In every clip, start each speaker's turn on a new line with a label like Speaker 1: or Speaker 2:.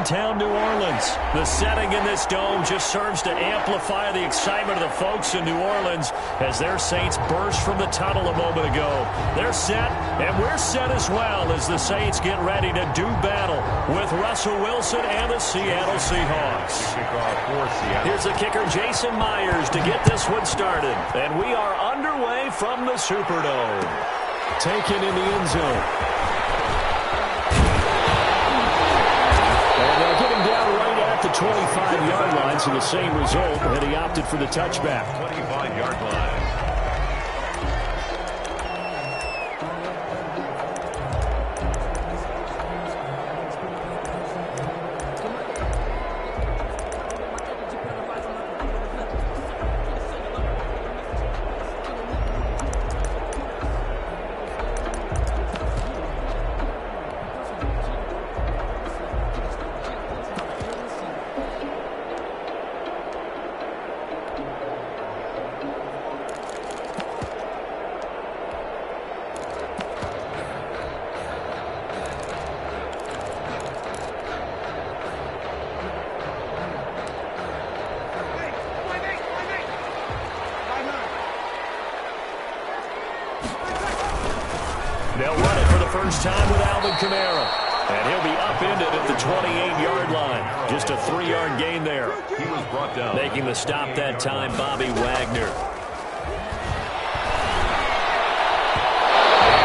Speaker 1: downtown New Orleans. The setting in this dome just serves to amplify the excitement of the folks in New Orleans as their Saints burst from the tunnel a moment ago. They're set, and we're set as well as the Saints get ready to do battle with Russell Wilson and the Seattle Seahawks. Here's the kicker, Jason Myers, to get this one started. And we are underway from the Superdome. Taken in the end zone. And they'll get him down right at the 25-yard line, so the same result, and he opted for the touchback.
Speaker 2: 25-yard line.
Speaker 1: They'll run it for the first time with Alvin Kamara. And he'll be upended at the 28-yard line. Just a 3-yard gain there.
Speaker 2: He was brought down.
Speaker 1: Making the stop that time, Bobby Wagner.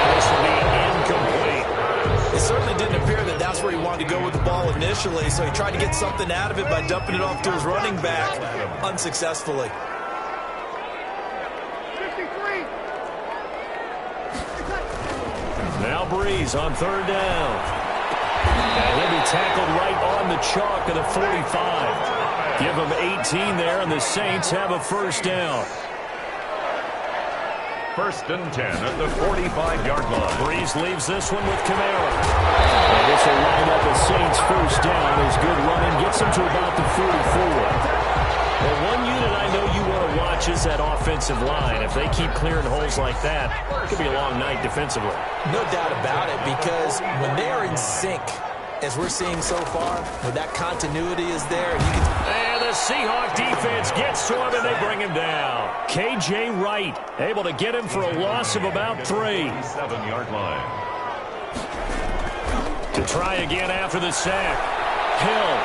Speaker 1: This will be incomplete.
Speaker 3: It certainly didn't appear that that's where he wanted to go with the ball initially, so he tried to get something out of it by dumping it off to his running back unsuccessfully.
Speaker 1: Now Breeze on third down. And he'll be tackled right on the chalk of the 45. Give him 18 there, and the Saints have a first down.
Speaker 2: First and 10 at the 45-yard line.
Speaker 1: Breeze leaves this one with Kamara. And this will line up a Saints first down as good running gets him to about the 44. Well, one unit I know you want to watch is that offensive line. If they keep clearing holes like that, it could be a long night defensively.
Speaker 3: No doubt about it, because when they're in sync, as we're seeing so far, when that continuity is there, you can...
Speaker 1: And the Seahawk defense gets to him, and they bring him down. K.J. Wright able to get him for a loss of about 3.
Speaker 2: 7-yard line.
Speaker 1: To try again after the sack. Hill.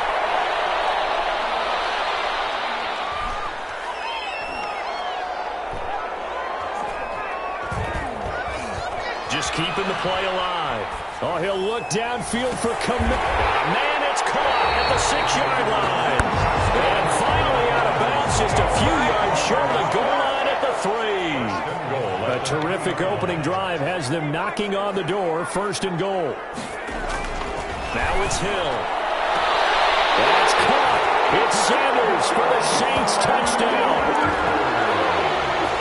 Speaker 1: Just keeping the play alive. Oh, he'll look downfield for Man, it's caught at the 6-yard line. And finally out of bounds, just a few yards short of the goal line at the 3. A terrific opening drive has them knocking on the door. First and goal. Now it's Hill. That's caught. It's Sanders for the Saints touchdown.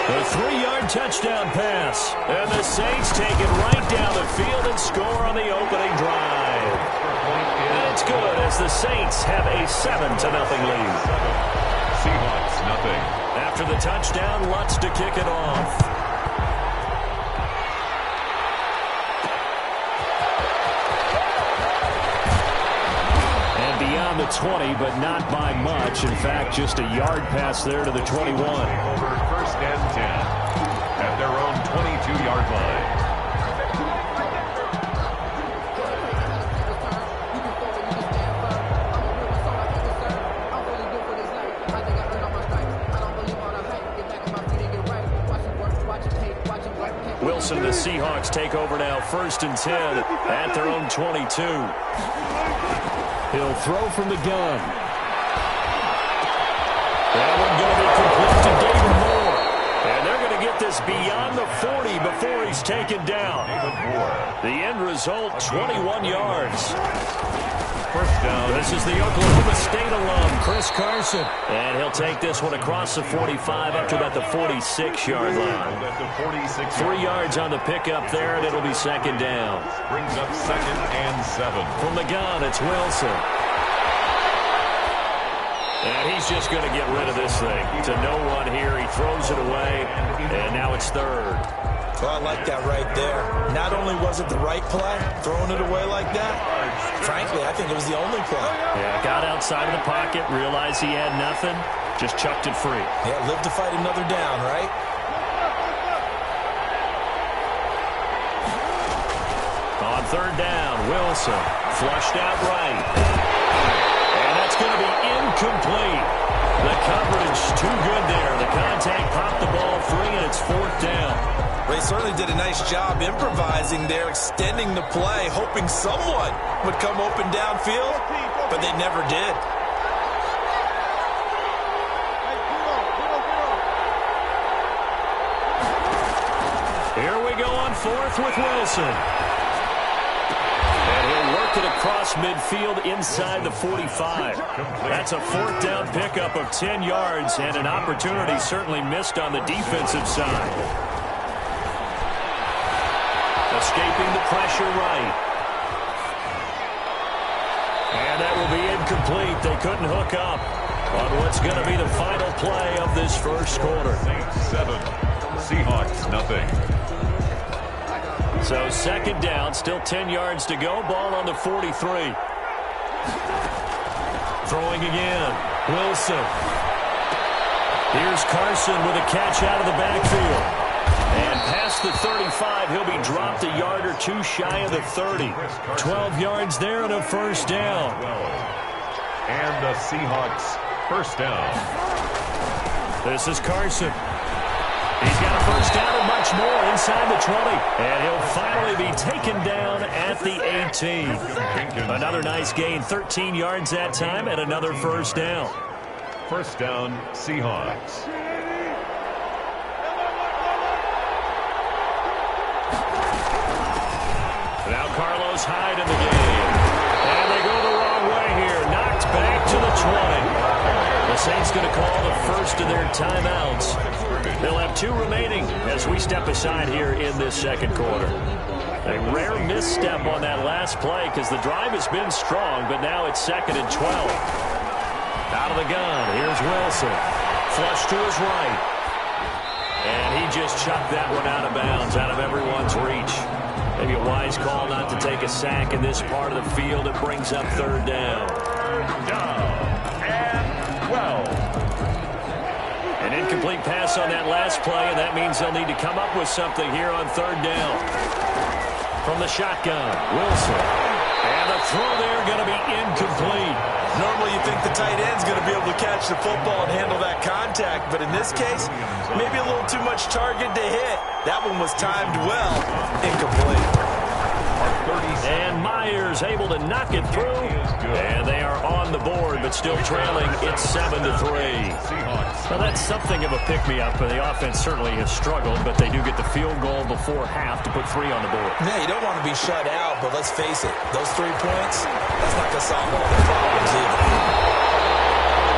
Speaker 1: A 3-yard touchdown pass. And the Saints take it right down the field and score on the opening drive. And it's good as the Saints have a 7-0 lead.
Speaker 2: Seahawks, nothing.
Speaker 1: After the touchdown, Lutz to kick it off. And beyond the 20, but not by much. In fact, just a yard pass there to the 21.
Speaker 2: Over first and 10 at their own 22-yard line.
Speaker 1: Wilson, the Seahawks take over now, first and 10 at their own 22. He'll throw from the gun. That one going to be complete to David Moore. And they're going to get this beyond the 40 before he's taken down. The end result, 21 yards.
Speaker 2: First down.
Speaker 1: This is the Oklahoma State alum, Chris Carson. And he'll take this one across the 45 up to about the 46-yard line. 3 yards on the pickup there, and it'll be second down.
Speaker 2: Brings up second and 7.
Speaker 1: From the gun, it's Wilson. And he's just going to get rid of this thing. To no one here, he throws it away, and now it's third.
Speaker 3: Well, I like that right there. Not only was it the right play, throwing it away like that, frankly, I think it was the only play.
Speaker 1: Yeah, got outside of the pocket, realized he had nothing, just chucked it free.
Speaker 3: Yeah, live to fight another down, right?
Speaker 1: On third down, Wilson flushed out right. And that's going to be incomplete. The coverage too good there. The contact popped the ball free, and it's fourth down.
Speaker 3: They certainly did a nice job improvising there, extending the play, hoping someone would come open downfield, but they never did.
Speaker 1: Here we go on fourth with Wilson. And he'll work it across midfield inside the 45. That's a fourth down pickup of 10 yards and an opportunity certainly missed on the defensive side. Escaping the pressure right. And that will be incomplete. They couldn't hook up on what's going to be the final play of this first quarter.
Speaker 2: Saints 7, Seahawks nothing.
Speaker 1: So second down, still 10 yards to go. Ball on the 43. Throwing again. Wilson. Here's Carson with a catch out of the backfield. And past the 35, he'll be dropped a yard or two shy of the 30. 12 yards there and a first down.
Speaker 2: And the Seahawks first down.
Speaker 1: This is Carson. He's got a first down and much more inside the 20. And he'll finally be taken down at the 18. Another nice gain, 13 yards that time, and another first down.
Speaker 2: First down, Seahawks.
Speaker 1: Now Carlos Hyde in the game. And they go the wrong way here. Knocked back to the 20. The Saints going to call the first of their timeouts. They'll have two remaining as we step aside here in this second quarter. A rare misstep on that last play because the drive has been strong, but now it's second and 12. Out of the gun, here's Wilson. Flush to his right. And he just chucked that one out of bounds, out of everyone's reach. Maybe a wise call not to take a sack in this part of the field. It brings up third down. An incomplete pass on that last play, and that means they'll need to come up with something here on third down. From the shotgun, Wilson. And the throw there going to be incomplete.
Speaker 3: Normally you think the tight end's going to be able to catch the football and handle that contact, but in this case, maybe a little too much target to hit. That one was timed well. Incomplete.
Speaker 1: And Myers able to knock it through. And they are on the board, but still trailing. It's 7-3. Well, that's something of a pick-me-up, but the offense certainly has struggled, but they do get the field goal before half to put 3 on the board.
Speaker 3: Yeah, you don't want to be shut out, but let's face it, those 3 points, that's not going to solve all their problems either.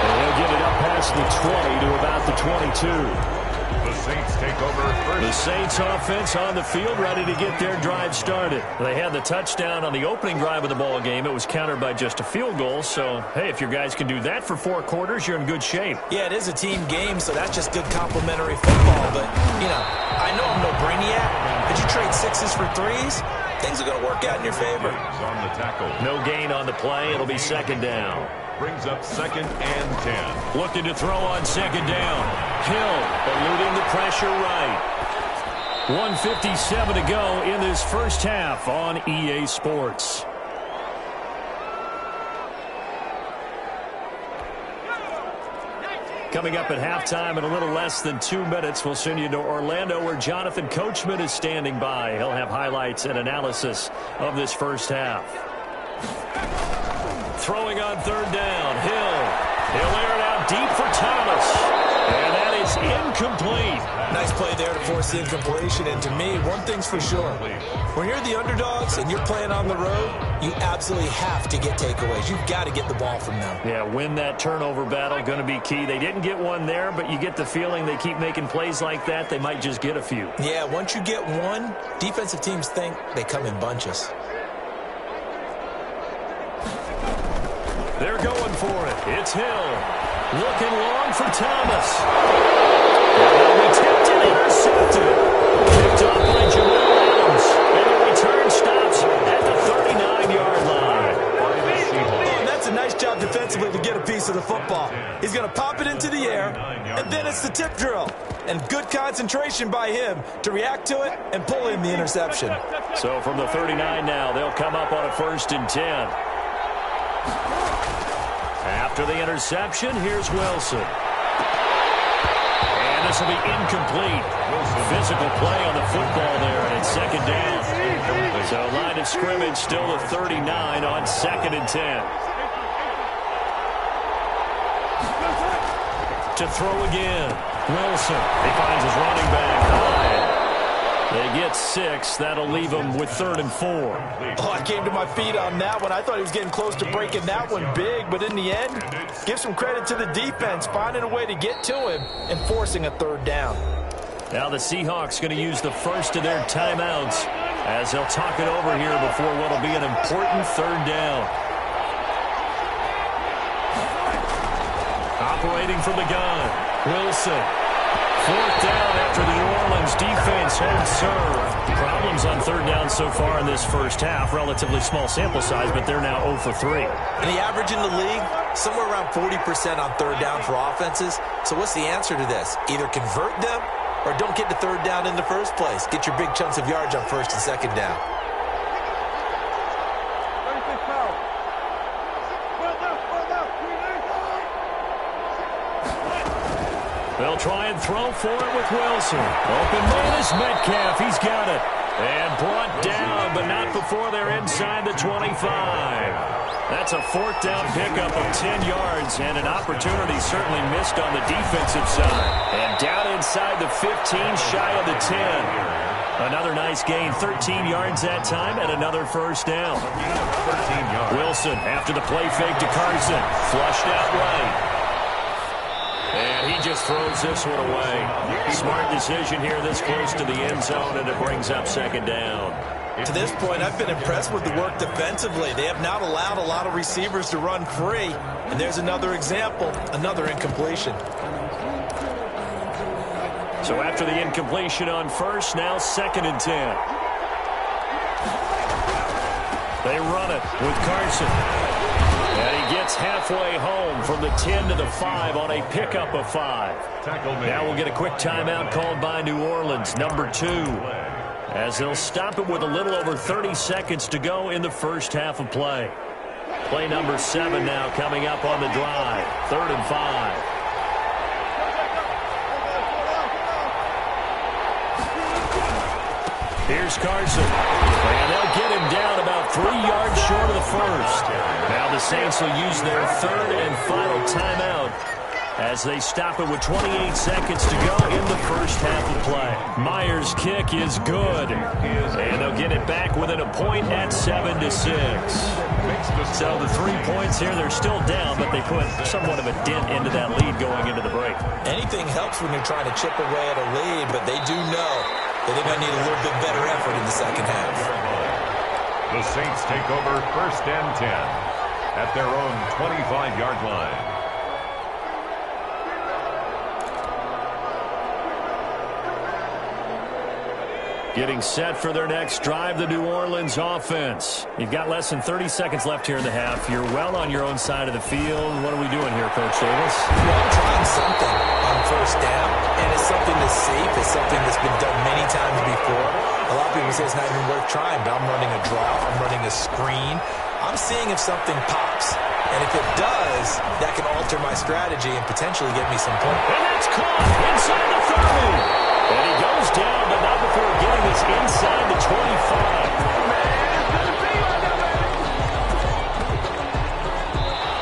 Speaker 1: And they'll get it up past the 20 to about the 22.
Speaker 2: The Saints take over first.
Speaker 1: The Saints offense on the field ready to get their drive started. They had the touchdown on the opening drive of the ball game. It was countered by just a field goal. So, hey, if your guys can do that for 4 quarters, you're in good shape.
Speaker 3: Yeah, it is a team game, so that's just good complimentary football. But, you know, I know I'm no brainiac, but you trade 6s for 3s, things are going to work out in your favor.
Speaker 2: On the tackle.
Speaker 1: No gain on the play. It'll be second down.
Speaker 2: Brings up second and 10.
Speaker 1: Looking to throw on second down. Hill eluding the pressure right. 1:57 to go in this first half on EA Sports. Coming up at halftime in a little less than 2 minutes, we'll send you to Orlando where Jonathan Coachman is standing by. He'll have highlights and analysis of this first half. Throwing on third down, Hill. He'll air it out deep for Thomas. And that is incomplete.
Speaker 3: Nice play there to force the incompletion. And to me, one thing's for sure. When you're the underdogs and you're playing on the road, you absolutely have to get takeaways. You've got to get the ball from them.
Speaker 1: Yeah, win that turnover battle, going to be key. They didn't get one there, but you get the feeling they keep making plays like that, they might just get a few.
Speaker 3: Yeah, once you get one, defensive teams think they come in bunches.
Speaker 1: They're going for it. It's Hill. Looking long for Thomas. And he tipped and intercepted. Picked off by Jamal Adams. And the return stops at the 39-yard line.
Speaker 3: defensively to get a piece of the football. He's going to pop it into the air, and then it's the tip drill. And good concentration by him to react to it and pull in the interception.
Speaker 1: So from the 39 now, they'll come up on a 1st and 10. After the interception, here's Wilson. And this will be incomplete. Physical play on the football there, and it's 2nd down. So line of scrimmage still the 39 on 2nd and 10. To throw again. Wilson. He finds his running back. They get 6. That'll leave him with 3rd and 4.
Speaker 3: Oh, I came to my feet on that one. I thought he was getting close to breaking that one big, but in the end, give some credit to the defense, finding a way to get to him and forcing a 3rd down.
Speaker 1: Now the Seahawks going to use the first of their timeouts as they'll talk it over here before what will be an important 3rd down. Operating from the gun, Wilson. 4th down after the New Orleans defense holds serve. Problems on 3rd down so far in this first half. Relatively small sample size, but they're now 0 for 3.
Speaker 3: And the average in the league, somewhere around 40% on 3rd down for offenses. So what's the answer to this? Either convert them or don't get to 3rd down in the first place. Get your big chunks of yards on 1st and 2nd down.
Speaker 1: They'll try and throw for it with Wilson. Open man is Metcalf. He's got it. And brought down, but not before they're inside the 25. That's a 4th down pickup of 10 yards, and an opportunity certainly missed on the defensive side. And down inside the 15, shy of the 10. Another nice gain, 13 yards that time, and another 1st down. Wilson, after the play fake to Carson, flushed out right. And he just throws this one away. Smart decision here this close to the end zone, and it brings up 2nd down.
Speaker 3: To this point, I've been impressed with the work defensively. They have not allowed a lot of receivers to run free. And there's another example, another incompletion.
Speaker 1: So after the incompletion on 1st, now 2nd and 10. They run it with Carson. And he gets halfway home from the 10 to the 5 on a pickup of 5. Now we'll get a quick timeout called by New Orleans, number 2, as they'll stop it with a little over 30 seconds to go in the first half of play. Play number 7 now coming up on the drive, 3rd and 5. Here's Carson. And they'll get him down about 3 yards short of the first. Now the Saints will use their 3rd and final timeout as they stop it with 28 seconds to go in the first half of play. Myers' kick is good. And they'll get it back within a point at 7-6. So the 3 points here, they're still down, but they put somewhat of a dent into that lead going into the break.
Speaker 3: Anything helps when you're trying to chip away at a lead, but they do know that they're going to need a little bit better effort in the second half.
Speaker 2: The Saints take over 1st and 10 at their own 25-yard line.
Speaker 1: Getting set for their next drive, the New Orleans offense. You've got less than 30 seconds left here in the half. You're well on your own side of the field. What are we doing here, Coach Davis?
Speaker 3: Well, I'm trying something on 1st down, and it's something that's safe. It's something that's been done many times before. A lot of people say it's not even worth trying, but I'm running a draw. I'm running a screen. I'm seeing if something pops. And if it does, that can alter my strategy and potentially get me some points.
Speaker 1: And that's caught inside the 30. And he goes down, but not before getting this inside the 25.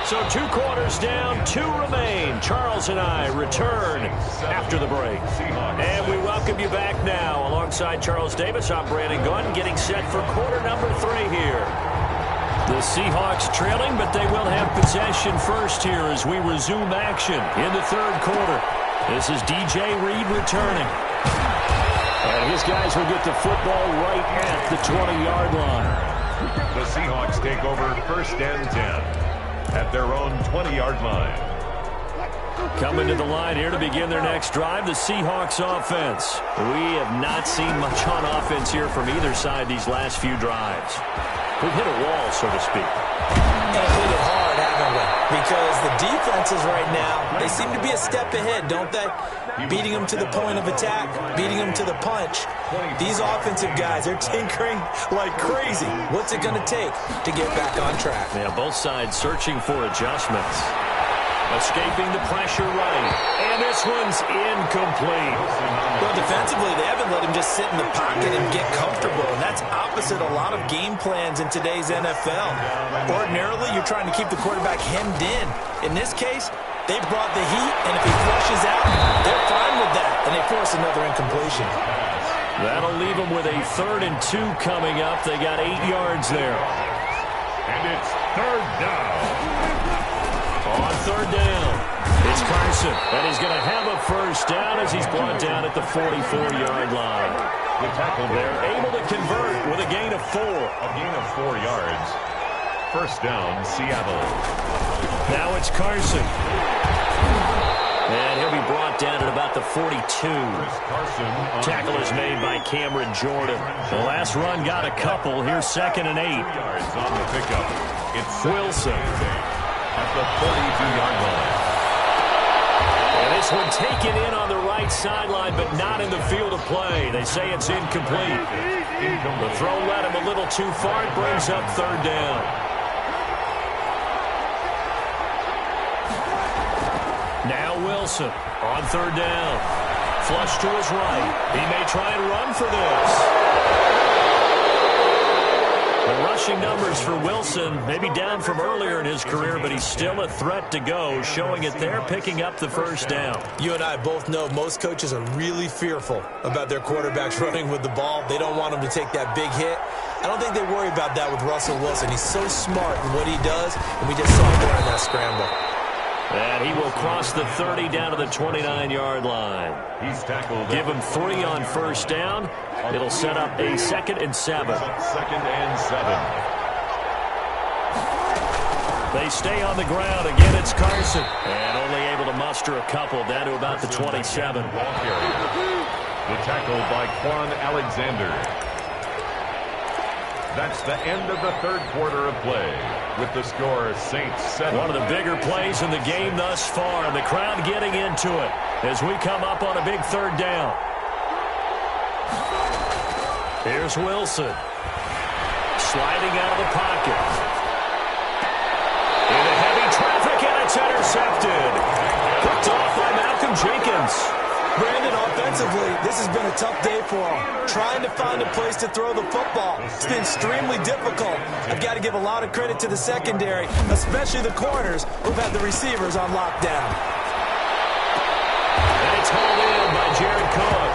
Speaker 1: So 2 quarters down, 2 remain. Charles and I return after the break. And we welcome you back now. Alongside Charles Davis, I'm Brandon Gunn, getting set for quarter number 3 here. The Seahawks trailing, but they will have possession first here as we resume action in the 3rd quarter. This is DJ Reed returning. And his guys will get the football right at the 20-yard line.
Speaker 2: The Seahawks take over 1st and 10 at their own 20-yard line.
Speaker 1: Coming to the line here to begin their next drive, the Seahawks offense. We have not seen much on offense here from either side these last few drives. We've hit a wall, so to speak.
Speaker 3: And hit it hard. part, haven't we? Because the defenses right now, they seem to be a step ahead, don't they? Beating them to the point of attack, beating them to the punch. These offensive guys, they're tinkering like crazy. What's it going to take to get back on track?
Speaker 1: Yeah, both sides searching for adjustments. Escaping the pressure right. And this one's incomplete.
Speaker 3: Well, defensively, they haven't let him just sit in the pocket and get comfortable. And that's opposite a lot of game plans in today's NFL. Ordinarily, you're trying to keep the quarterback hemmed in. In this case, they brought the heat, and if he flushes out, they're fine with that. And they force another incompletion.
Speaker 1: That'll leave them with a 3rd and 2 coming up. They got 8 yards there.
Speaker 2: And it's 3rd down.
Speaker 1: On 3rd down, it's Carson, and he's going to have a 1st down as he's brought down at the 44-yard line.
Speaker 2: The tackle
Speaker 1: They're able to convert with a gain of 4.
Speaker 2: A gain of 4 yards. 1st down, Seattle.
Speaker 1: Now it's Carson. And he'll be brought down at about the 42. Tackle is made by Cameron Jordan. The last run got a couple. Here's 2nd and 8.
Speaker 2: Yards on the pickup. It's
Speaker 1: Wilson.
Speaker 2: At the 42-yard line.
Speaker 1: And this one taken in on the right sideline, but not in the field of play. They say it's incomplete. The throw led him a little too far. It brings up 3rd down. Now Wilson on 3rd down. Flush to his right. He may try and run for this. The rushing numbers for Wilson maybe down from earlier in his career, but he's still a threat to go, showing it there, picking up the 1st down.
Speaker 3: You and I both know most coaches are really fearful about their quarterbacks running with the ball. They don't want them to take that big hit. I don't think they worry about that with Russell Wilson. He's so smart in what he does, and we just saw him there in that scramble.
Speaker 1: And he will cross the 30 down to the 29-yard line.
Speaker 2: He's tackled.
Speaker 1: Give him 3 on 1st down. It'll set up a 2nd and 7.
Speaker 2: 2nd and 7.
Speaker 1: They stay on the ground. Again, it's Carson. And only able to muster a couple down to about the 27.
Speaker 2: The tackle by Quan Alexander. That's the end of the 3rd quarter of play. With the score, Saints 7.
Speaker 1: One of the bigger plays in the game thus far. And the crowd getting into it as we come up on a big 3rd down. Here's Wilson. Sliding out of the pocket. Into heavy traffic, and it's intercepted. Picked off by Malcolm Jenkins.
Speaker 3: Brandon, offensively, this has been a tough day for him. Trying to find a place to throw the football. It's been extremely difficult. I've got to give a lot of credit to the secondary, especially the corners who've had the receivers on lockdown.
Speaker 1: And it's hauled in by Jared Cook.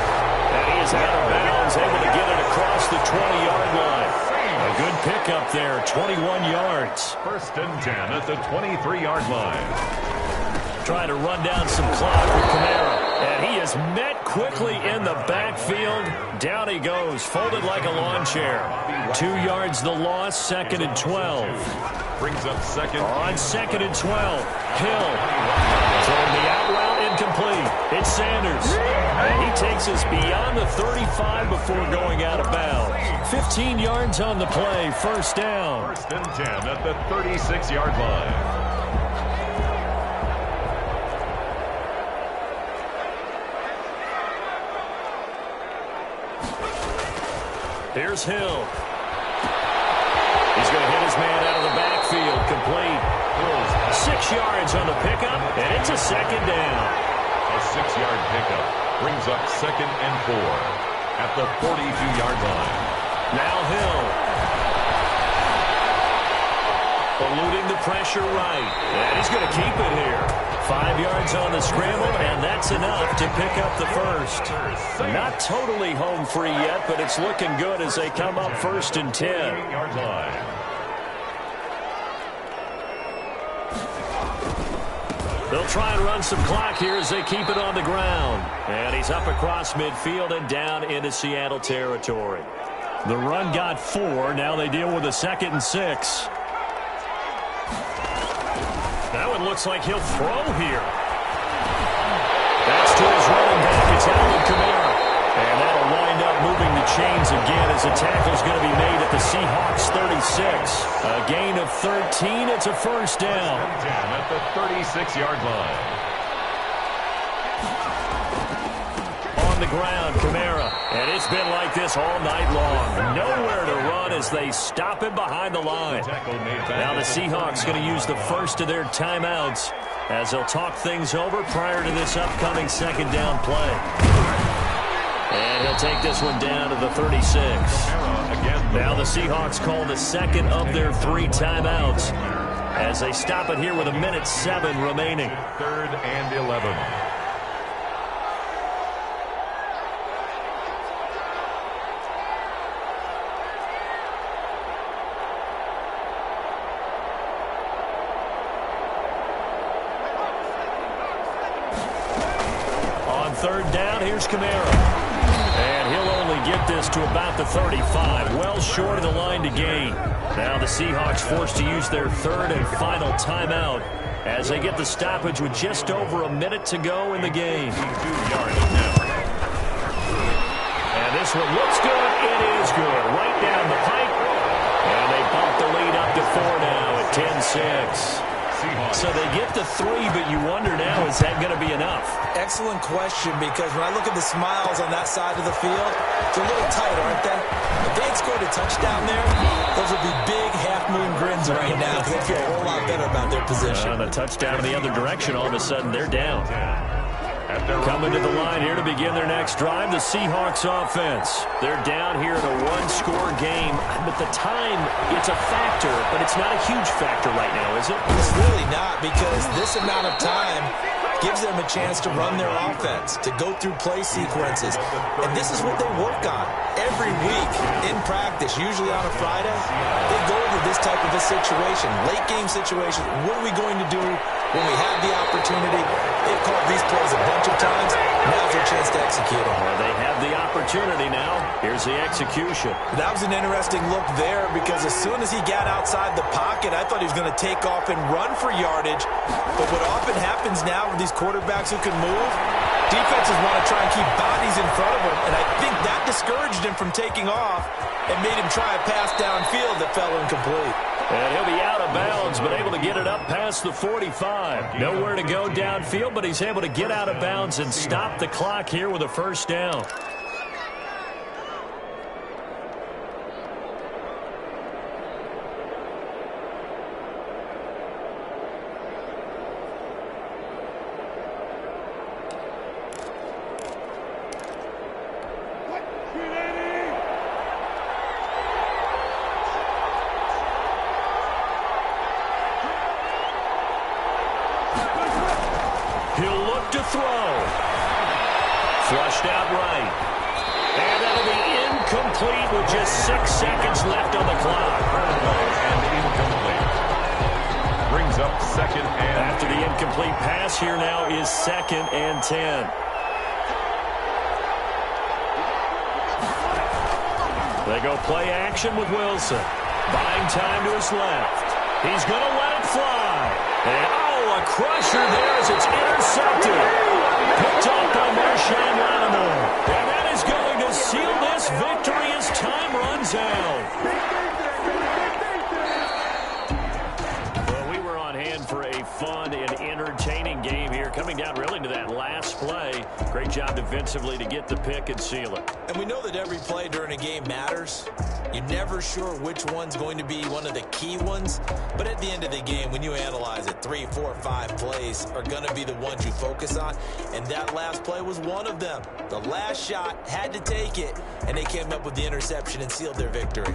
Speaker 1: And he is out of bounds, able to get it across the 20-yard line. A good pickup there, 21 yards.
Speaker 2: 1st and 10 at the 23-yard line.
Speaker 1: Trying to run down some clock with Kamara. And he is met quickly in the backfield. Down he goes, folded like a lawn chair. 2 yards the loss, 2nd and 12.
Speaker 2: Brings up 2nd.
Speaker 1: On 2nd and 12, Hill. Throwing the out route incomplete. It's Sanders. And he takes us beyond the 35 before going out of bounds. 15 yards on the play, 1st down.
Speaker 2: 1st and 10 at the 36-yard line.
Speaker 1: Here's Hill. He's going to hit his man out of the backfield. Complete. 6 yards on the pickup, and it's a 2nd down.
Speaker 2: A 6-yard pickup brings up 2nd and 4 at the 42-yard line.
Speaker 1: Now Hill. Eluding the pressure right. And he's going to keep it here. 5 yards on the scramble, and that's enough to pick up the 1st. Not totally home free yet, but it's looking good as they come up 1st and 10.
Speaker 2: 8-yard line.
Speaker 1: They'll try and run some clock here as they keep it on the ground. And he's up across midfield and down into Seattle territory. The run got 4. Now they deal with a 2nd and 6. Now it looks like he'll throw here. That's to his running back. It's Alvin Kamara. And that'll wind up moving the chains again as the tackle's going to be made at the Seahawks 36. A gain of 13. It's a first down.
Speaker 2: 10 at the 36-yard line.
Speaker 1: On the ground, Kamara. And it's been like this all night long. Nowhere to run as they stop him behind the line. Now the Seahawks going to use the first of their timeouts as they'll talk things over prior to this upcoming second down play. And he'll take this one down to the 36. Now the Seahawks call the second of their 3 timeouts as they stop it here with 1:07 remaining.
Speaker 2: 3rd and 11.
Speaker 1: On 3rd down, here's Kamara. And he'll only get this to about the 35, well short of the line to gain. Now the Seahawks forced to use their 3rd and final timeout as they get the stoppage with just over a minute to go in the game.
Speaker 2: 2 yards now.
Speaker 1: And this one looks good. It is good. Right down the pipe. And they bump the lead up to 4 now at 10-6. So they get the 3, but you wonder now, is that going to be enough?
Speaker 3: Excellent question, because when I look at the smiles on that side of the field, they're a little tight, aren't they? If they had scored a touchdown there, those would be big half-moon grins right now because they feel a whole lot better about their position.
Speaker 1: And a touchdown in the other direction, all of a sudden they're down. Coming to the line here to begin their next drive, the Seahawks offense. They're down here in a 1-score game, but the time, it's a factor, but it's not a huge factor right now, is it?
Speaker 3: It's really not, because this amount of time gives them a chance to run their offense, to go through play sequences. And this is what they work on every week in practice, usually on a Friday. They go over this type of a situation, late game situation. What are we going to do when we have the opportunity? They've called these plays a bunch of times. Now's their chance to execute them.
Speaker 1: Well, they have the opportunity now. Here's the execution.
Speaker 3: That was an interesting look there, because as soon as he got outside the pocket, I thought he was going to take off and run for yardage. But what often happens now with these quarterbacks who can move, defenses want to try and keep bodies in front of him, and I think that discouraged him from taking off and made him try a pass downfield that fell incomplete.
Speaker 1: And he'll be out of bounds, but able to get it up past the 45. Nowhere to go downfield, but he's able to get out of bounds and stop the clock here with a first down. He'll look to throw. Flushed out right. And that'll be incomplete with just 6 seconds left on the clock.
Speaker 2: And incomplete. Brings up 2nd and...
Speaker 1: After the incomplete pass, here now is 2nd and 10. They go play action with Wilson. Buying time to his left. He's going to let it fly. And, a crusher there as it's intercepted. Picked off by Marshawn Lattimore. And that is going to seal this victory as time runs out. Well, we were on hand for a fun and entertaining game here, coming down really to that last play. Great job defensively to get the pick and seal it.
Speaker 3: And we know that every play during a game matters. You're never sure which one's going to be one of the key ones. But at the end of the game, when you analyze it, 3, 4, 5 plays are going to be the ones you focus on. And that last play was one of them. The last shot had to take it, and they came up with the interception and sealed their victory.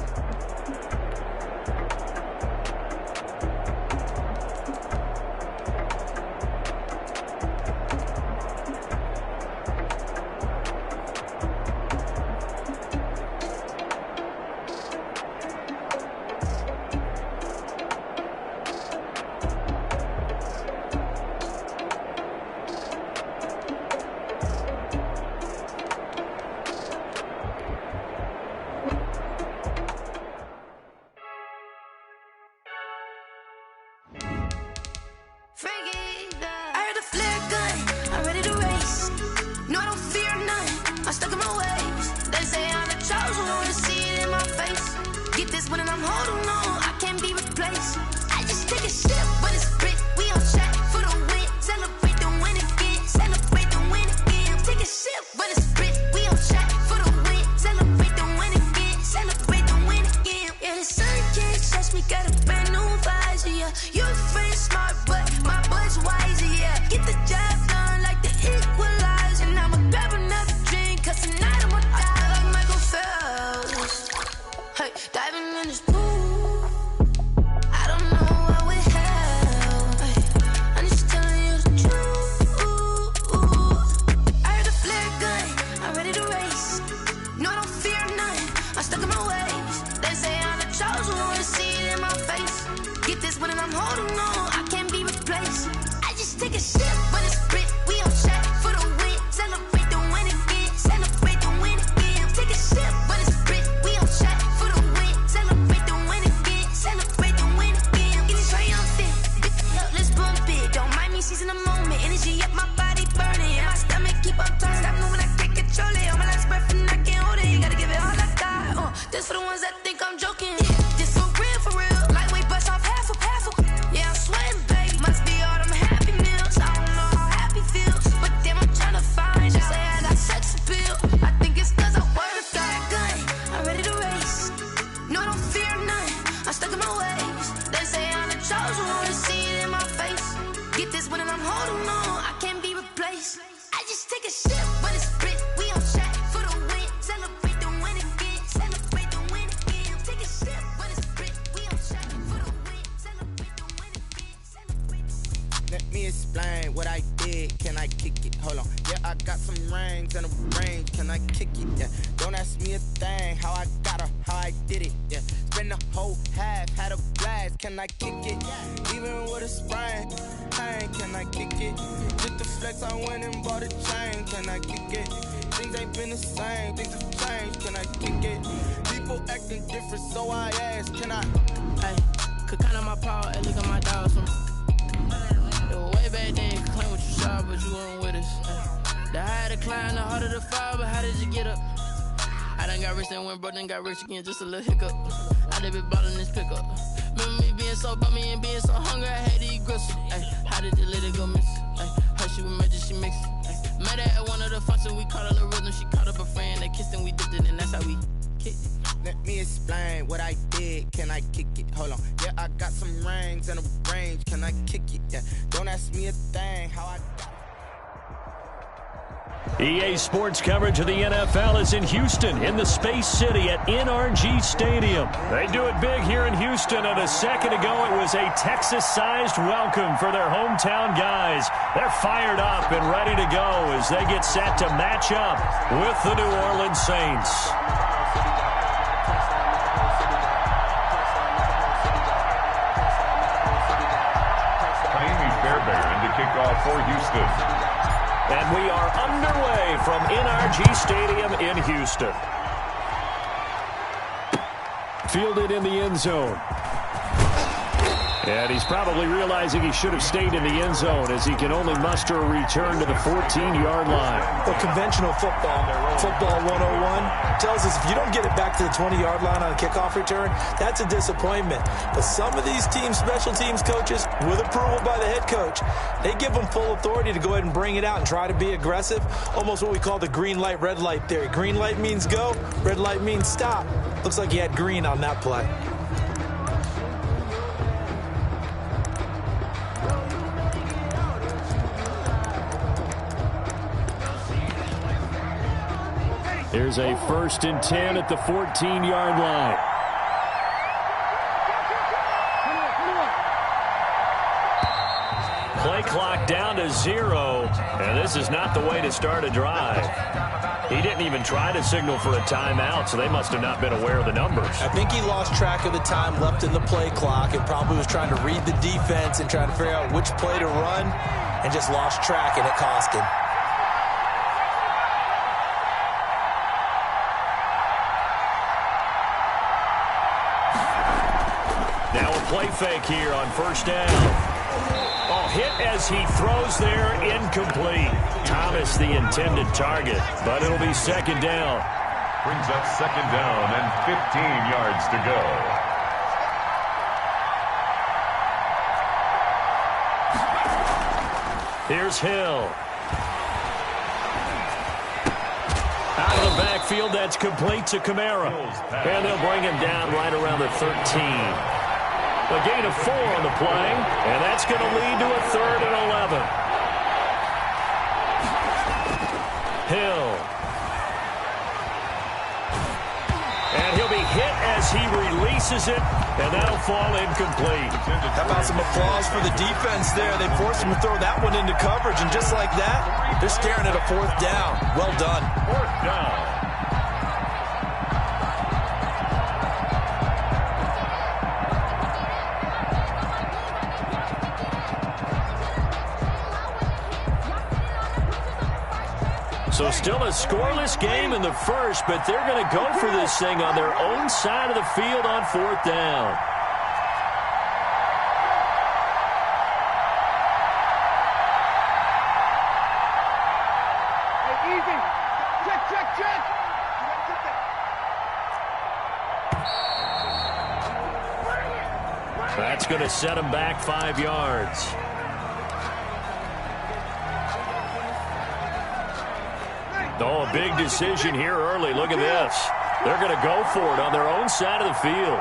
Speaker 4: take a sip, but it's spit. We on shot for the win. Celebrate the win again. Celebrate the win again. Take a sip, but it's spit. We on shot for the win. Celebrate the win again. Celebrate the win again. Get it triumphant. Look, let's bump it. Don't mind me, she's in the moment. Energy up, my body burning. My stomach keep up tight. Stop moving, I can't control it. On my last breath and I can't hold it. You gotta give it all I got. This for the ones that think I'm joking. This for real, for real. Lightweight bust off half a. Yeah, I'm sweating, babe. Must be all them happy meals. I don't know how happy feels, but damn, I'm tryna find. She say I got sex appeal. I think it's cause I work. Got a gun, I'm ready to race. No, I don't fear none. I'm stuck in my ways. They say I'm the chosen one. See it in my face. Get this one and I'm holding on. I can't be replaced. I just take a sip, but it's split. We on shot for the win. Celebrate the win again. Celebrate the win again. Take a sip, but it's split. We on shot for the win. Celebrate the win again. Celebrate the win.
Speaker 5: Let me explain what I did. Can I kick it? Hold on. Yeah, I got some rings and a range. Can I kick it? Yeah. Don't ask me a thing. How I got her, how I did it. Yeah. Spend the whole half, had a blast. Can I kick it? Even with a sprain. Pain, can I kick it? Just the flex, I went and bought a chain. Can I kick it? Things ain't been the same. Things have changed. Can I kick it? People acting different, so I ask. Can I?
Speaker 6: Hey, could count on my power, hey, look at my dogs. It was way back then, you could claim what you saw, but you weren't with us. Hey, the higher the climb, the harder the fall, but how did you get up? I done got rich and went broke, then got rich again, just a little hiccup. I done been ballin' this pickup. Remember me being so bummy and being so hungry, I had to eat gristle. Ay, how did the lady go miss? Ay, her she was major, she mixed. Ay, met her at one of the functions, we caught a little rhythm, she caught up a friend, they kissed and we dipped it, and that's how we kicked it.
Speaker 5: Let me explain what I did. Can I kick it? Hold on. Yeah, I got some rings and a range. Can I kick it? Yeah. Don't ask me a thing. How I got
Speaker 1: EA Sports coverage of the NFL is in Houston, in the Space City at NRG Stadium. They do it big here in Houston, and a second ago it was a Texas-sized welcome for their hometown guys. They're fired up and ready to go as they get set to match up with the New Orleans Saints.
Speaker 2: To kick off for Houston.
Speaker 1: And we are underway from NRG Stadium in Houston. Fielded in the end zone. And he's probably realizing he should have stayed in the end zone as he can only muster a return to the 14-yard line.
Speaker 3: Well, conventional football 101, tells us if you don't get it back to the 20-yard line on a kickoff return, that's a disappointment. But some of these teams, special teams coaches, with approval by the head coach, they give them full authority to go ahead and bring it out and try to be aggressive, almost what we call the green light, red light theory. Green light means go, red light means stop. Looks like he had green on that play.
Speaker 1: Here's a 1st and 10 at the 14-yard line. Play clock down to 0, and this is not the way to start a drive. He didn't even try to signal for a timeout, so they must have not been aware of the numbers.
Speaker 3: I think he lost track of the time left in the play clock and probably was trying to read the defense and trying to figure out which play to run and just lost track, and it cost him.
Speaker 1: Now a play fake here on 1st down. Oh, hit as he throws there, incomplete. Thomas the intended target, but it'll be 2nd down.
Speaker 2: Brings up 2nd down and 15 yards to go.
Speaker 1: Here's Hill. Out of the backfield, that's complete to Kamara. And they'll bring him down right around the 13. A gain of 4 on the play, and that's going to lead to a 3rd and 11. Hill. And he'll be hit as he releases it, and that'll fall incomplete.
Speaker 3: How about some applause for the defense there? They forced him to throw that one into coverage, and just like that, they're staring at a 4th down. Well done.
Speaker 2: 4th down.
Speaker 1: So still a scoreless game in the first, but they're going to go for this thing on their own side of the field on 4th down. That's going to set him back 5 yards. Oh, a big decision here early. Look at this. They're going to go for it on their own side of the field.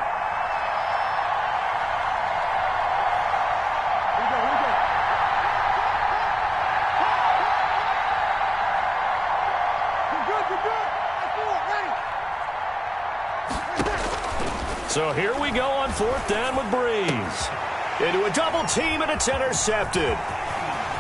Speaker 1: So here we go on 4th down with Breeze. Into a double team, and it's intercepted.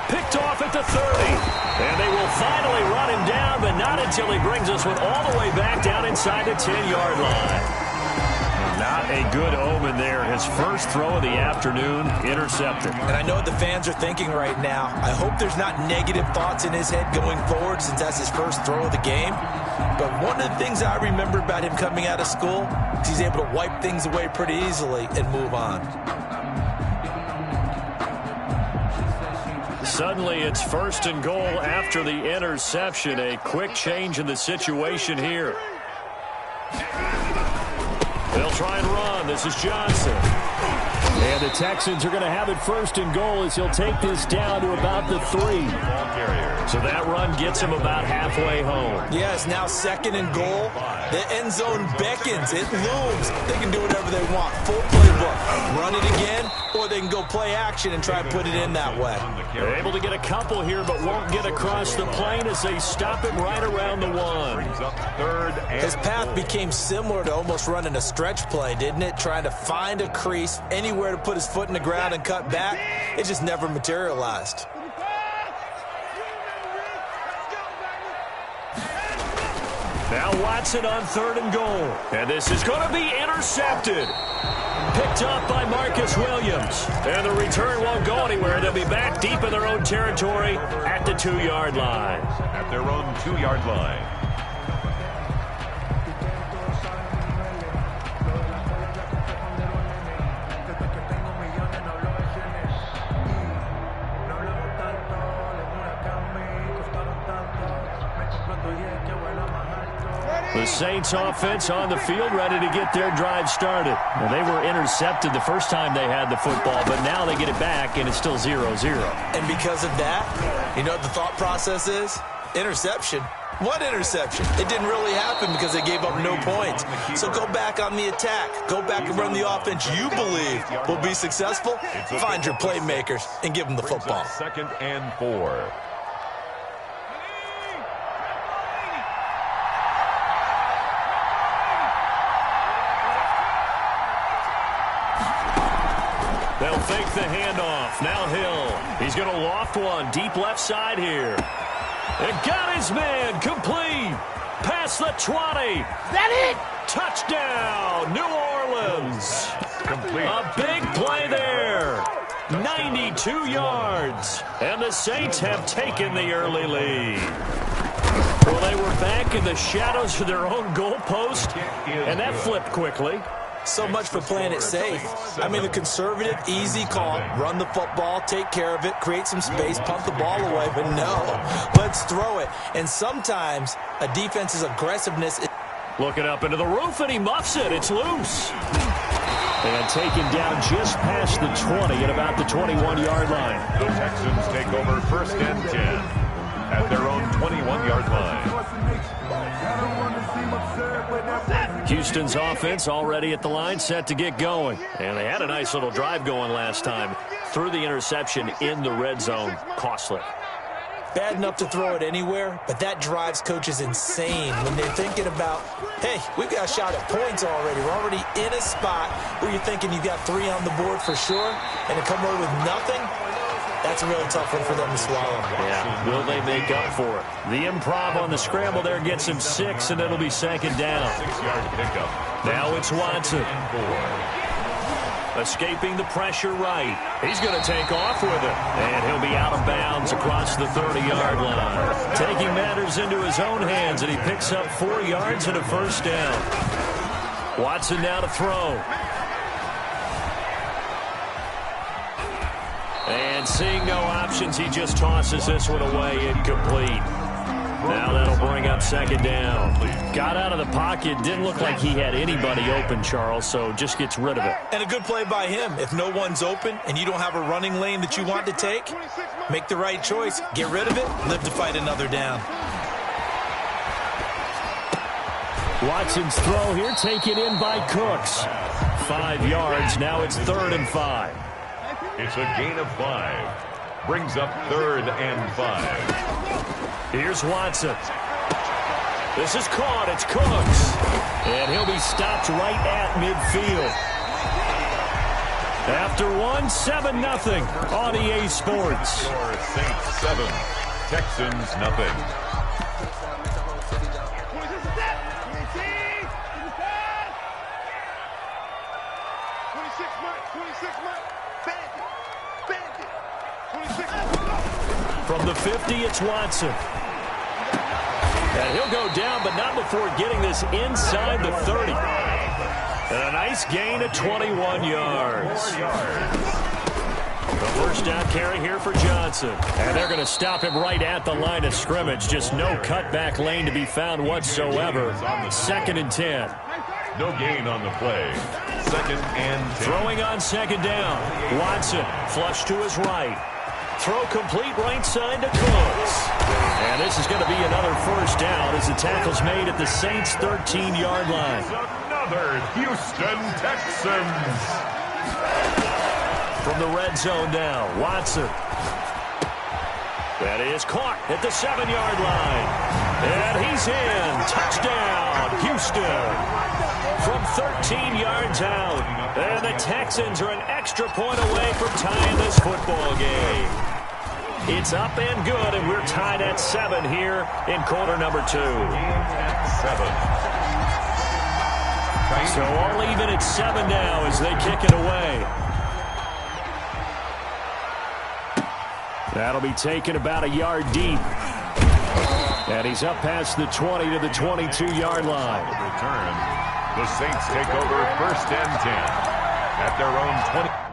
Speaker 1: Picked off at the 30. And they will finally run him down, but not until he brings us one all the way back down inside the 10-yard line. Not a good omen there. His first throw of the afternoon, intercepted.
Speaker 3: And I know what the fans are thinking right now. I hope there's not negative thoughts in his head going forward since that's his first throw of the game. But one of the things I remember about him coming out of school is he's able to wipe things away pretty easily and move on.
Speaker 1: Suddenly it's 1st and goal after the interception. A quick change in the situation here. They'll try and run. This is Johnson. And the Texans are going to have it 1st and goal as he'll take this down to about the 3. So that run gets him about halfway home.
Speaker 3: Yeah, it's now 2nd and goal. The end zone beckons. It looms. They can do whatever they want. Full playbook. Run it again, or they can go play action and try and put it in that way.
Speaker 1: They're able to get a couple here, but won't get across the plane as they stop him right around the 1.
Speaker 3: His path became similar to almost running a stretch play, didn't it? Trying to find a crease, anywhere to put his foot in the ground and cut back. It just never materialized.
Speaker 1: Now Watson on 3rd and goal. And this is going to be intercepted. Picked up by Marcus Williams. And the return won't go anywhere. They'll be back deep in their own territory at the 2-yard line.
Speaker 2: At their own 2-yard line.
Speaker 1: The Saints offense on the field ready to get their drive started. Well, they were intercepted the first time they had the football, but now they get it back, and it's still 0-0.
Speaker 3: And because of that, you know what the thought process is? Interception. What interception? It didn't really happen because they gave up no points. So go back on the attack. Go back and run the offense you believe will be successful. Find your playmakers and give them the football.
Speaker 2: 2nd and 4.
Speaker 1: They'll fake the handoff. Now Hill. He's going to loft one deep left side here. And got his man complete. Past the 20.
Speaker 4: That it?
Speaker 1: Touchdown, New Orleans.
Speaker 2: Complete.
Speaker 1: A big play there. 92 yards. And the Saints have taken the early lead. Well, they were back in the shadows of their own goalpost, and that flipped quickly.
Speaker 3: So much for playing it safe. I mean, the conservative, easy call, run the football, take care of it, create some space, punt the ball away. But no, let's throw it. And sometimes a defense's aggressiveness is...
Speaker 1: Looking up into the roof, and he muffs it. It's loose. And taken down just past the 20 at about the 21-yard line.
Speaker 2: The Texans take over 1st and 10 at their own 21-yard line.
Speaker 1: Houston's offense already at the line, set to get going. And they had a nice little drive going last time. Threw the interception in the red zone. Costly.
Speaker 3: Bad enough to throw it anywhere, but that drives coaches insane when they're thinking about, hey, we've got a shot at points already. We're already in a spot where you're thinking you've got 3 on the board for sure, and to come away with nothing, that's a really tough one for them to swallow.
Speaker 1: Yeah, will they make up for it? The improv on the scramble there gets him 6, and it'll be 2nd down.
Speaker 2: 6-yard pickup.
Speaker 1: Now it's Watson. Escaping the pressure right. He's going to take off with it. And he'll be out of bounds across the 30-yard line. Taking matters into his own hands, and he picks up 4 yards and a first down. Watson now to throw. And seeing no options, he just tosses this one away, incomplete. Now that'll bring up second down. Got out of the pocket. Didn't look like he had anybody open, Charles, so just gets rid of it.
Speaker 3: And a good play by him. If no one's open and you don't have a running lane that you want to take, make the right choice. Get rid of it. Live to fight another down.
Speaker 1: Watson's throw here taken in by Cooks. 5 yards. Now it's 3rd and 5.
Speaker 2: It's a gain of 5. Brings up 3rd and 5.
Speaker 1: Here's Watson. This is caught. It's Cooks. And he'll be stopped right at midfield. After 7-0 on EA Sports.
Speaker 2: Saints 7, Texans nothing.
Speaker 1: From the 50, it's Watson. And he'll go down, but not before getting this inside the 30. And a nice gain of 21 yards. The first down carry here for Johnson. And they're going to stop him right at the line of scrimmage. Just no cutback lane to be found whatsoever. 2nd and 10.
Speaker 2: No gain on the play. 2nd and 10.
Speaker 1: Throwing on second down. Watson flush to his right. Throw complete right side to Cooks. And this is going to be another first down as the tackle's made at the Saints' 13-yard line.
Speaker 2: Another Houston Texans.
Speaker 1: From the red zone now, Watson. That is caught at the 7-yard line. And he's in. Touchdown, Houston. From 13 yards out. And the Texans are an extra point away from tying this football game. It's up and good, and we're tied at 7 here in quarter number 2.
Speaker 2: 7.
Speaker 1: So all even at 7 now as they kick it away. That'll be taken about a yard deep. And he's up past the 20 to the 22-yard line.
Speaker 2: Return. The Saints take over 1st and 10 at their own 20.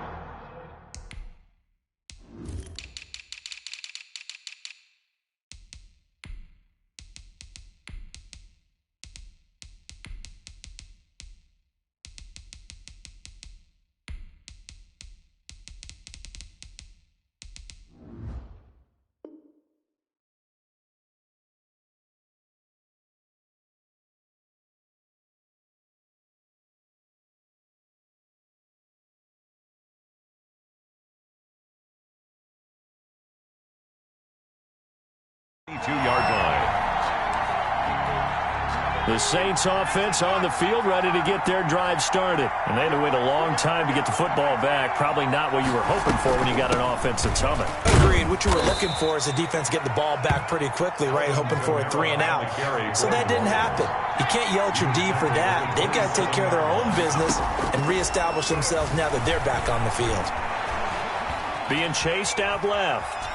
Speaker 2: Yard line.
Speaker 1: The Saints offense on the field ready to get their drive started. And they had to wait a long time to get the football back. Probably not what you were hoping for when you got an offense that's humming.
Speaker 3: Agreed. What you were looking for is the defense getting the ball back pretty quickly, right? Hoping for a 3 and out. So that didn't happen. You can't yell at your D for that. They've got to take care of their own business and reestablish themselves now that they're back on the field.
Speaker 1: Being chased out left.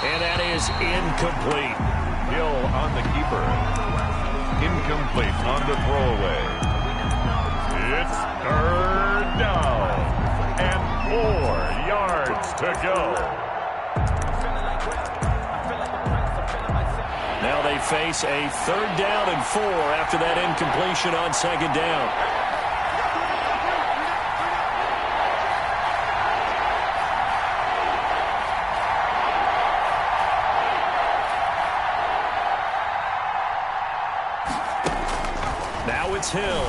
Speaker 1: And that is incomplete.
Speaker 2: Hill on the keeper. Incomplete on the throwaway. It's 3rd down. And 4 yards to go.
Speaker 1: Now they face a 3rd down and 4 after that incompletion on second down. Now it's Hill.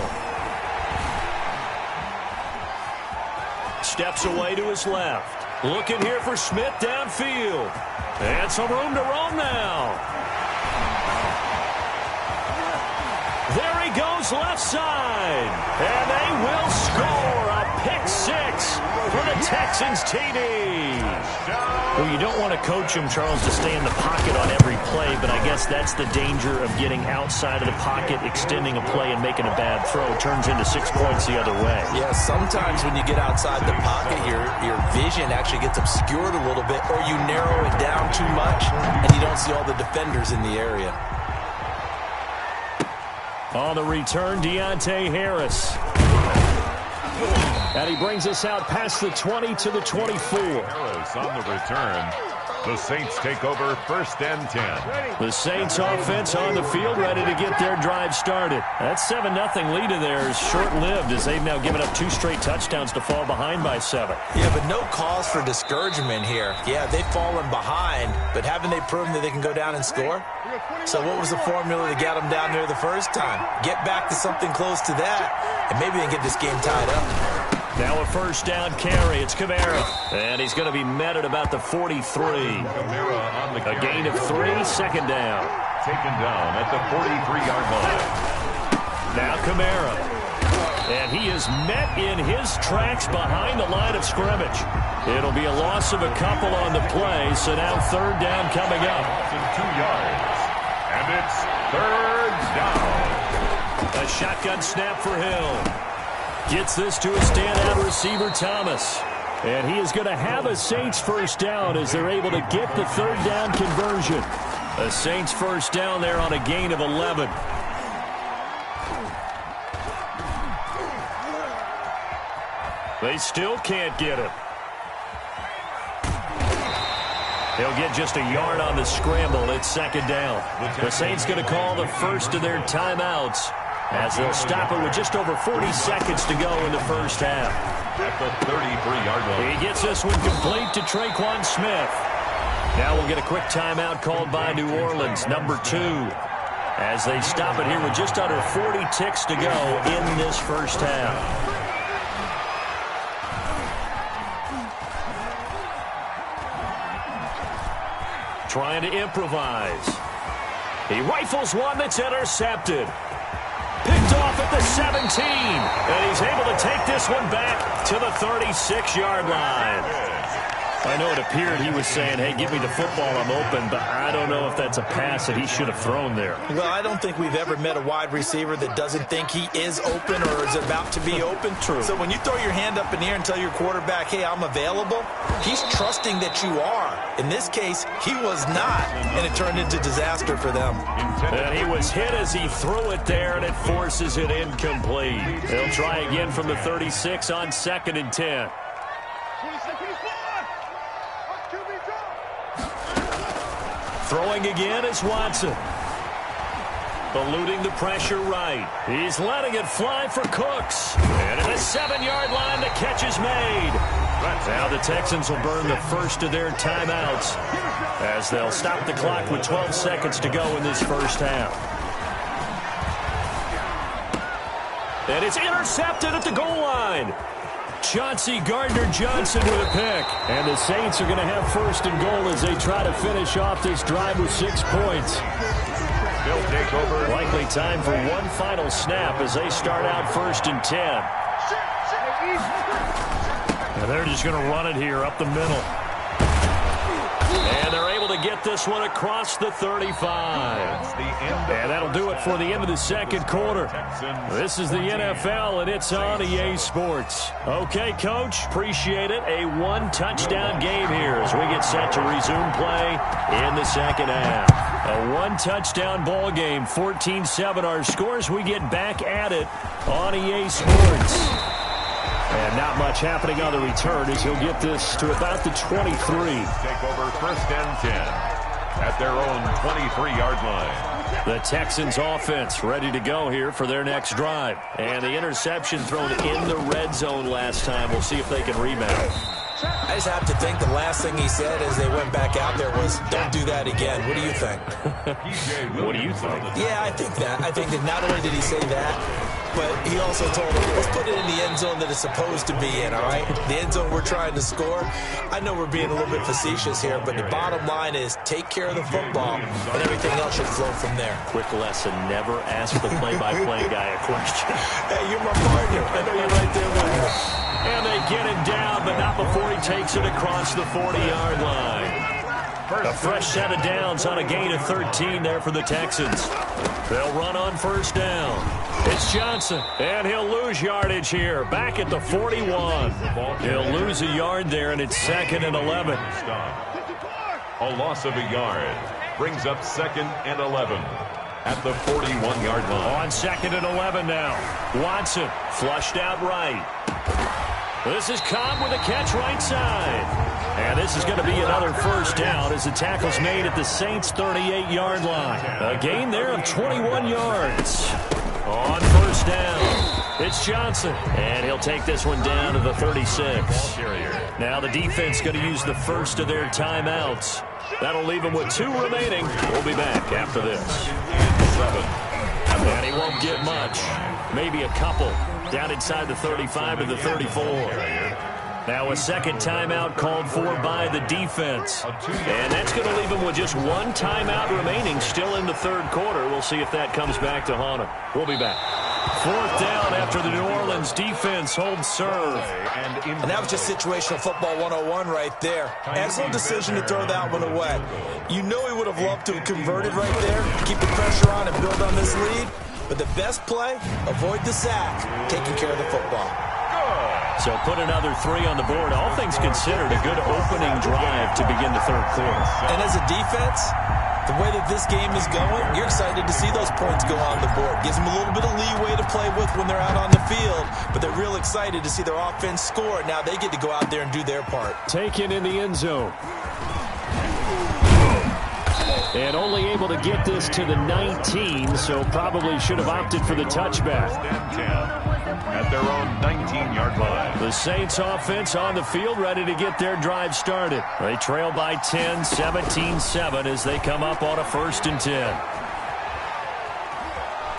Speaker 1: Steps away to his left. Looking here for Smith downfield. And some room to roam now. There he goes left side. And they will score a pick 6 for the Texans TD. Well, you don't want to coach him, Charles, to stay in the pocket on every play, but I guess that's the danger of getting outside of the pocket, extending a play, and making a bad throw. Turns into 6 points the other way.
Speaker 3: Yeah, sometimes when you get outside the pocket, your vision actually gets obscured a little bit, or you narrow it down too much, and you don't see all the defenders in the area.
Speaker 1: On the return, Deontay Harris. And he brings us out past the 20 to the 24.
Speaker 2: Harris on the return. The Saints take over 1st and 10.
Speaker 1: The Saints offense on the field, ready to get their drive started. That 7-0 lead of theirs short-lived as they've now given up 2 straight touchdowns to fall behind by 7.
Speaker 3: Yeah, but no cause for discouragement here. Yeah, they've fallen behind, but haven't they proven that they can go down and score? So what was the formula to get them down there the first time? Get back to something close to that, and maybe they can get this game tied up.
Speaker 1: Now a 1st down carry. It's Kamara. And he's going to be met at about the 43. A gain of 3, 2nd down.
Speaker 2: Taken down at the 43-yard line.
Speaker 1: Now Kamara. And he is met in his tracks behind the line of scrimmage. It'll be a loss of a couple on the play, so now 3rd down coming up.
Speaker 2: 2 yards. And it's 3rd down.
Speaker 1: A shotgun snap for Hill. Gets this to a standout receiver, Thomas. And he is going to have a Saints 1st down as they're able to get the 3rd down conversion. A Saints 1st down there on a gain of 11. They still can't get him. He'll get just a yard on the scramble. It's 2nd down. The Saints going to call the first of their timeouts, as they'll stop it with just over 40 seconds to go in the 1st half.
Speaker 2: At the 33-yard line.
Speaker 1: He gets this one complete to Traquan Smith. Now we'll get a quick timeout called by New Orleans, number 2, as they stop it here with just under 40 ticks to go in this 1st half. Trying to improvise. He rifles one that's intercepted. Picked off at the 17. And he's able to take this one back to the 36-yard line. I know it appeared he was saying, hey, give me the football, I'm open, but I don't know if that's a pass that he should have thrown there.
Speaker 3: Well, I don't think we've ever met a wide receiver that doesn't think he is open or is about to be open.
Speaker 1: True.
Speaker 3: So when you throw your hand up in the air and tell your quarterback, hey, I'm available, he's trusting that you are. In this case, he was not, and it turned into disaster for them.
Speaker 1: And he was hit as he threw it there, and it forces it incomplete. They'll try again from the 36 on 2nd and 10. Throwing again is Watson. Eluding the pressure right. He's letting it fly for Cooks. And at the 7-yard line, the catch is made. Now the Texans will burn the first of their timeouts as they'll stop the clock with 12 seconds to go in this 1st half. And it's intercepted at the goal line. Chauncey Gardner-Johnson with a pick. And the Saints are going to have 1st and goal as they try to finish off this drive with 6 points.
Speaker 2: They'll take over.
Speaker 1: Likely time for one final snap as they start out 1st and 10. And they're just going to run it here up the middle. And they're able to get this one across the 35. And that'll do it for the end of the 2nd quarter. This is the NFL, and it's on EA Sports. Okay, Coach, appreciate it. A 1-touchdown game here as we get set to resume play in the 2nd half. A 1-touchdown ball game, 14-7 our scores. We get back at it on EA Sports. And not much happening on the return as he'll get this to about the 23.
Speaker 2: Take over 1st and 10 at their own 23-yard line.
Speaker 1: The Texans offense ready to go here for their next drive. And the interception thrown in the red zone last time. We'll see if they can rebound.
Speaker 3: I just have to think the last thing he said as they went back out there was, don't do that again. What do you think?
Speaker 1: What do you think?
Speaker 3: Yeah, I think that. I think that not only did he say that, but he also told them, let's put it in the end zone that it's supposed to be in, all right? The end zone we're trying to score. I know we're being a little bit facetious here, but the bottom line is take care of the football, and everything else should flow from there.
Speaker 1: Quick lesson, never ask the play-by-play guy a question.
Speaker 3: Hey, you're my partner. I know you're right there with me.
Speaker 1: And they get him down, but not before he takes it across the 40-yard line. A fresh set of downs on a gain of 13 there for the Texans. They'll run on first down. It's Johnson, and he'll lose yardage here. Back at the 41. He'll lose a yard there, and it's 2nd and 11.
Speaker 2: A loss of a yard brings up 2nd and 11 at the 41-yard line.
Speaker 1: On 2nd and 11 now. Watson flushed out right. This is Cobb with a catch right side. And this is going to be another first down as the tackle's made at the Saints' 38-yard line. A gain there of 21 yards. On first down, it's Johnson. And he'll take this one down to the 36. Now the defense going to use the first of their timeouts. That'll leave them with 2 remaining. We'll be back after this. And he won't get much. Maybe a couple. Down inside the 35 to the 34. Now a second timeout called for by the defense. And that's going to leave him with just 1 timeout remaining still in the third quarter. We'll see if that comes back to haunt him. We'll be back. 4th down after the New Orleans defense holds serve.
Speaker 3: And that was just situational football 101 right there. Excellent decision to throw that one away. You know he would have loved to have converted right there, keep the pressure on and build on this lead. But the best play, avoid the sack, taking care of the football.
Speaker 1: So put another 3 on the board. All things considered, a good opening drive to begin the third quarter.
Speaker 3: And as a defense, the way that this game is going, you're excited to see those points go on the board. Gives them a little bit of leeway to play with when they're out on the field, but they're real excited to see their offense score. Now they get to go out there and do their part.
Speaker 1: Taken in the end zone. And only able to get this to the 19, so probably should have opted for the touchback.
Speaker 2: At their own 19-yard line.
Speaker 1: The Saints offense on the field, ready to get their drive started. They trail by 10, 17-7 as they come up on a 1st and 10.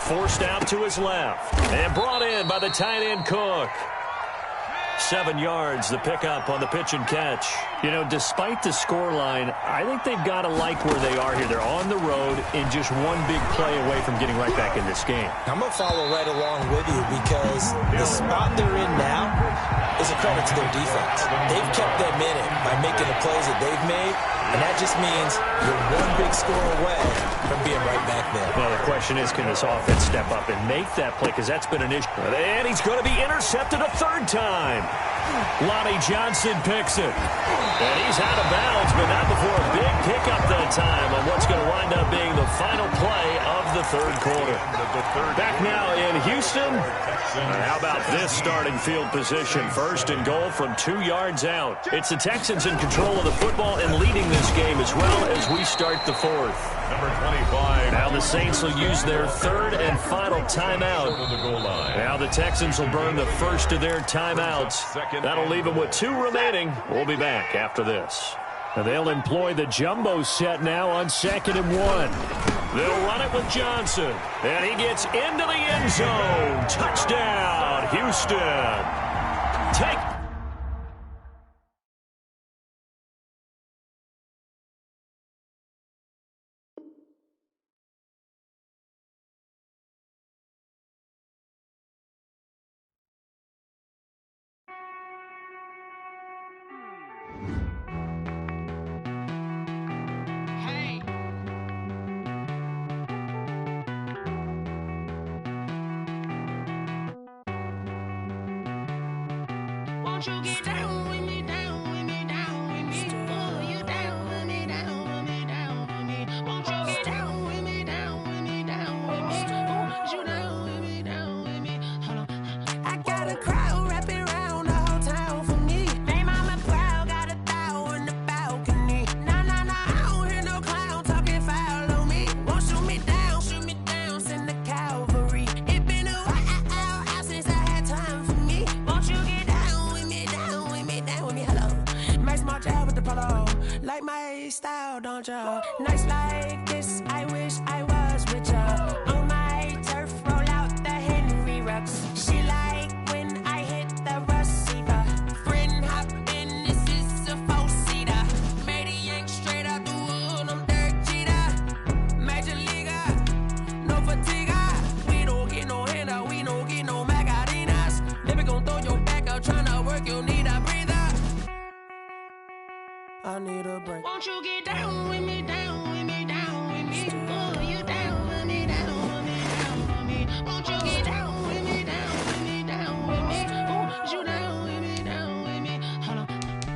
Speaker 1: Forced out to his left and brought in by the tight end Cook. 7 yards, the pickup on the pitch and catch. You know, despite the scoreline, I think they've got to like where they are here. They're on the road and just 1 big play away from getting right back in this game.
Speaker 3: I'm going to follow right along with you because the spot they're in now is a credit to their defense. They've kept them in it by making the plays that they've made, and that just means you're 1 big score away from being right back there.
Speaker 1: Well, the question is, can this offense step up and make that play? Because that's been an issue. And he's going to be intercepted a 3rd time. Lonnie Johnson picks it. And he's out of bounds, but not before a big pickup that time on what's going to wind up being the final play of the third quarter. Back now in Houston. How about this starting field position? 1st and goal from 2 yards out. It's the Texans in control of the football and leading this game as well as we start the 4th.
Speaker 2: Number 25.
Speaker 1: Now the Saints will use their 3rd and final timeout. Now the Texans will burn the first of their timeouts. That'll leave them with 2 remaining. We'll be back after this. And they'll employ the jumbo set now on 2nd and 1. They'll run it with Johnson. And he gets into the end zone. Touchdown, Houston. Take
Speaker 4: Won't you get down with me, down with me, down with me? Oh, you down with me, down with me, down with me. Won't you get down with me, down with me, down with me? Oh, you down with me, down with me? Hold on. I got a crowd wrapping around the whole town for me. Name on my proud, got a thou in the balcony. Nah, nah, nah, I don't hear no clown talking foul on me. Won't shoot me down, send the cavalry. It been a while since I had time for me. Won't you get down with me, down with me, down with me? Hello. Max March out with the polo. Like my style, don't ya? Nights like this, I wish I was with ya. On my turf, roll out the Henry Rux. She like when I hit the receiver. Friend hop in, this is a 4-seater. Made a yank straight out the wood, I'm Derek Jeter. Major leaguer, no fatigue. We don't get no handout, we don't get no Macarinas. Never gon' throw your back out, tryna work
Speaker 6: I need a break. Won't you get down with me, down with me, down with me? Oh, you down with me, down with me, down with me. Won't you get down with me, down with me, down with me? Oh, you down with me, down with me? Hold on.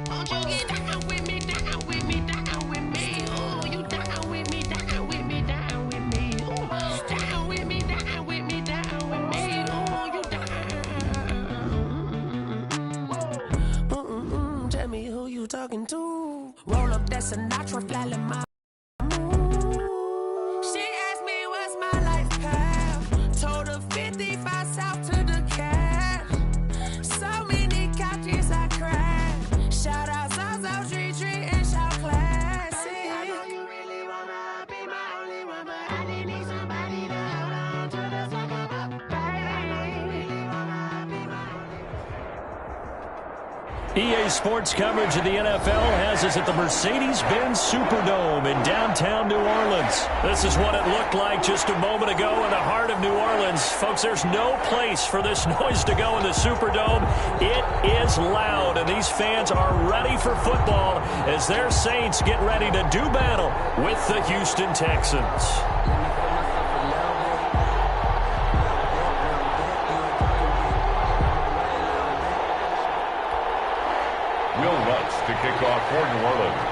Speaker 6: Won't you get down with me, down with me, down with me? Oh, you down with me, down with me, down with me? Oh, down with me, down with me, down with me? Oh, you down. Tell me who you talking to. Roll up that Sinatra, flat my mood. She asked me what's my life path. Told her 55 south to the cab. So many couches I cried. Shout out South Street and shout classic. I know you really wanna be my only one, but I didn't need somebody to hold on to the second up. I know you really wanna be my only one.
Speaker 1: EA Sports coverage of the NFL has us at the Mercedes-Benz Superdome in downtown New Orleans. This is what it looked like just a moment ago in the heart of New Orleans. Folks, there's no place for this noise to go in the Superdome. It is loud, and these fans are ready for football as their Saints get ready to do battle with the Houston Texans.
Speaker 2: To kick off for New Orleans.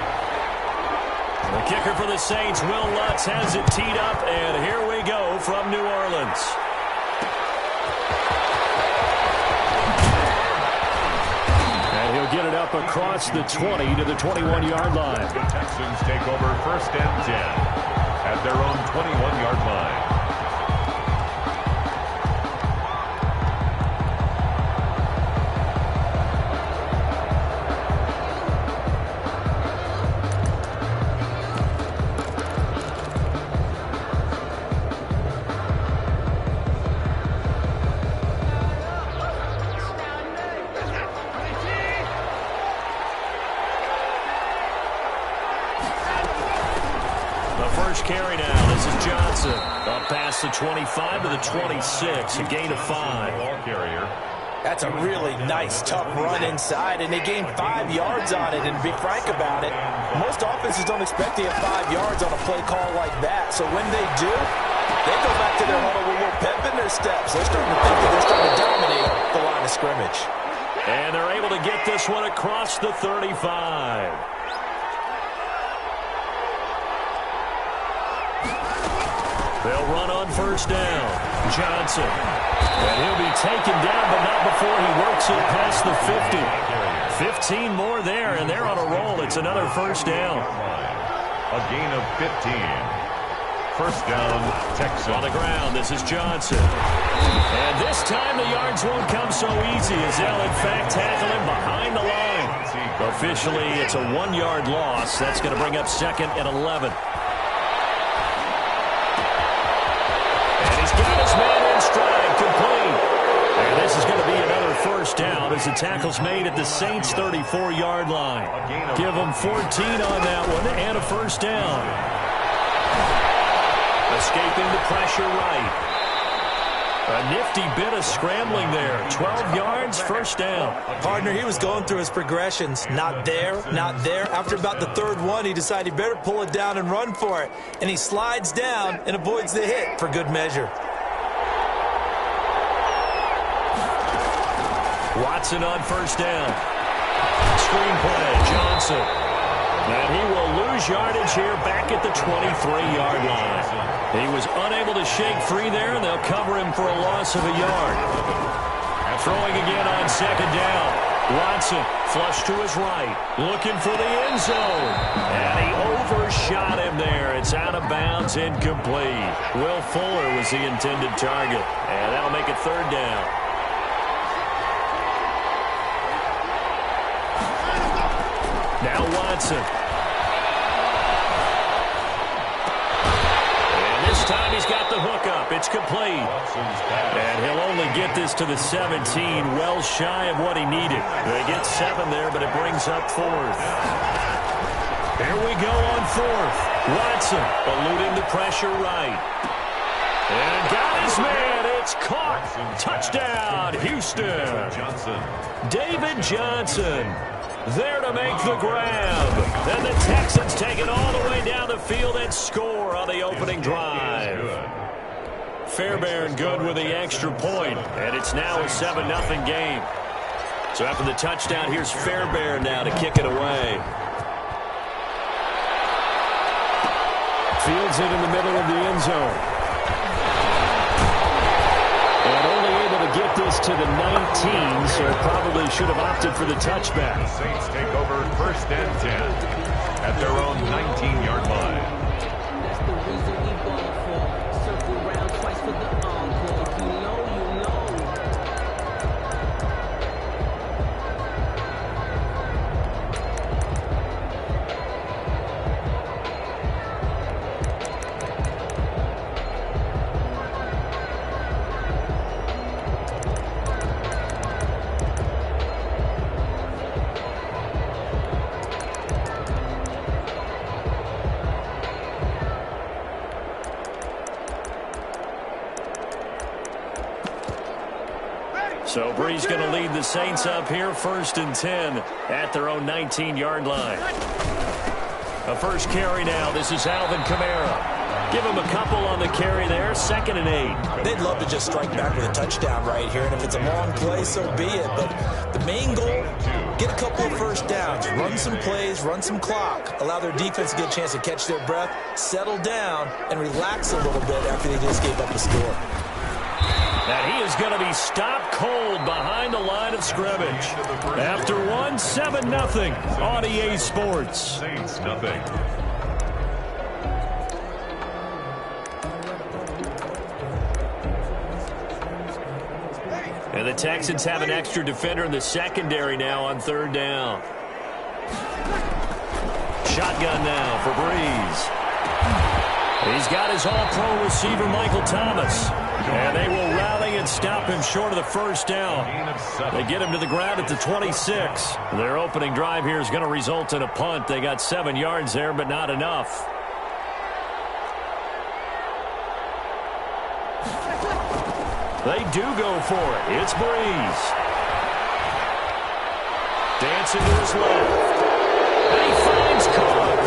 Speaker 1: The kicker for the Saints, Will Lutz, has it teed up, and here we go from New Orleans. And he'll get it up across the 20 to the 21-yard line.
Speaker 2: The Texans take over 1st and 10 at their own 21-yard line.
Speaker 1: Carry now. This is Johnson. Up past the 25 to the 26. A gain of 5.
Speaker 2: Ball carrier.
Speaker 3: That's a really nice, tough run inside, and they gained 5 yards on it. And to be frank about it, most offenses don't expect to get 5 yards on a play call like that. So when they do, they go back to their huddle with a little pep in their steps. They're starting to think that they're starting to dominate the line of scrimmage.
Speaker 1: And they're able to get this one across the 35. They'll run on 1st down. Johnson. And he'll be taken down, but not before he works it past the 50. 15 more there, and they're on a roll. It's another 1st down.
Speaker 2: A gain of 15. 1st down, Texans.
Speaker 1: On the ground, this is Johnson. And this time the yards won't come so easy as they'll, in fact, tackle him behind the line. Officially, it's a 1-yard loss. That's going to bring up 2nd and 11. Got his man in stride, complete. And this is going to be another 1st down as the tackle's made at the Saints' 34-yard line. Give them 14 on that one and a 1st down. Escaping the pressure right. A nifty bit of scrambling there. 12 yards, 1st down.
Speaker 3: Partner, he was going through his progressions. Not there, not there. After about the 3rd one, he decided he better pull it down and run for it. And he slides down and avoids the hit for good measure.
Speaker 1: Watson on 1st down. Screenplay, Johnson. And he will lose yardage here back at the 23-yard line. He was unable to shake free there, and they'll cover him for a loss of a yard. Throwing again on 2nd down. Watson, flush to his right, looking for the end zone. And he overshot him there. It's out of bounds, incomplete. Will Fuller was the intended target. And that'll make it 3rd down. Now Watson. And this time he's got the hook up. It's complete. And he'll only get this to the 17, well shy of what he needed. They get 7 there, but it brings up 4th. Here we go on 4th. Watson eluding the pressure right. And got his man. It's caught. Touchdown, Houston.
Speaker 2: Johnson.
Speaker 1: David Johnson. there to make the grab. Then the Texans take it all the way down the field and score on the opening drive. Fairbairn good with the extra point, and it's now a 7-0 game. So after the touchdown, here's Fairbairn now to kick it away. Fields it in the middle of the end zone. And only able to get this to the 19, so probably should have opted for the touchback.
Speaker 2: The Saints take over 1st and 10 at their own 19-yard line.
Speaker 7: That's the reason we ball for. Circle round twice for the encore. If you know, you know.
Speaker 1: So Bree's going to lead the Saints up here, 1st and 10 at their own 19-yard line. A first carry now. This is Alvin Kamara. Give him a couple on the carry there, 2nd and 8.
Speaker 3: They'd love to just strike back with a touchdown right here, and if it's a long play, so be it. But the main goal, get a couple of first downs, run some plays, run some clock, allow their defense to get a chance to catch their breath, settle down, and relax a little bit after they just gave up a score.
Speaker 1: And he is going to be stopped cold behind the line of scrimmage. After 7-0 on EA Sports.
Speaker 2: Saints nothing.
Speaker 1: And the Texans have an extra defender in the secondary now on 3rd down. Shotgun now for Breeze. He's got his all-pro receiver, Michael Thomas. And they will rally and stop him short of the 1st down. They get him to the ground at the 26. Their opening drive here is going to result in a punt. They got 7 yards there, but not enough. They do go for it. It's Breeze. Dancing to his left. And he finds Cook.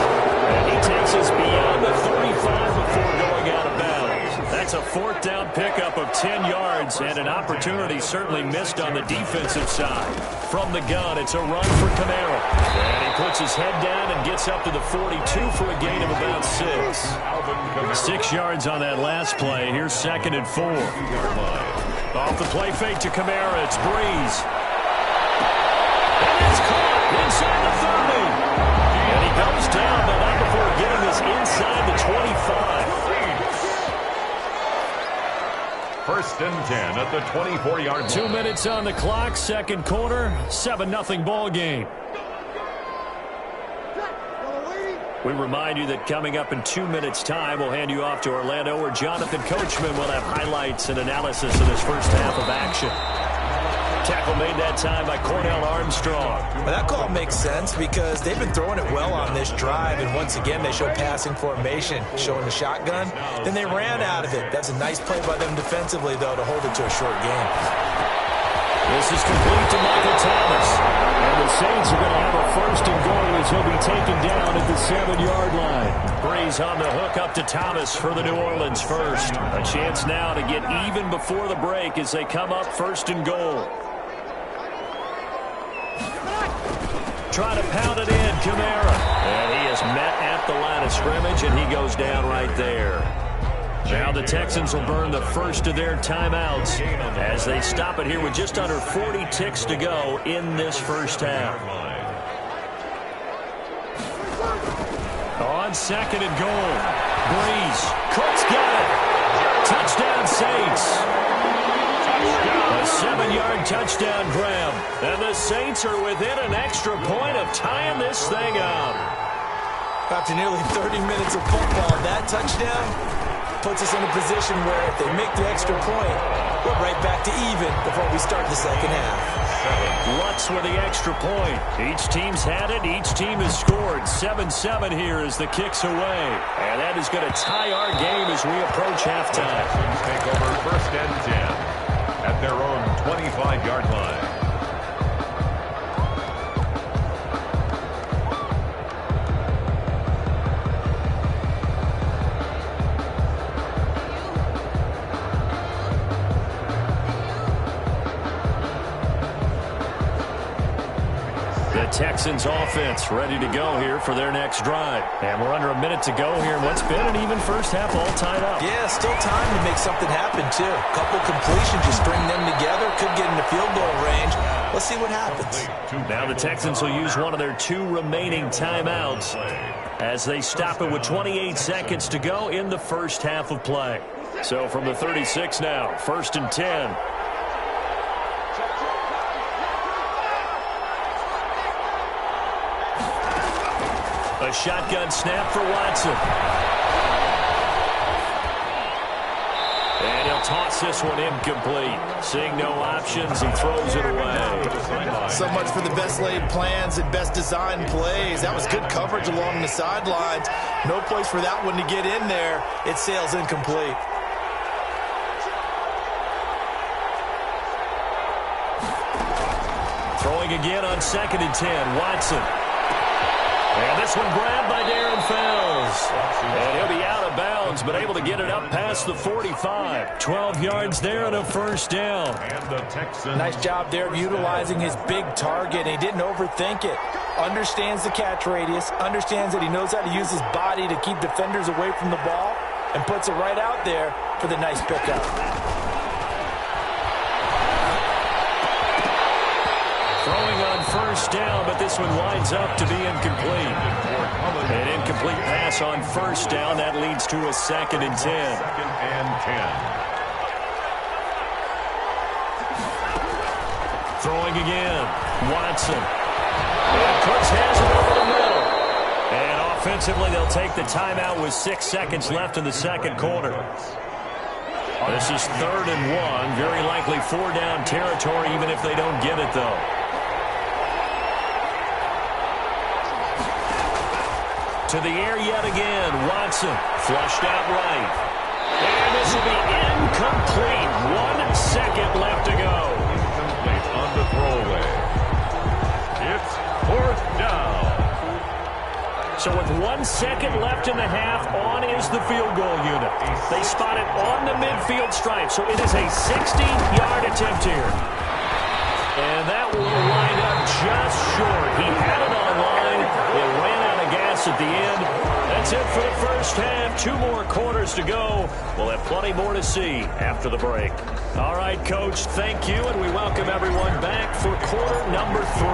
Speaker 1: And he takes us beyond the 35 before going out of bounds. That's a 4th down pickup of 10 yards and an opportunity certainly missed on the defensive side. From the gun, it's a run for Kamara. And he puts his head down and gets up to the 42 for a gain of about 6. 6 yards on that last play. Here's 2nd and 4. Off the play fake to Kamara, it's Breeze. And it's caught inside the 30. And he goes down, but not before getting this inside the 25.
Speaker 2: 1st and 10 at the 24-yard line.
Speaker 1: 2 minutes on the clock, 2nd quarter, 7-0 ball game. We remind you that coming up in 2 minutes' time, we'll hand you off to Orlando, where Jonathan Coachman will have highlights and analysis of this first half of action. Tackle made that time by Cornell Armstrong.
Speaker 3: Well, that call makes sense because they've been throwing it well on this drive, and once again they show passing formation, showing the shotgun. Then they ran out of it. That's a nice play by them defensively, though, to hold it to a short game.
Speaker 1: This is complete to Michael Thomas. And the Saints are going to have a 1st and goal as he'll be taken down at the 7-yard line. Breeze on the hook up to Thomas for the New Orleans first. A chance now to get even before the break as they come up 1st and goal. Trying to pound it in, Kamara. And he is met at the line of scrimmage, and he goes down right there. Now the Texans will burn the first of their timeouts as they stop it here with just under 40 ticks to go in this first half. On 2nd and goal, Breeze. Cook's got it. Touchdown Saints. A 7-yard touchdown grab. And the Saints are within an extra point of tying this thing up.
Speaker 3: After nearly 30 minutes of football, that touchdown puts us in a position where if they make the extra point, we're right back to even before we start the 2nd half.
Speaker 1: Lutz with the extra point. Each team's had it. Each team has scored. 7-7 here as the kick's away. And that is going to tie our game as we approach halftime.
Speaker 2: Take over 1st and 10 at their own 25-yard line.
Speaker 1: Texans offense ready to go here for their next drive. And we're under a minute to go here in what's been an even first half, all tied up.
Speaker 3: Yeah, still time to make something happen, too. Couple completions, you string them together, could get into field goal range. Let's see what happens.
Speaker 1: Now the Texans will use one of their 2 remaining timeouts as they stop it with 28 seconds to go in the first half of play. So from the 36 now, 1st and 10. A shotgun snap for Watson. And he'll toss this one incomplete. Seeing no options, he throws it away.
Speaker 3: So much for the best laid plans and best designed plays. That was good coverage along the sidelines. No place for that one to get in there. It sails incomplete.
Speaker 1: Throwing again on 2nd and 10. Watson. And this one grabbed by Darren Fells. And he'll be out of bounds, but able to get it up past the 45. 12 yards there and a first down.
Speaker 2: And the Texans.
Speaker 3: Nice job there of utilizing his big target. He didn't overthink it. Understands the catch radius. Understands that he knows how to use his body to keep defenders away from the ball. And puts it right out there for the nice pickup.
Speaker 1: Throwing on first down, but this one winds up to be incomplete. An incomplete pass on first down. That leads to a 2nd and 10.
Speaker 2: 2nd and 10.
Speaker 1: Throwing again. Watson. And Cooks has it over the middle. And offensively, they'll take the timeout with 6 seconds left in the second quarter. This is 3rd and 1. Very likely 4-down territory, even if they don't get it, though. To the air yet again. Watson flushed out right. And this will be incomplete. 1 second left to go.
Speaker 2: Incomplete on the throwaway. It's 4th down.
Speaker 1: So with 1 second left in the half, on is the field goal unit. They spot it on the midfield stripe, so it is a 60-yard attempt here. And that will line up just short. He had it on line. It ran out of gas at the end. That's it for the first half. 2 more quarters to go. We'll have plenty more to see after the break. All right, Coach, thank you, and we welcome everyone back for quarter number 3.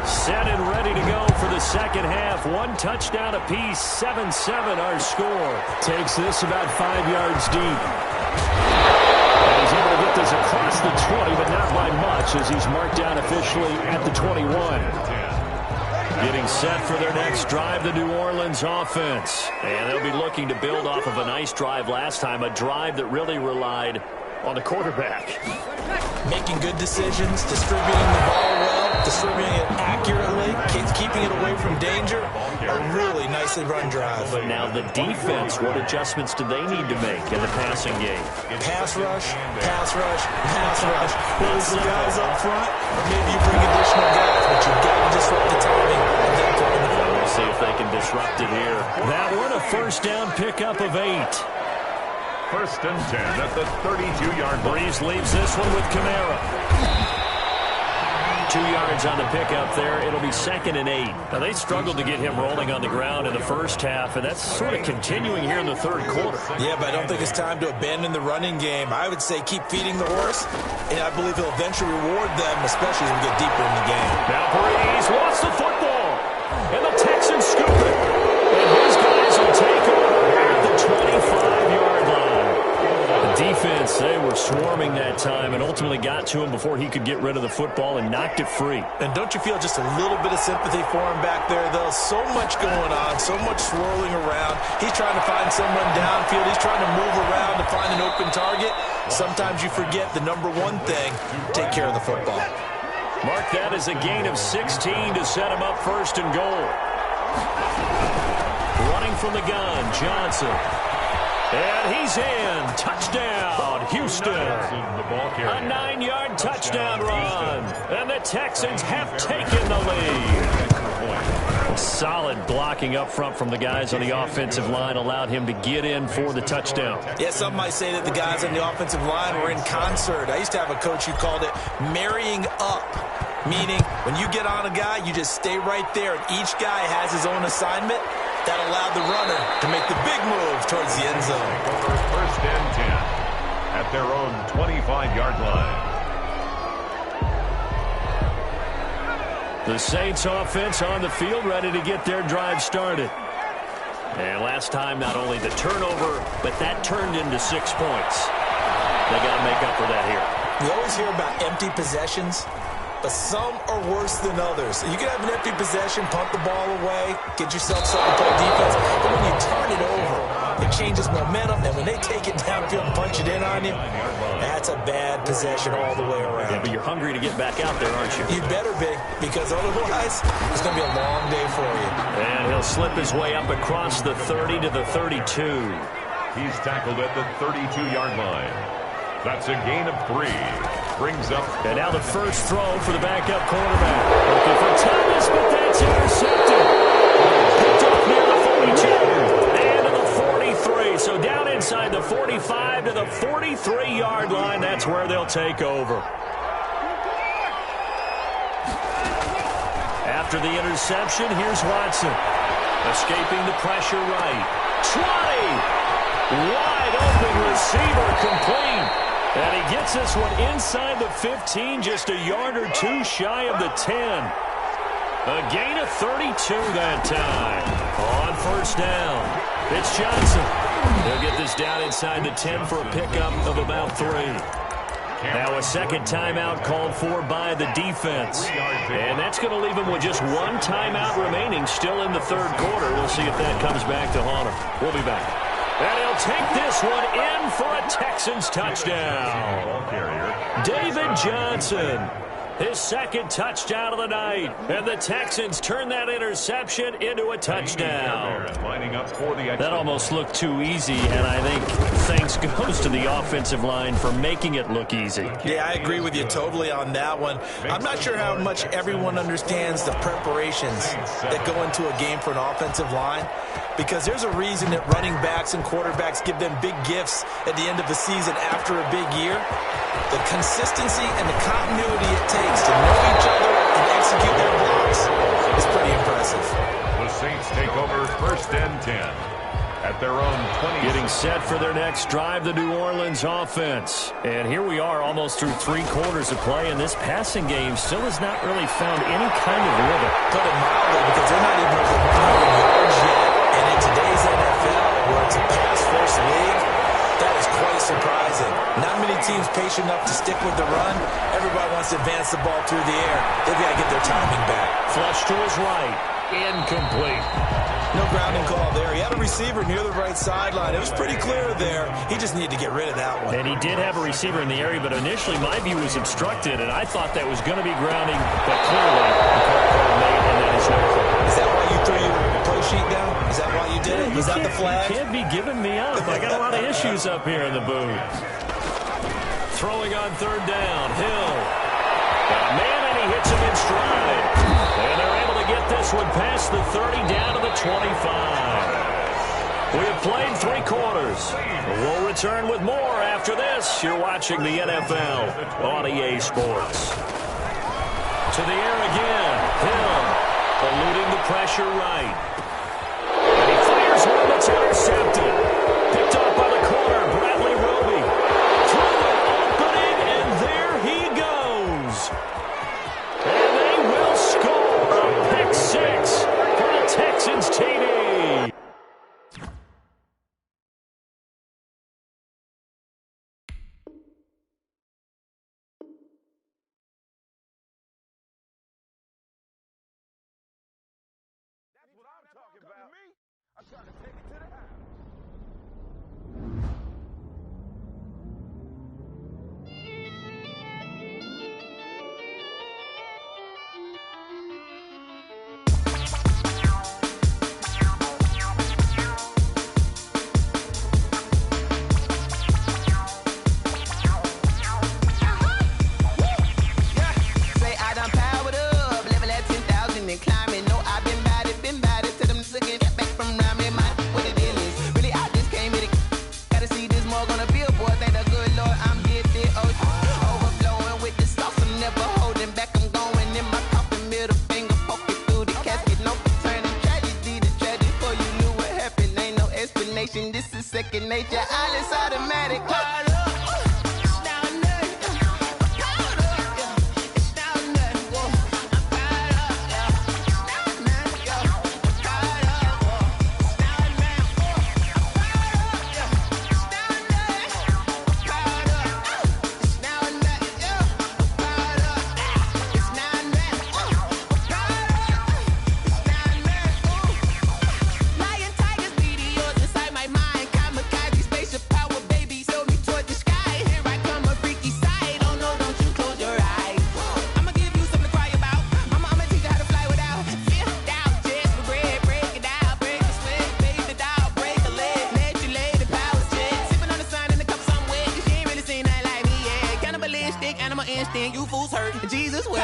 Speaker 1: Set and ready to go for the second half. 1 touchdown apiece, 7-7 our score. Takes this about 5 yards deep. And he's able to get this across the 20, but not by much, as he's marked down officially at the 21. Getting set for their next drive, the New Orleans offense. And they'll be looking to build off of a nice drive last time, a drive that really relied on the quarterback.
Speaker 3: Making good decisions, distributing the ball well, distributing it accurately, keeping it away from danger. A really nicely run drive.
Speaker 1: But now the defense, what adjustments do they need to make in the passing game?
Speaker 3: Pass rush, pass rush, pass rush. Whether it's the guys up front, or maybe you bring additional guys, but you've got to disrupt the timing of that throwing the ball.
Speaker 1: We'll see if they can disrupt it here. That one, a first down pickup of 8.
Speaker 2: 1st and 10 at the 32-yard line.
Speaker 1: Breeze leaves this one with Kamara. 2 yards on the pickup there. It'll be 2nd and 8. Now, they struggled to get him rolling on the ground in the first half, and that's sort of continuing here in the third quarter.
Speaker 3: Yeah, but I don't think it's time to abandon the running game. I would say keep feeding the horse, and I believe he'll eventually reward them, especially as we get deeper in the game.
Speaker 1: Now Breeze wants the football, and the Texans scoop it. And his guys will take over at the 25-yard line. Defense, they were swarming that time and ultimately got to him before he could get rid of the football and knocked it free.
Speaker 3: And don't you feel just a little bit of sympathy for him back there, though? So much going on, so much swirling around. He's trying to find someone downfield. He's trying to move around to find an open target. Sometimes you forget the number one thing, take care of the football.
Speaker 1: Mark that as a gain of 16 to set him up 1st and goal. Running from the gun, Johnson. And he's in. Touchdown, Houston. A 9-yard touchdown run. And the Texans have taken the lead. Solid blocking up front from the guys on the offensive line allowed him to get in for the touchdown.
Speaker 3: Yeah, some might say that the guys on the offensive line were in concert. I used to have a coach who called it marrying up. Meaning, when you get on a guy, you just stay right there, and each guy has his own assignment. That allowed the runner to make the big move towards the end zone.
Speaker 2: Over first and 10 at their own 25-yard line.
Speaker 1: The Saints offense on the field, ready to get their drive started. And last time, not only the turnover, but that turned into 6 points. They got to make up for that here.
Speaker 3: You always hear about empty possessions, but some are worse than others. You can have an empty possession, punt the ball away, get yourself something to play defense, but when you turn it over, it changes momentum, and when they take it downfield and punch it in on you, that's a bad possession all the way around.
Speaker 1: Yeah, but you're hungry to get back out there, aren't you?
Speaker 3: You better be, because otherwise, it's going to be a long day for you.
Speaker 1: And he'll slip his way up across the 30 to the 32.
Speaker 2: He's tackled at the 32-yard line. That's a gain of 3. Brings up.
Speaker 1: And now the first throw for the backup quarterback. Looking for Thomas, but that's intercepted. Picked up near the 42 and to the 43. So down inside the 45 to the 43-yard line. That's where they'll take over. After the interception, here's Watson. Escaping the pressure right. 20. Wide open receiver complete. And he gets this one inside the 15, just a yard or two shy of the 10. A gain of 32 that time. On first down, it's Johnson. He'll get this down inside the 10 for a pickup of about 3. Now a second timeout called for by the defense. And that's going to leave him with just one timeout remaining still in the third quarter. We'll see if that comes back to haunt him. We'll be back. And he'll take this one in for a Texans touchdown. David Johnson, his second touchdown of the night. And the Texans turn that interception into a touchdown. That almost looked too easy, and I think thanks goes to the offensive line for making it look easy.
Speaker 3: Yeah, I agree with you totally on that one. I'm not sure how much everyone understands the preparations that go into a game for an offensive line, because there's a reason that running backs and quarterbacks give them big gifts at the end of the season after a big year. The consistency and the continuity it takes to know each other and execute their blocks is pretty impressive.
Speaker 2: The Saints take over first and 10 at their own 20.
Speaker 1: Getting set for their next drive, the New Orleans offense. And here we are almost through 3 quarters of play, and this passing game still has not really found any kind of rhythm.
Speaker 3: Put it mildly, because they're not even over 100 yards yet. And in today's NFL, where it's a pass-first league, that is quite surprising. Not many teams patient enough to stick with the run. Everybody wants to advance the ball through the air. They've got to get their timing back.
Speaker 1: Flush to his right. Incomplete.
Speaker 3: No grounding call there. He had a receiver near the right sideline. It was pretty clear there. He just needed to get rid of that one.
Speaker 1: And he did have a receiver in the area, but initially my view was obstructed, and I thought that was going to be grounding, but clearly the call made, and that is no call.
Speaker 3: Is that why you threw your play sheet down? Is that why you did it? Was that the flag?
Speaker 1: You can't be giving me up. I got a lot of issues up here in the booth. Throwing on third down. Hill. Got a man, and he hits him in stride. And they're able to get this one past the 30 down to the 25. We have played 3 quarters. We'll return with more after this. You're watching the NFL on EA Sports. To the air again. Hill eluding the pressure right. And he fires one that's intercepted. Picked up by the corner, Bradley Roby. Through the opening, and there he goes. And they will score a pick 6 for the Texans TD.
Speaker 5: I'm trying to take it to the house. Say I done powered up, level at 10,000 and climbing. No, I've been bad it to them looking back from around me. second nature. All is automatic.
Speaker 6: You fools hurt. Jesus will.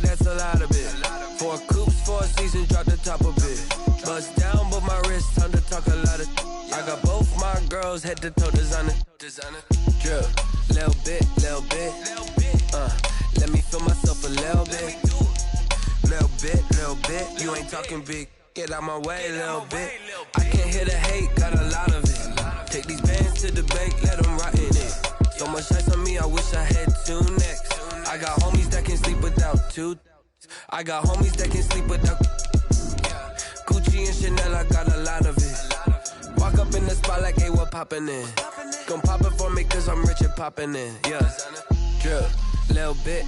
Speaker 8: That's a lot of it. 4 coops, 4 seasons, drop the top of it. Bust down, but my wrist, time to talk a lot of. I got both my girls head to toe designer. Drip, little bit. Let me feel myself a little bit. Little bit. You ain't talking big. Get out my way, little bit. I can't hear the hate, got a lot of it. Take these bands to the bank, let them rot in it. So much ice on me, I wish I had 2 necks. I got homies that can sleep without 2. I got homies that can sleep without Gucci and Chanel, I got a lot of it. Walk up in the spot like, hey, what poppin' in? Gon' pop it for me cause I'm rich and poppin' in. Yeah, drip, little bit.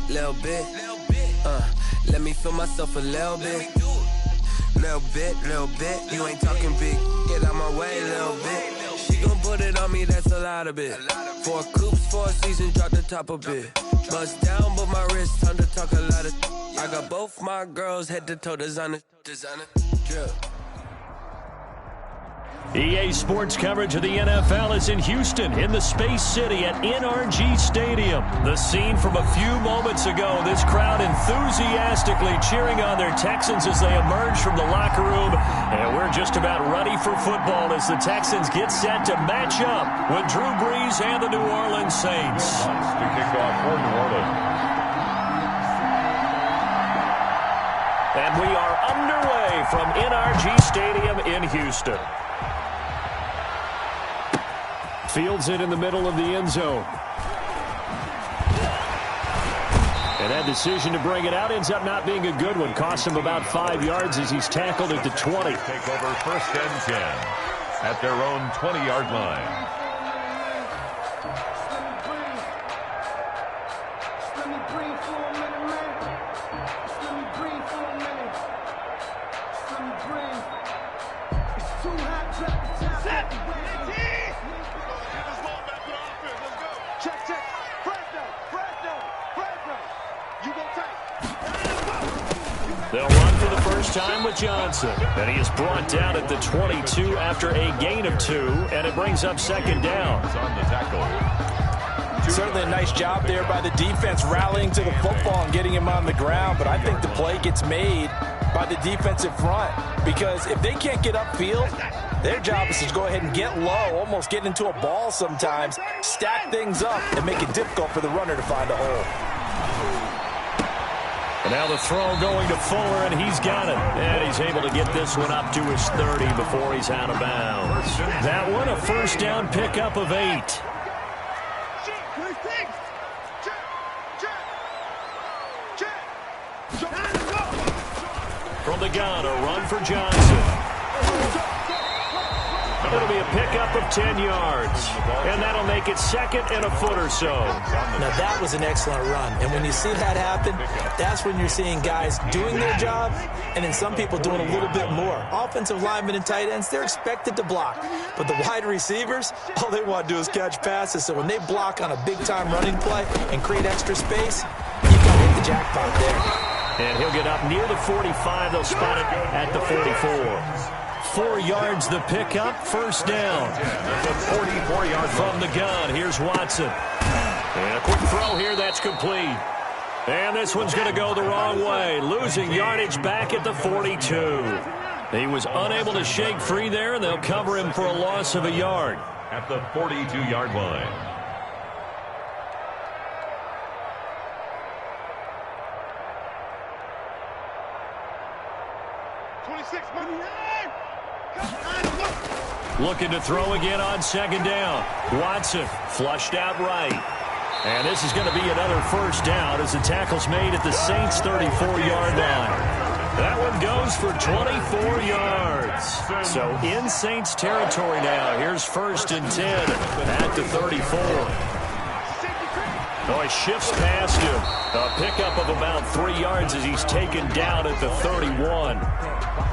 Speaker 8: Let me feel myself a little bit. Little bit. You ain't talking big. Get out my way, little bit. She gon' put it on me, that's a lot of it. 4 coops, 4 seasons, drop the top of it. Bust down, but my wrist, time to talk a lot of. I got both my girls head to toe designer. Drip.
Speaker 1: EA Sports coverage of the NFL is in Houston, in the Space City at NRG Stadium. The scene from a few moments ago, this crowd enthusiastically cheering on their Texans as they emerge from the locker room. And we're just about ready for football as the Texans get set to match up with Drew Brees and the New Orleans Saints.
Speaker 2: To kick off for New Orleans.
Speaker 1: And we are underway from NRG Stadium in Houston. Fields it in the middle of the end zone. And that decision to bring it out ends up not being a good one. Cost him about 5 yards as he's tackled at the 20.
Speaker 2: Take over 1st and 10 at their own 20-yard line.
Speaker 1: They'll run for the first time with Johnson. And he is brought down at the 22 after a gain of 2. And it brings up 2nd down.
Speaker 2: On the tackle.
Speaker 3: Certainly a nice job there by the defense rallying to the football and getting him on the ground. But I think the play gets made by the defensive front, because if they can't get upfield, their job is to go ahead and get low, almost get into a ball sometimes, stack things up, and make it difficult for the runner to find a hole.
Speaker 1: And now the throw going to Fuller, and he's got it. And he's able to get this one up to his 30 before he's out of bounds. That one, a first down pickup of 8. From the gun, a run for Johnson. It'll be a pickup of 10 yards. And that'll make it second and a foot or so.
Speaker 3: Now, that was an excellent run. And when you see that happen, that's when you're seeing guys doing their job and then some people doing a little bit more. Offensive linemen and tight ends, they're expected to block. But the wide receivers, all they want to do is catch passes. So when they block on a big-time running play and create extra space, you've got to hit the jackpot there.
Speaker 1: And he'll get up near the 45. They'll spot it at the 44. 4 yards the pickup, first down.
Speaker 2: That's a 44-yard
Speaker 1: from the gun. Here's Watson. And a quick throw here, that's complete. And this one's going to go the wrong way. Losing yardage back at the 42. He was unable to shake free there, and they'll cover him for a loss of a yard.
Speaker 2: At the 42-yard line.
Speaker 1: Looking to throw again on second down. Watson flushed out right. And this is going to be another first down as the tackle's made at the Saints' 34-yard line. That one goes for 24 yards. So in Saints territory now. Here's first and 10 at the 34. Oh, he shifts past him. A pickup of about 3 yards as he's taken down at the 31.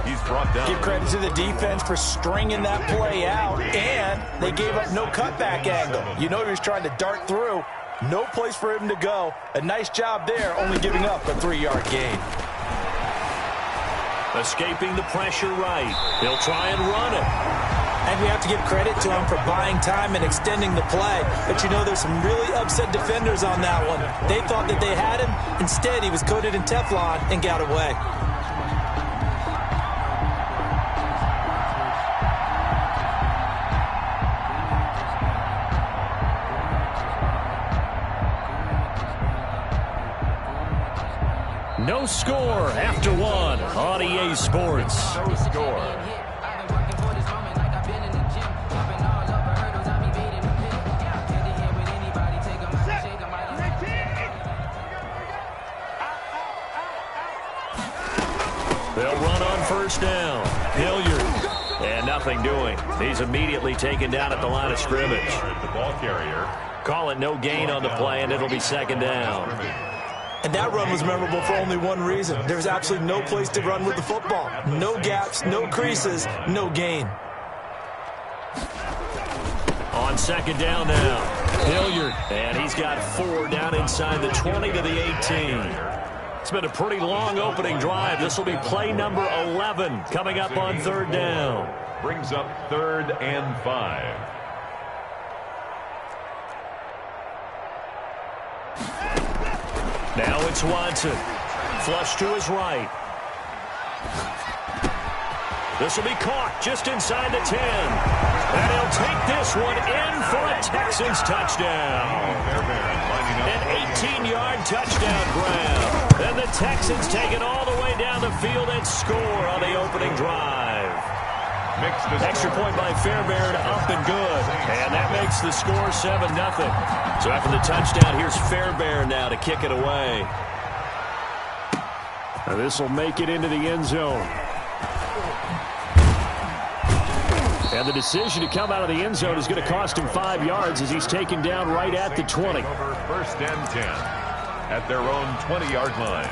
Speaker 2: He's brought down.
Speaker 3: Give credit to the defense for stringing that play out, and they gave up no cutback angle. You know he was trying to dart through. No place for him to go. A nice job there, only giving up a 3-yard gain.
Speaker 1: Escaping the pressure right. He'll try and run it.
Speaker 3: And we have to give credit to him for buying time and extending the play. But you know, there's some really upset defenders on that one. They thought that they had him. Instead, he was coated in Teflon and got away.
Speaker 1: No score after one on EA Sports.
Speaker 2: No score.
Speaker 1: They'll run on first down. Hilliard. And nothing doing. He's immediately taken down at the line of scrimmage.
Speaker 2: The ball carrier.
Speaker 1: Call it no gain on the play, and it'll be second down.
Speaker 3: And that run was memorable for only one reason. There's absolutely no place to run with the football. No gaps, no creases, no gain.
Speaker 1: On second down now, Hilliard. And he's got 4 down inside the 20 to the 18. It's been a pretty long opening drive. This will be play number 11 coming up on third down.
Speaker 2: Brings up 3rd and 5.
Speaker 1: Now it's Watson. Flush to his right. This will be caught just inside the 10. And he'll take this one in for a Texans touchdown. An 18-yard touchdown grab. And the Texans take it all the way down the field and score on the opening drive. Extra point by Fairbairn, up and good. And that makes the score 7-0. So after the touchdown, here's Fairbairn now to kick it away. Now this will make it into the end zone. And the decision to come out of the end zone is going to cost him 5 yards as he's taken down right at the 20.
Speaker 2: Over 1st and 10 at their own 20-yard line.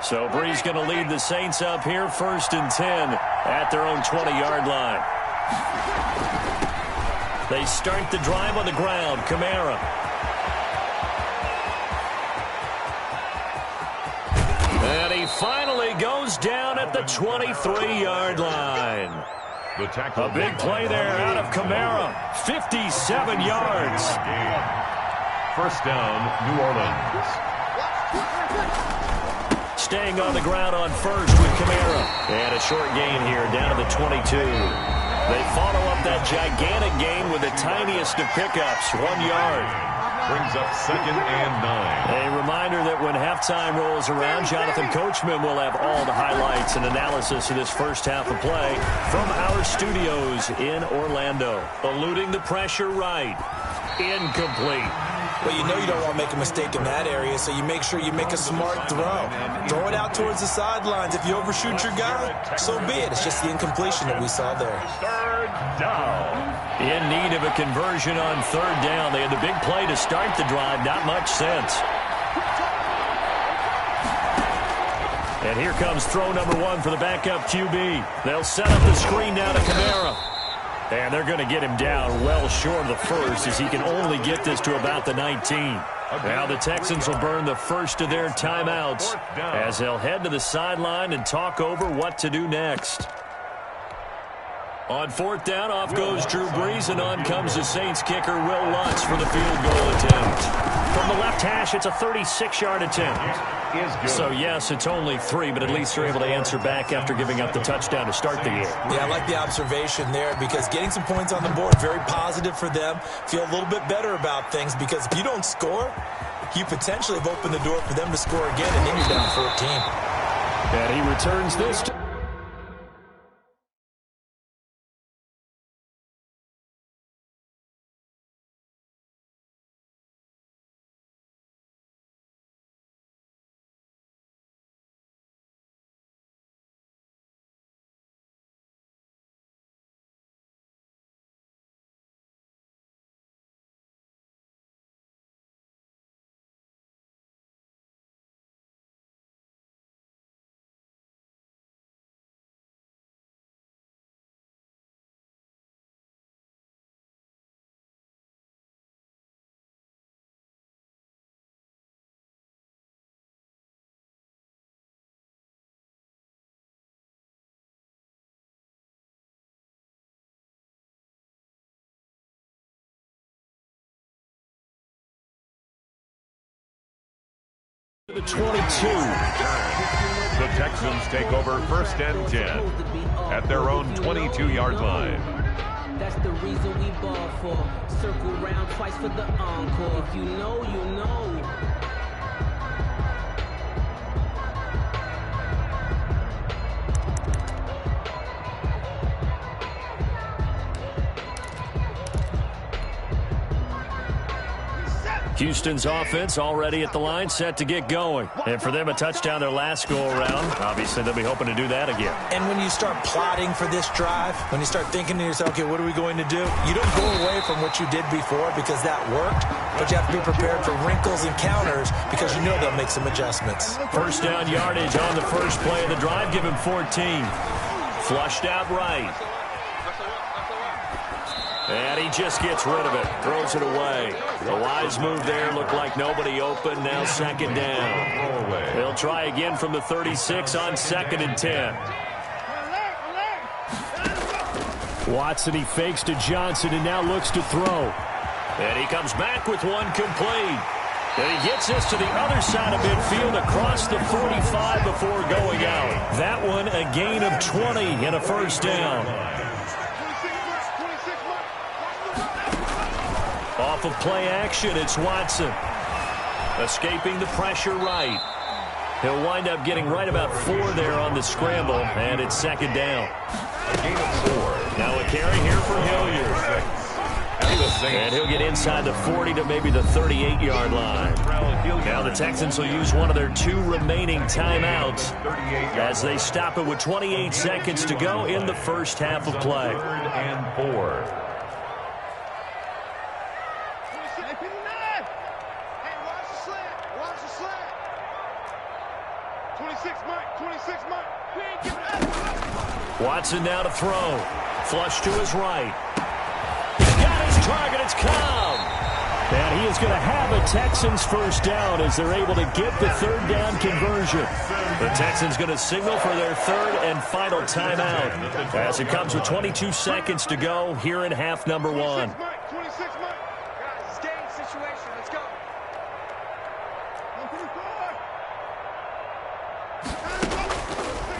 Speaker 1: So Brees going to lead the Saints up here, 1st and 10 at their own 20-yard line. They start the drive on the ground. Kamara. And he finally goes down at the 23-yard line. A big play there out of Kamara. 57 yards.
Speaker 2: First down, New Orleans.
Speaker 1: Staying on the ground on first with Kamara. And a short gain here down to the 22. They follow up that gigantic gain with the tiniest of pickups, 1 yard.
Speaker 2: Brings up 2nd and 9.
Speaker 1: A reminder that when halftime rolls around, Jonathan Coachman will have all the highlights and analysis of this first half of play from our studios in Orlando. Eluding the pressure right. Incomplete.
Speaker 3: Well, you know you don't want to make a mistake in that area, so you make sure you make a smart throw. Throw it out towards the sidelines. If you overshoot your guy, so be it. It's just the incompletion that we saw there.
Speaker 2: 3rd down.
Speaker 1: In need of a conversion on 3rd down. They had the big play to start the drive. Not much sense. And here comes throw number 1 for the backup QB. They'll set up the screen now to Kamara. And they're going to get him down well short of the first, as he can only get this to about the 19. Now the Texans will burn the first of their timeouts as they'll head to the sideline and talk over what to do next. On 4th down, off goes Drew Brees, and on comes the Saints kicker, Will Lutz, for the field goal attempt. From the left hash, it's a 36-yard attempt. So, yes, it's only 3, but at least they're able to answer back after giving up the touchdown to start the game.
Speaker 3: Yeah, I like the observation there, because getting some points on the board, very positive for them. Feel a little bit better about things, because if you don't score, you potentially have opened the door for them to score again, and then you're down 14.
Speaker 1: And he returns this to the 22.
Speaker 2: The Texans take over 1st and 10 at their own 22-yard line.
Speaker 7: That's the reason we ball for. Circle round twice for the encore. If you know, you know.
Speaker 1: Houston's offense already at the line, set to get going. And for them, a touchdown their last go-around. Obviously, they'll be hoping to do that again.
Speaker 3: And when you start plotting for this drive, when you start thinking to yourself, okay, what are we going to do? You don't go away from what you did before because that worked, but you have to be prepared for wrinkles and counters because you know they'll make some adjustments.
Speaker 1: First down yardage on the first play of the drive. Give him 14. Flushed out right. And he just gets rid of it. Throws it away. A wise move there. Looked like nobody open. Now 2nd down. They'll try again from the 36 on 2nd and 10. Watson, he fakes to Johnson and now looks to throw. And he comes back with one complete. And he gets this to the other side of midfield across the 45 before going out. That one a gain of 20 and a first down. Off of play action, it's Watson. Escaping the pressure right. He'll wind up getting right about 4 there on the scramble, and it's 2nd down.
Speaker 2: A gain of 4.
Speaker 1: Now a carry here for Hilliard. And he'll get inside the 40 to maybe the 38-yard line. Now the Texans will use one of their 2 remaining timeouts as they stop it with 28 seconds to go in the first half of play.
Speaker 2: 3rd and 4.
Speaker 1: Watson now to throw. Flush to his right. He's got his target. It's Cobb. And he is going to have a Texans first down as they're able to get the third down conversion. The Texans going to signal for their third and final timeout as it comes with 22 seconds to go here in half number one.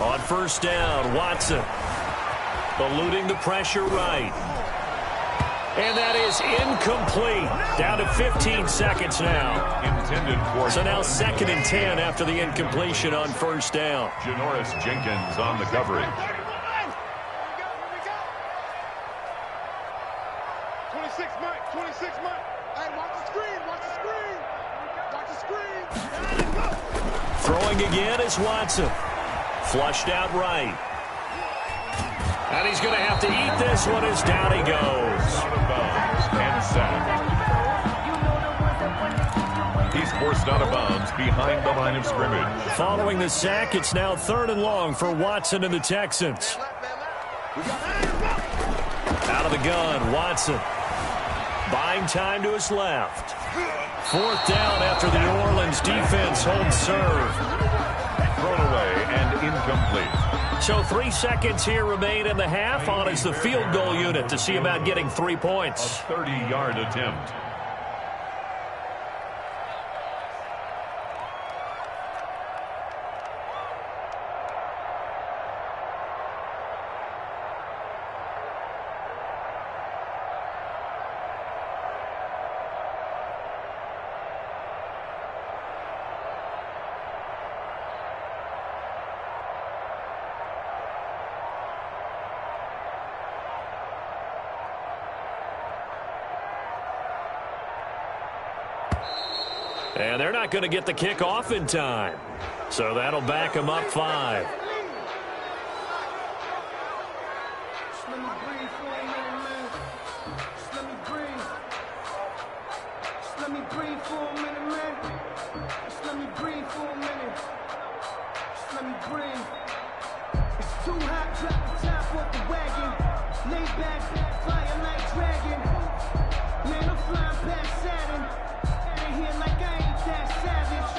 Speaker 1: On first down, Watson eluding the pressure right. And that is incomplete. Down to 15 seconds now. So now 2nd and 10 after the incompletion on first down.
Speaker 2: Janoris Jenkins on the coverage.
Speaker 9: 26, Mike. 26, Mike. Hey, watch the screen. Watch the screen. Watch the screen.
Speaker 1: Throwing again is Watson. Flushed out right. And he's going to have to eat this one as down he goes.
Speaker 2: Out of bounds and sacked. He's forced out of bounds behind the line of scrimmage.
Speaker 1: Following the sack, it's now 3rd and long for Watson and the Texans. Out of the gun, Watson. Buying time to his left. 4th down after the New Orleans defense holds serve.
Speaker 2: Thrown away and incomplete.
Speaker 1: So 3 seconds here remain in the half. On is the field goal unit to see about getting 3 points.
Speaker 2: A 30-yard attempt.
Speaker 1: And they're not going to get the kick off in time. So that'll back them up 5.
Speaker 9: Let me breathe for a minute, man. Let me breathe. Let me breathe for a minute, man. Let me breathe for a minute. Let me breathe. It's too hot, drop the top off the wagon. Lay back, fire like dragon. Man, I'm flying past Saturn. Out of here like I ain't that savage.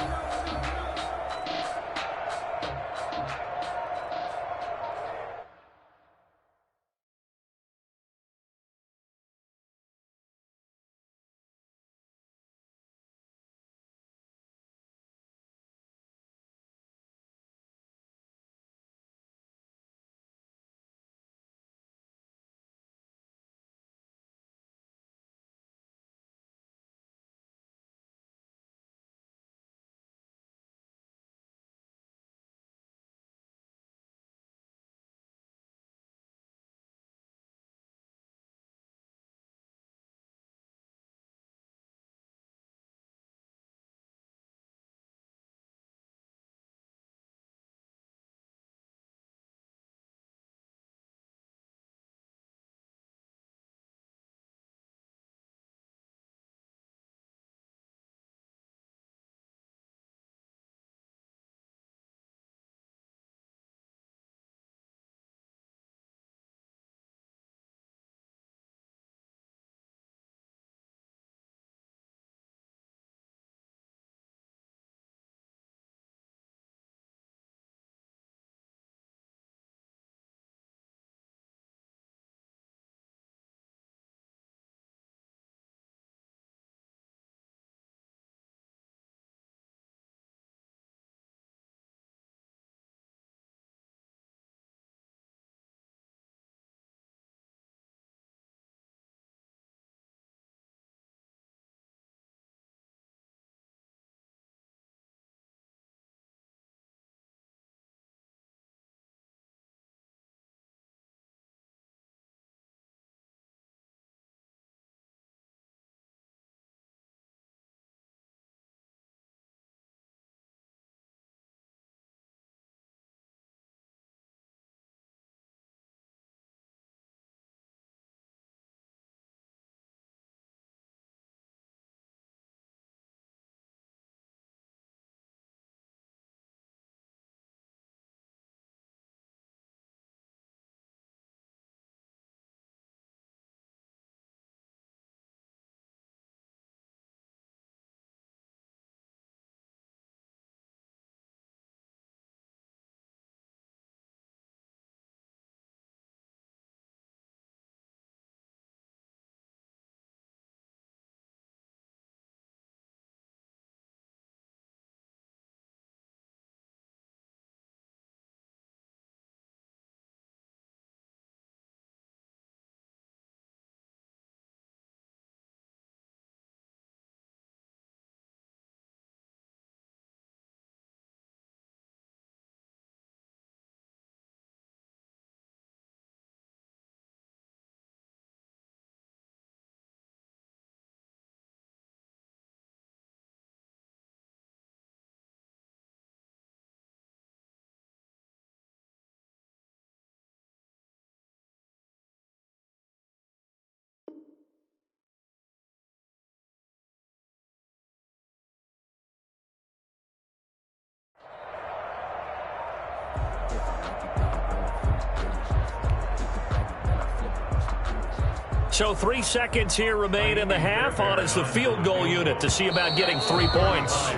Speaker 1: So 3 seconds here remain in the half. On is the field goal unit to see about getting 3 points.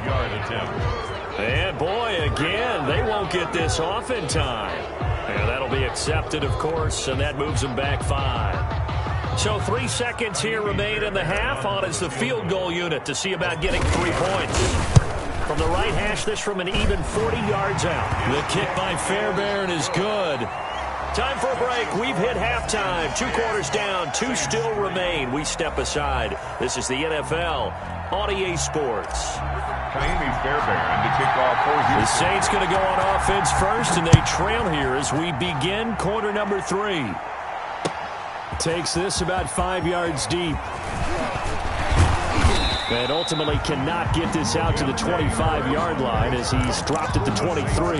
Speaker 1: And boy, again, they won't get this off in time. And that'll be accepted, of course, and that moves them back 5. So 3 seconds here remain in the half. On is the field goal unit to see about getting 3 points. From the right hash, this from an even 40 yards out. The kick by Fairbairn is good. Time for a break. We've hit halftime. 2 quarters down. 2 still remain. We step aside. This is the NFL on EA Sports.
Speaker 2: Kaimi Fairbairn to kick off for Houston.
Speaker 1: The Saints going to go on offense first, and they trail here as we begin quarter number 3. Takes this about 5 yards deep. And ultimately cannot get this out to the 25-yard line as he's dropped at the 23.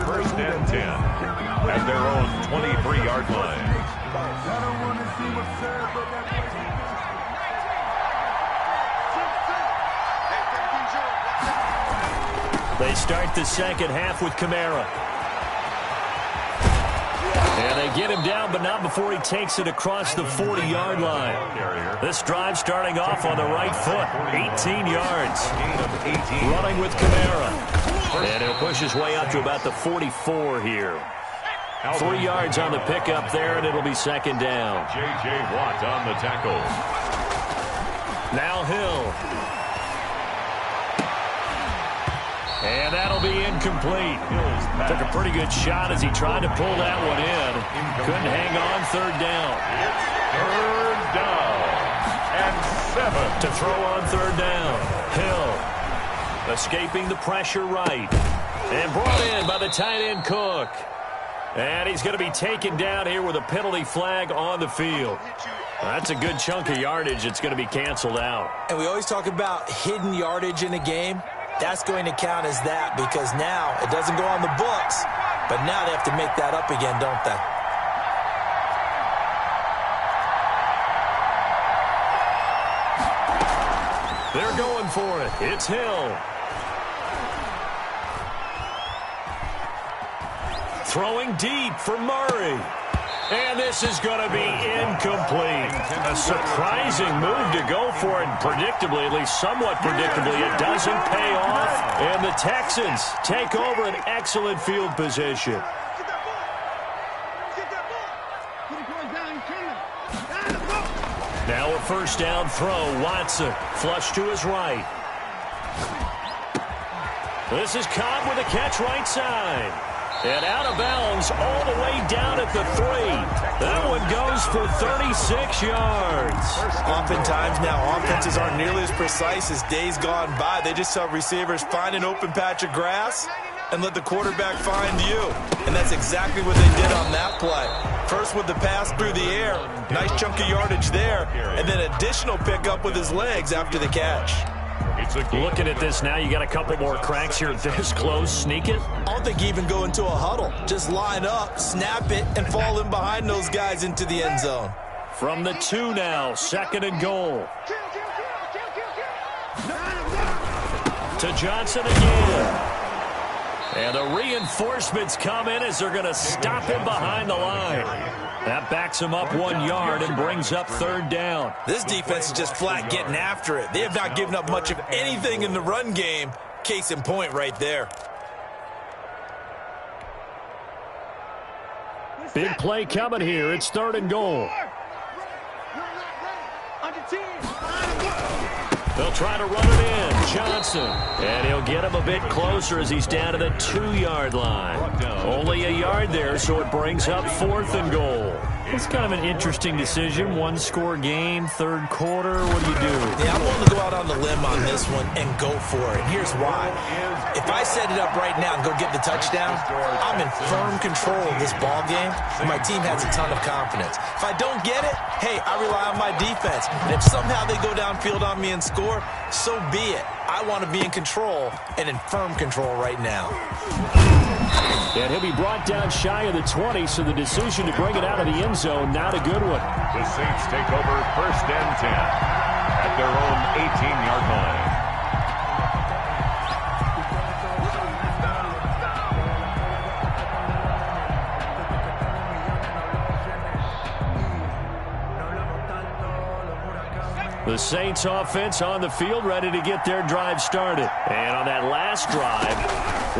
Speaker 2: First and 10 at their own 23-yard line.
Speaker 1: They start the second half with Kamara. And they get him down, but not before he takes it across the 40-yard line. This drive starting off on the right foot, 18 yards. Running with Kamara. And he'll push his way out to about the 44 here. 3 yards on the pickup there, and it'll be second down.
Speaker 2: J.J. Watt on the tackle.
Speaker 1: Now Hill. And that'll be incomplete. Took a pretty good shot as he tried to pull that one in. Couldn't hang on. Third down.
Speaker 2: Third down. And 7.
Speaker 1: To throw on third down. Hill escaping the pressure right. And brought in by the tight end Cook. And he's going to be taken down here with a penalty flag on the field. That's a good chunk of yardage. It's going to be canceled out.
Speaker 3: And we always talk about hidden yardage in a game. That's going to count as that because now it doesn't go on the books, but now they have to make that up again, don't they?
Speaker 1: They're going for it. It's Hill. Throwing deep for Murray. And this is going to be incomplete. A surprising move to go for it. Predictably, at least somewhat predictably, it doesn't pay off. And the Texans take over an excellent field position. Now a first down throw. Watson flush to his right. This is Cobb with a catch right side. And out of bounds all the way down at the 3. That one goes for 36 yards.
Speaker 3: Oftentimes now offenses aren't nearly as precise as days gone by. They just tell receivers, find an open patch of grass and let the quarterback find you. And that's exactly what they did on that play. First with the pass through the air. Nice chunk of yardage there. And then additional pickup with his legs after the catch.
Speaker 1: Looking at this now, you got a couple more cracks here this close. Sneak it.
Speaker 3: I don't think you even go into a huddle. Just line up, snap it, and fall in behind those guys into the end zone.
Speaker 1: From the 2 now, second and goal. To Johnson again. And the reinforcements come in as they're going to stop him behind the line. That backs him up 1 yard and brings up third down.
Speaker 3: This defense is just flat getting after it. They have not given up much of anything in the run game. Case in point right there.
Speaker 1: Big play coming here. It's third and goal. They'll try to run it in. Johnson. And he'll get him a bit closer as he's down to the 2-yard line. Only a yard there, so it brings up fourth and goal. It's kind of an interesting decision. 1-score game, third quarter. What do you do?
Speaker 3: Yeah, I'm willing to go out on the limb on this one and go for it. And here's why. If I set it up right now and go get the touchdown, I'm in firm control of this ball game, and my team has a ton of confidence. If I don't get it, hey, I rely on my defense. And if somehow they go downfield on me and score, so be it. I want to be in control and in firm control right now.
Speaker 1: And he'll be brought down shy of the 20, so the decision to bring it out of the end zone, not a good one.
Speaker 2: The Saints take over first and 10 at their own 18-yard line.
Speaker 1: The Saints offense on the field, ready to get their drive started. And on that last drive,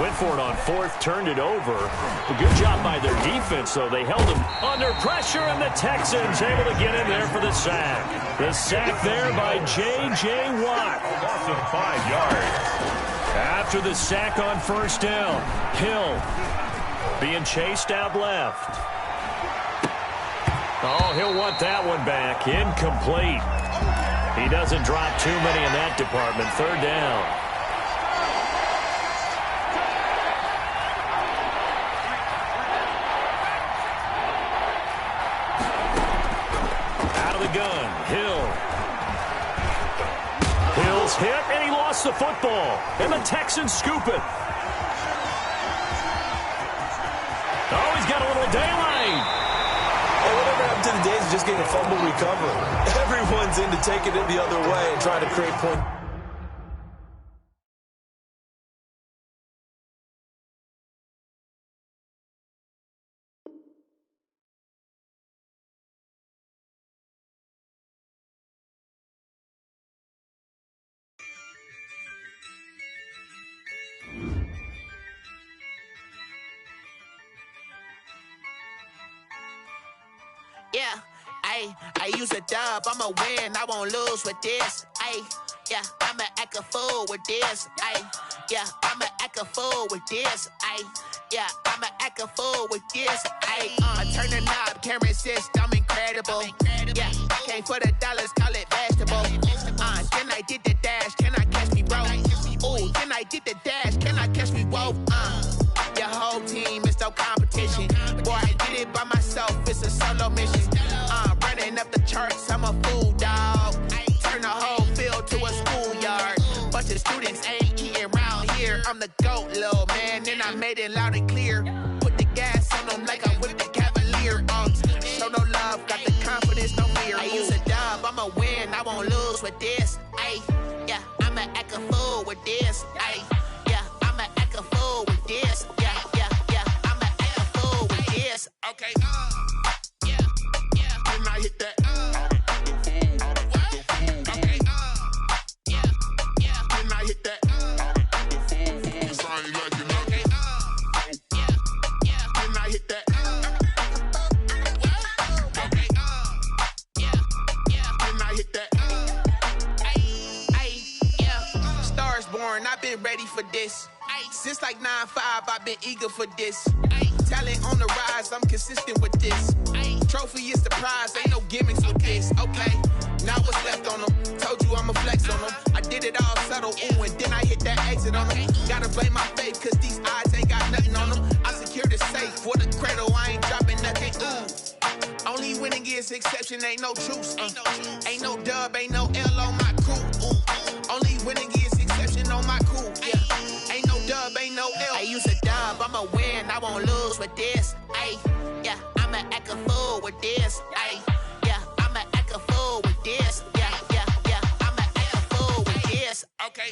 Speaker 1: went for it on fourth, turned it over. A good job by their defense, though. They held them under pressure, and the Texans able to get in there for the sack. The sack there by J.J. Watt.
Speaker 2: Loss of 5 yards.
Speaker 1: After the sack on first down, Hill being chased out left. Oh, he'll want that one back. Incomplete. He doesn't drop too many in that department. Third down. Out of the gun, Hill. Hill's hit, and he lost the football. And the Texans scoop it. Oh, he's got a little daylight.
Speaker 3: Whatever happened to the days of just getting a fumble recovery? Everyone's into taking it the other way and trying to create points.
Speaker 5: Yeah, I use a dub, I'ma win, I won't lose with this. Yeah, I'ma act a fool with this. Yeah, I'ma act a fool with this. Yeah, I'ma act a fool with this. Turn the knob, camera assist, I'm incredible. Yeah, came for the dollars, call it vegetable. Then I did the dash, can I catch me, bro? Ooh, then I did the dash, can I catch me, whoa? Your whole team is no competition. Boy, I did it by myself, it's a solo mission. Running up the charts, I'm a fool, dog. Turn the whole field to a schoolyard. Bunch of students ain't eating around here. I'm the GOAT, little man, and I made it loud and clear. Put the gas on them like I'm with the Cavalier. Show no love, got the confidence, no fear. I use a dub, I'ma win, I won't lose with this. Yeah, I'ma act a fool with this. Yeah, I'ma act a fool with this. Yeah, I'ma act a fool with this. Okay, yeah, when I hit that. Okay, yeah, when I hit that. Cause I ain't like it. Okay, yeah, when I hit that. Okay, yeah, when I hit that. Yeah, Stars born, I've been ready for this. Since like 9-5, I've been eager for this. Talent on the rise, I'm consistent with this. Trophy is the prize, ain't no gimmicks with this. Okay, now what's left on them? Told you I'ma flex on them. I did it all subtle, ooh, and then I hit that exit on them. Gotta blame my faith, cause these odds ain't got nothing on them. I secure the safe for the cradle, I ain't dropping nothing, ooh. Only winning is exception, ain't no truce. Ain't no dub, ain't no L on my crew, ooh. Only winning is exception on my crew, yeah. Ain't no dub, ain't no L. I use a dub, I'ma win, I won't lose with this. Yeah, I'ma act a fool with this. Yeah, I'ma act a fool with this. Yeah, I'ma act a fool with this. Okay,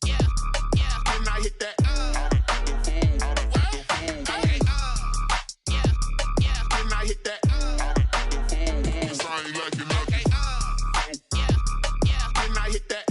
Speaker 5: yeah, when I hit that. Okay, yeah, when I hit that. Cause I ain't like it. Okay, yeah, when I hit that.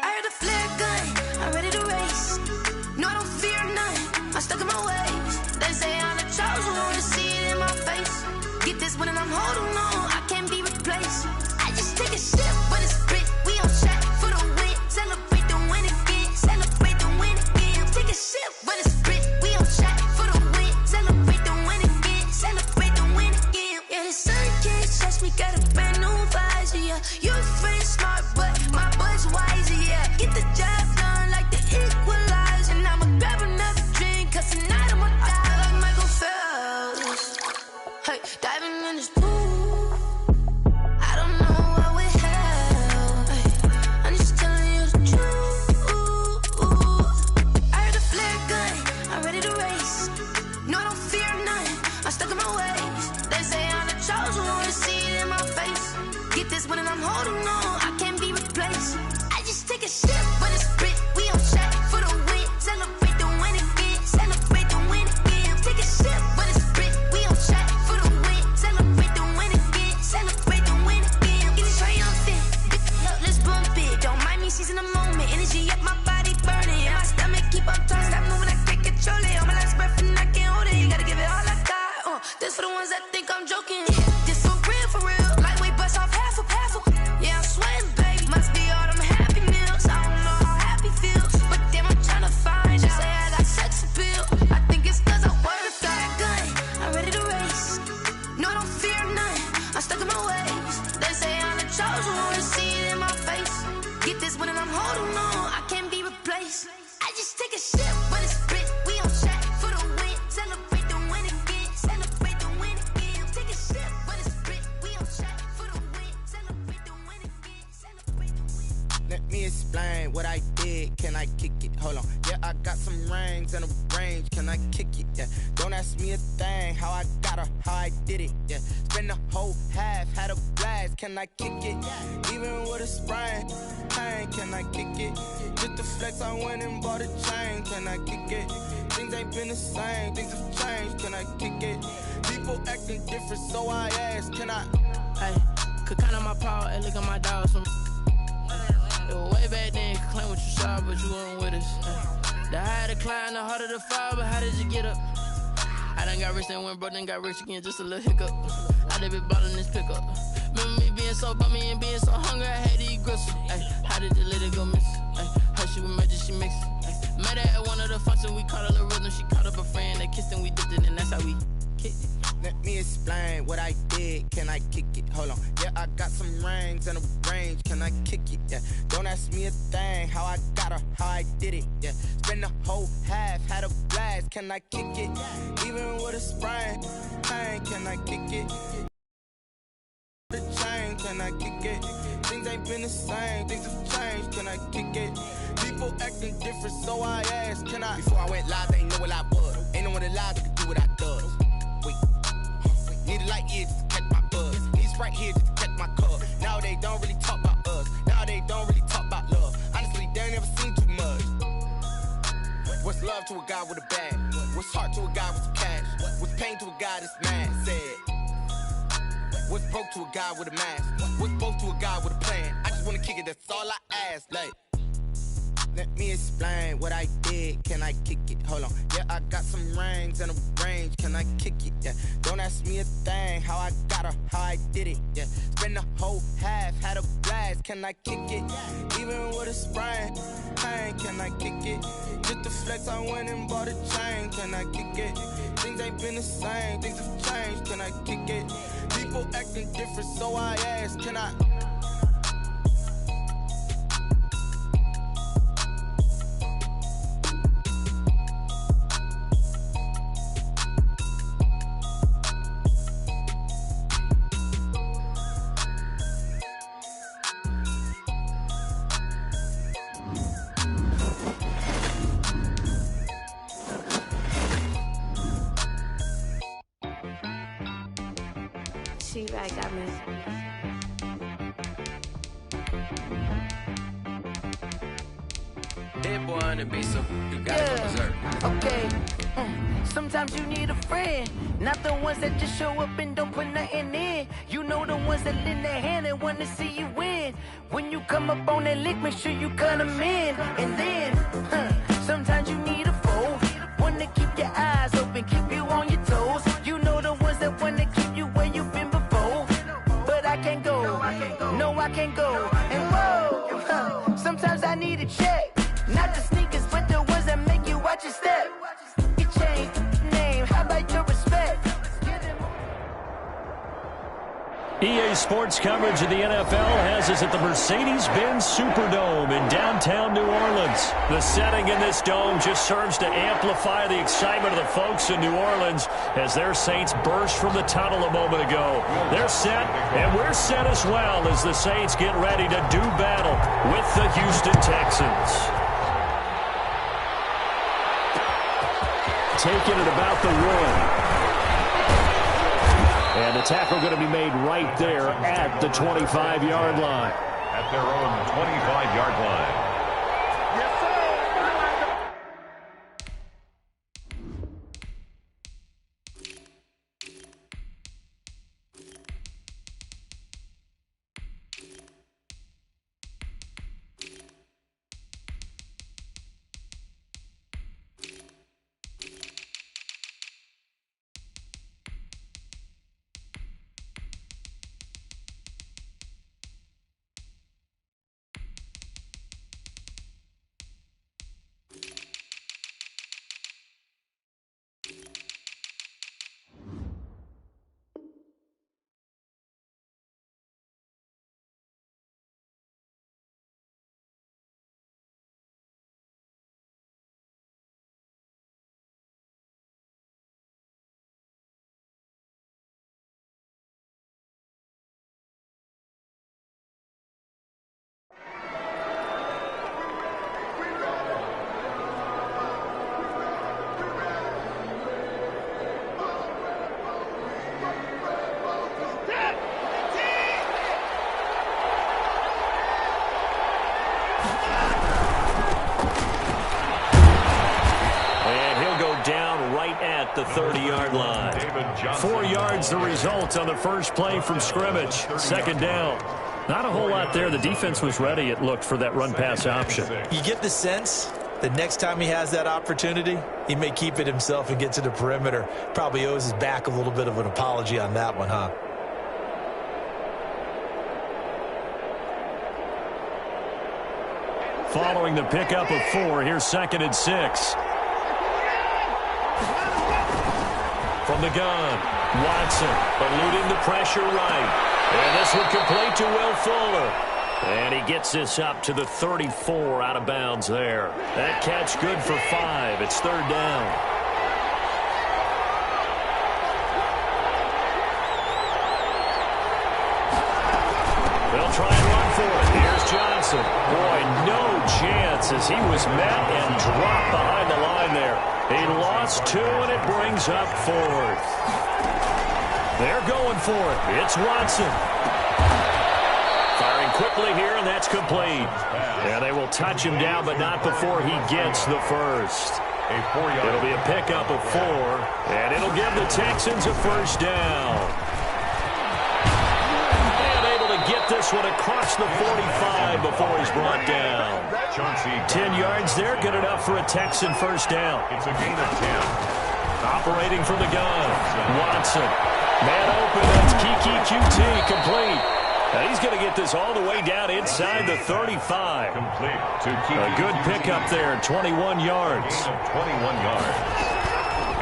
Speaker 4: I heard a flare gun, I'm ready to race. No, I don't fear none, I'm stuck in my ways. They say I'm the chosen one, see it in my face. Get this one and I'm holding on, I can't be replaced. I just take a sip, but it's split. We on shot for the win, celebrate the win again, celebrate the win again. Take a sip, but it's split. We on shot for the win, celebrate the win again, celebrate the win again. Yeah, the sun can't touch me, got a brand new visor, yeah. Your friend's smart, but my boy's wiser, yeah. Get the job done like the equalizer. And I'ma grab another drink, cause tonight I'ma die like Michael Phelps. she's in the moment. Energy up, my body burning. Yeah, my stomach keep on turning. Stop moving, I can't control it. On my last breath and I can't hold it. You gotta give it all I got. This for the ones that think I'm joking. This for real, for real. Lightweight bust off half a. Yeah, I'm sweating, babe. Must be all them happy meals. I don't know how happy feels, but damn, I'm tryna find. She say I got sex appeal. I think it's 'cause I work that gun. I'm ready to race. No, I don't fear none. I'm stuck in my ways. They say I'm the chosen one. See it in my face. Get this one and I'm holding on. I can't be replaced. I just take a sip, but it's split. We on shot for the win. Celebrate the win again. Celebrate the win again. Take a sip, but it's split. We on shot for the win. Celebrate the win again. Celebrate the win.
Speaker 5: Let me explain what I did. Can I kick it? Hold on. Yeah, I got some rings and a range. Can I kick it? Yeah. Don't ask me a thing. How I got her, how I did it. Yeah. Spend the whole half, had a blast. Can I kick it? Even with a sprain, pain. Can I kick it? Just the flex, I went and bought a chain. Can I kick it? Things ain't been the same. Things have changed. Can I kick it? People acting different, so I ask. Can I?
Speaker 6: Hey, could count on my power and look at my dogs from. It was way back then, could claim what you saw, but you weren't with us. The higher the climb, the harder the fall, but how did you get up? I done got rich and went broke, then got rich again, just a little hiccup. I done been ballin' this pickup. Remember me being so bummy and being so hungry, I had to eat gristle. Ay, how did you let it go miss? Ay, her she was magic, she mixed. Met her at one of the functions, we caught a little rhythm. She caught up a friend, they kissed and we dipped it, and that's how we kicked it.
Speaker 5: Let me explain what I did. Can I kick it? Hold on. Yeah, I got some rings and a range. Can I kick it? Yeah. Don't ask me a thing. How I got her, how I did it. Yeah. Spend the whole half, had a blast. Can I kick it? Even with a sprain, pain. Can I kick it? The chain. Can I kick it? Things ain't been the same. Things have changed. Can I kick it? People acting different, so I ask. Can I? Before I went live, they ain't know what I was. Ain't no one alive that could do what I does. Wait. Need a light here just to catch my buzz. Need Sprite here just to catch my cup. Now they don't really talk about us. Now they don't really talk about love. Honestly, they ain't never seen too much. What's love to a guy with a bag? What's heart to a guy with some cash? What's pain to a guy that's mad? Said. What's broke to a guy with a mask? What's broke to a guy with a plan? I just wanna kick it, that's all I ask. Like, let me explain what I did. Can I kick it? Hold on. Yeah, I got some rings and a range. Can I kick it? Yeah. Don't ask me a thing. How I got her, how I did it. Yeah. Spend the whole half, had a blast. Can I kick it? Even with a sprain, pain. Can I kick it? Just the flex, I went and bought a chain. Can I kick it? Things ain't been the same. Things have changed. Can I kick it? People acting different, so I ask. Can I?
Speaker 10: She-Rag got me.
Speaker 8: Dead boy on the beat, so you gotta go berserk.
Speaker 7: Okay. Sometimes you need a friend, not the ones that just show up and don't put nothing in. You know the ones that lend their hand and want to see you win. When you come up on that lick, make sure you cut them in. And then, sometimes you need a foe, one to keep your eyes open, keep you on your toes. You know the ones that want to keep you where you've been before. But I can't go, no I can't go. And whoa, sometimes I need a check. Not the sneakers, but the ones that make you watch your step. You change name, how about your respect?
Speaker 1: EA Sports coverage of the NFL has us at the Mercedes-Benz Superdome in downtown New Orleans. The setting in this dome just serves to amplify the excitement of the folks in New Orleans as their Saints burst from the tunnel a moment ago. They're set, and we're set as well as the Saints get ready to do battle with the Houston Texans. Taking it about the 1. And the tackle going to be made right there at the 25-yard line.
Speaker 2: At their own 25-yard line.
Speaker 1: at the 30-yard line. 4 yards the result on the first play from scrimmage. Second down. Not a whole lot there. The defense was ready, it looked, for that run-pass option.
Speaker 3: You get the sense that next time he has that opportunity, he may keep it himself and get to the perimeter. Probably owes his back a little bit of an apology on that one, huh?
Speaker 1: Following the pickup of 4, here's 2nd and 6. From the gun, Watson eluding the pressure right. And this one complete to Will Fuller. And he gets this up to the 34 out of bounds there. That catch good for 5. It's 3rd down. They'll try and run for it. Here's Johnson. Boy, no chance as he was met and dropped behind the line there. He lost 2, and it brings up 4th. They're going for it. It's Watson. Firing quickly here, and that's complete. Yeah, they will touch him down, but not before he gets the first. It'll be a pickup of 4, and it'll give the Texans a first down. Get this one across the 45 before he's brought down. 10 yards there, good enough for a Texan first down.
Speaker 2: It's a gain of 10.
Speaker 1: Operating from the gun, Watson. Man open, that's Kiki QT, complete. Now he's going to get this all the way down inside the 35.
Speaker 2: Complete to Kiki.
Speaker 1: A good pickup there, 21 yards.
Speaker 2: 21 yards.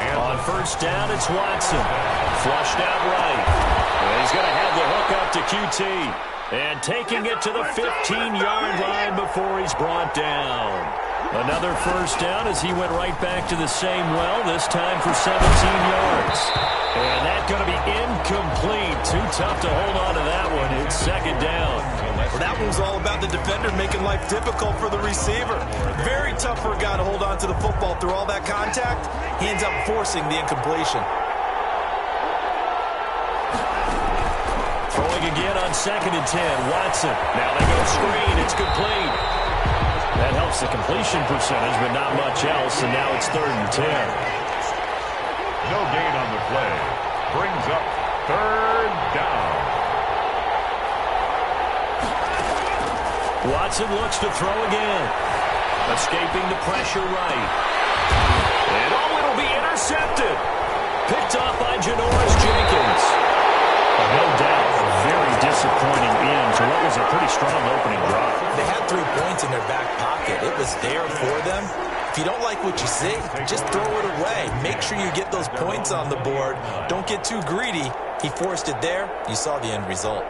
Speaker 2: And
Speaker 1: on first down, it's Watson. Flushed out right. And he's going to have the hook up to QT. And taking it to the 15-yard line before he's brought down. Another first down as he went right back to the same well, this time for 17 yards. And that's going to be incomplete. Too tough to hold on to that one. It's 2nd down.
Speaker 3: Well, that one was all about the defender making life difficult for the receiver. Very tough for a guy to hold on to the football through all that contact. He ends up forcing the incompletion.
Speaker 1: Throwing again on 2nd and 10. Watson. Now they go screen. It's complete. That helps the completion percentage, but not much else. And now it's 3rd and 10.
Speaker 2: No gain on the play. Brings up 3rd down.
Speaker 1: Watson looks to throw again. Escaping the pressure right. And it'll be intercepted. Picked off by Janoris Jenkins. No doubt, a very disappointing end to what was a pretty strong opening drive.
Speaker 3: They had 3 points in their back pocket. It was there for them. If you don't like what you see, just throw it away. Make sure you get those points on the board. Don't get too greedy. He forced it there. You saw the end result.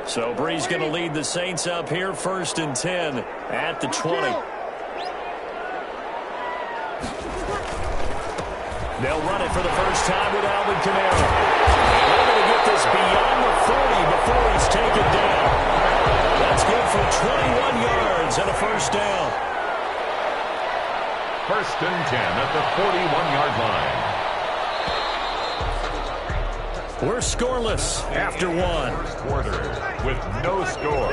Speaker 1: So Bree's going to lead the Saints up here, 1st and 10 at the 20. They'll run it for the first time with Alvin Kamara. They're going to get this beyond the 40 before he's taken down. That's good for 21 yards and a first down.
Speaker 2: 1st and 10 at the 41-yard line.
Speaker 1: We're scoreless after 1.
Speaker 2: First quarter with no score.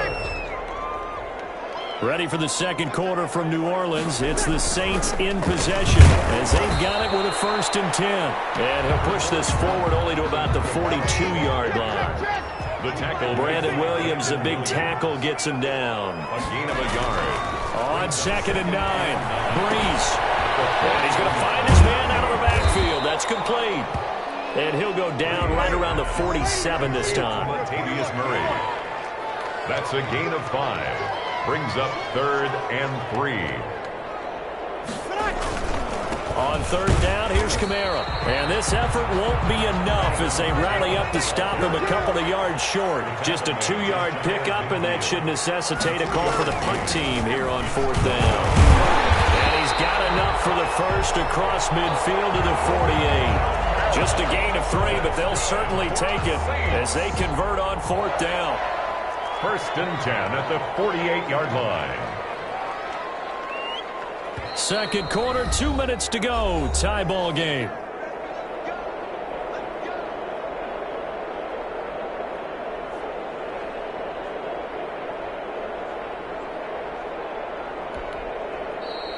Speaker 1: Ready for the 2nd quarter from New Orleans. It's the Saints in possession as they've got it with a 1st and 10. And he'll push this forward only to about the 42-yard line.
Speaker 2: The tackle.
Speaker 1: Brandon Williams, a big tackle, gets him down.
Speaker 2: A gain of a yard.
Speaker 1: On 2nd and 9, Breeze. And he's going to find his man out of the backfield. That's complete. And he'll go down right around the 47 this time.
Speaker 2: Latavius Murray. That's a gain of 5. Brings up 3rd and 3.
Speaker 1: On 3rd down, here's Kamara. And this effort won't be enough as they rally up to stop him a couple of yards short. Just a 2-yard pickup, and that should necessitate a call for the punt team here on 4th down. And he's got enough for the first across midfield to the 48. Just a gain of 3, but they'll certainly take it as they convert on 4th down.
Speaker 2: 1st and 10 at the 48-yard line.
Speaker 1: Second quarter, 2 minutes to go. Tie ball game.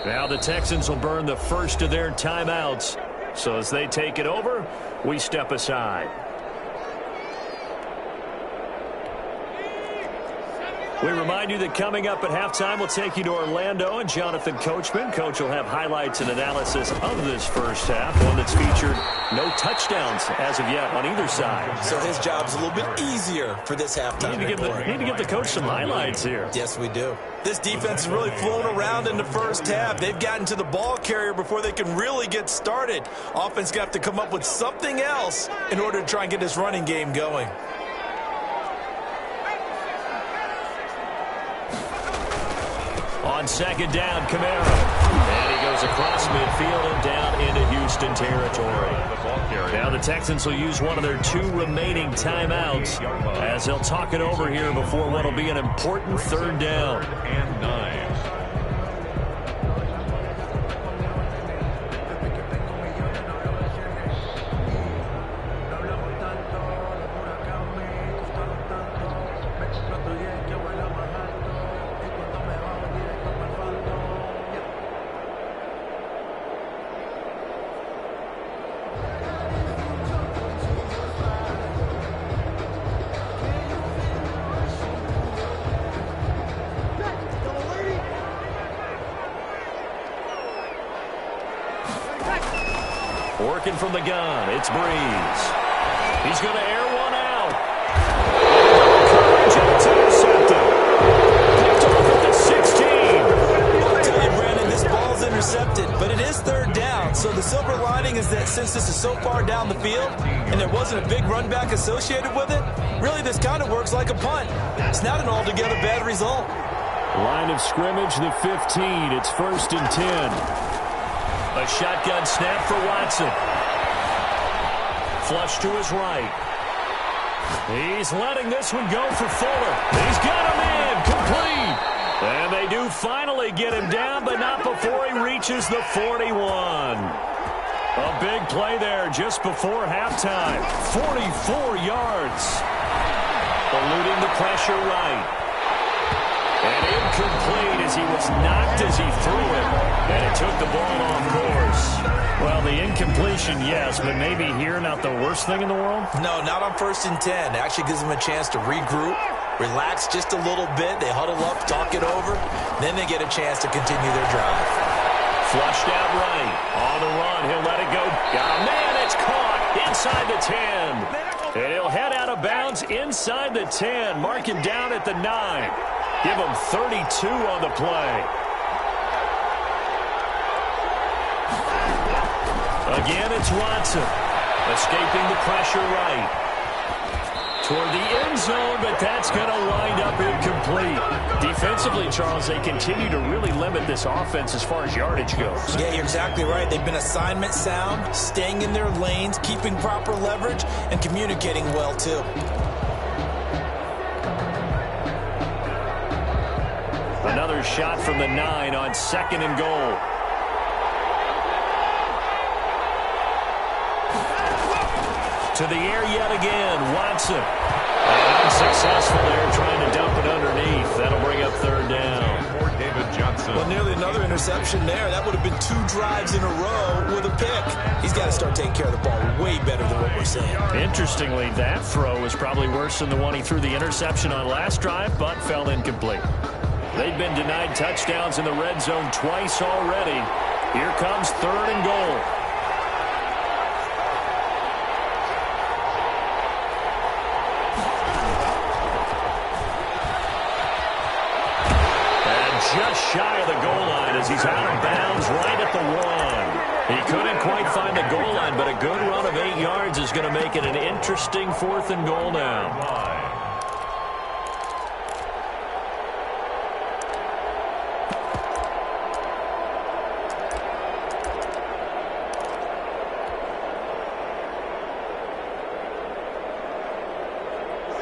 Speaker 1: Now the Texans will burn the first of their timeouts. So as they take it over, we step aside. We remind you that coming up at halftime, we'll take you to Orlando and Jonathan Coachman. Coach will have highlights and analysis of this first half, one that's featured no touchdowns as of yet on either side.
Speaker 3: So his job's a little bit easier for this halftime.
Speaker 1: Need to give the coach some highlights here.
Speaker 3: Yes, we do. This defense is really flown around in the first half. They've gotten to the ball carrier before they can really get started. Offense got to come up with something else in order to try and get this running game going.
Speaker 1: On second down, Kamara. And he goes across midfield and down into Houston territory. Now the Texans will use one of their 2 remaining timeouts as they'll talk it over here before what will be an important third down.
Speaker 2: 3rd and 9.
Speaker 1: Working from the gun, it's Breeze. He's going to air one out. Coverage intercepted. Picked off at the 16.
Speaker 3: I'll tell you, Brandon, this ball's intercepted, but it is third down. So the silver lining is that since this is so far down the field and there wasn't a big run back associated with it, really this kind of works like a punt. It's not an altogether bad result.
Speaker 1: Line of scrimmage, the 15. It's 1st and 10. A shotgun snap for Watson. Flush to his right. He's letting this one go for Fuller. He's got him in. Complete. And they do finally get him down, but not before he reaches the 41. A big play there just before halftime. 44 yards. Eluding the pressure right. And incomplete as he was knocked as he threw it. And it took the ball off course. Well, the incompletion, yes, but maybe here not the worst thing in the world?
Speaker 3: No, not on 1st and 10. It actually gives them a chance to regroup, relax just a little bit. They huddle up, talk it over. Then they get a chance to continue their drive.
Speaker 1: Flushed out right. On the run, he'll let it go. Oh, man, it's caught inside the 10. And he'll head out of bounds inside the 10. Mark him down at the 9. Give him 32 on the play. Again, it's Watson. Escaping the pressure right. Toward the end zone, but that's going to wind up incomplete. Defensively, Charles, they continue to really limit this offense as far as yardage goes.
Speaker 3: Yeah, you're exactly right. They've been assignment sound, staying in their lanes, keeping proper leverage, and communicating well, too.
Speaker 1: Another shot from the 9 on 2nd and goal. To the air yet again, Watson. And unsuccessful there, trying to dump it underneath. That'll bring up 3rd down.
Speaker 2: For David Johnson.
Speaker 3: Well, nearly another interception there. That would have been 2 drives in a row with a pick. He's got to start taking care of the ball way better than what we're seeing.
Speaker 1: Interestingly, that throw was probably worse than the one he threw the interception on last drive, but fell incomplete. They've been denied touchdowns in the red zone twice already. Here comes 3rd and goal. Just shy of the goal line as he's out of bounds right at the 1. He couldn't quite find the goal line, but a good run of 8 yards is going to make it an interesting 4th and goal now.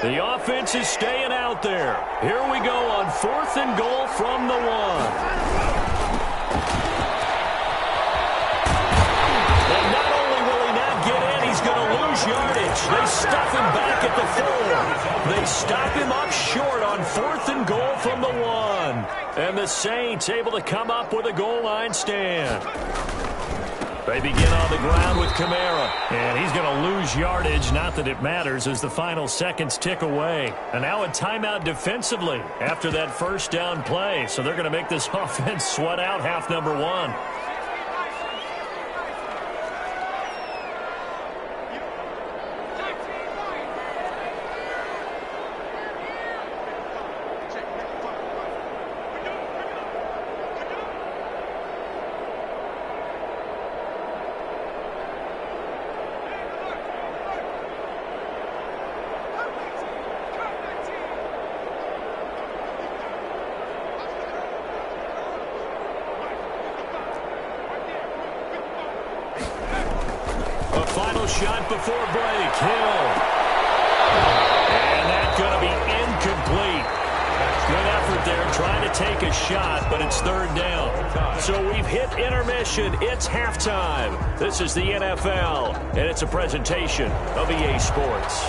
Speaker 1: The offense is staying out there. Here we go on 4th and goal from the 1. he's going to lose yardage. They stuff him back at the 4. They stop him up short on 4th and goal from the 1. And the Saints able to come up with a goal line stand. They begin on the ground with Kamara. And he's going to lose yardage. Not that it matters as the final seconds tick away. And now a timeout defensively after that first down play. So they're going to make this offense sweat out half number 1. Shot before break. Hill. And that's going to be incomplete. Good effort there trying to take a shot, but it's 3rd down. So we've hit intermission. It's halftime. This is the NFL, and it's a presentation of EA Sports.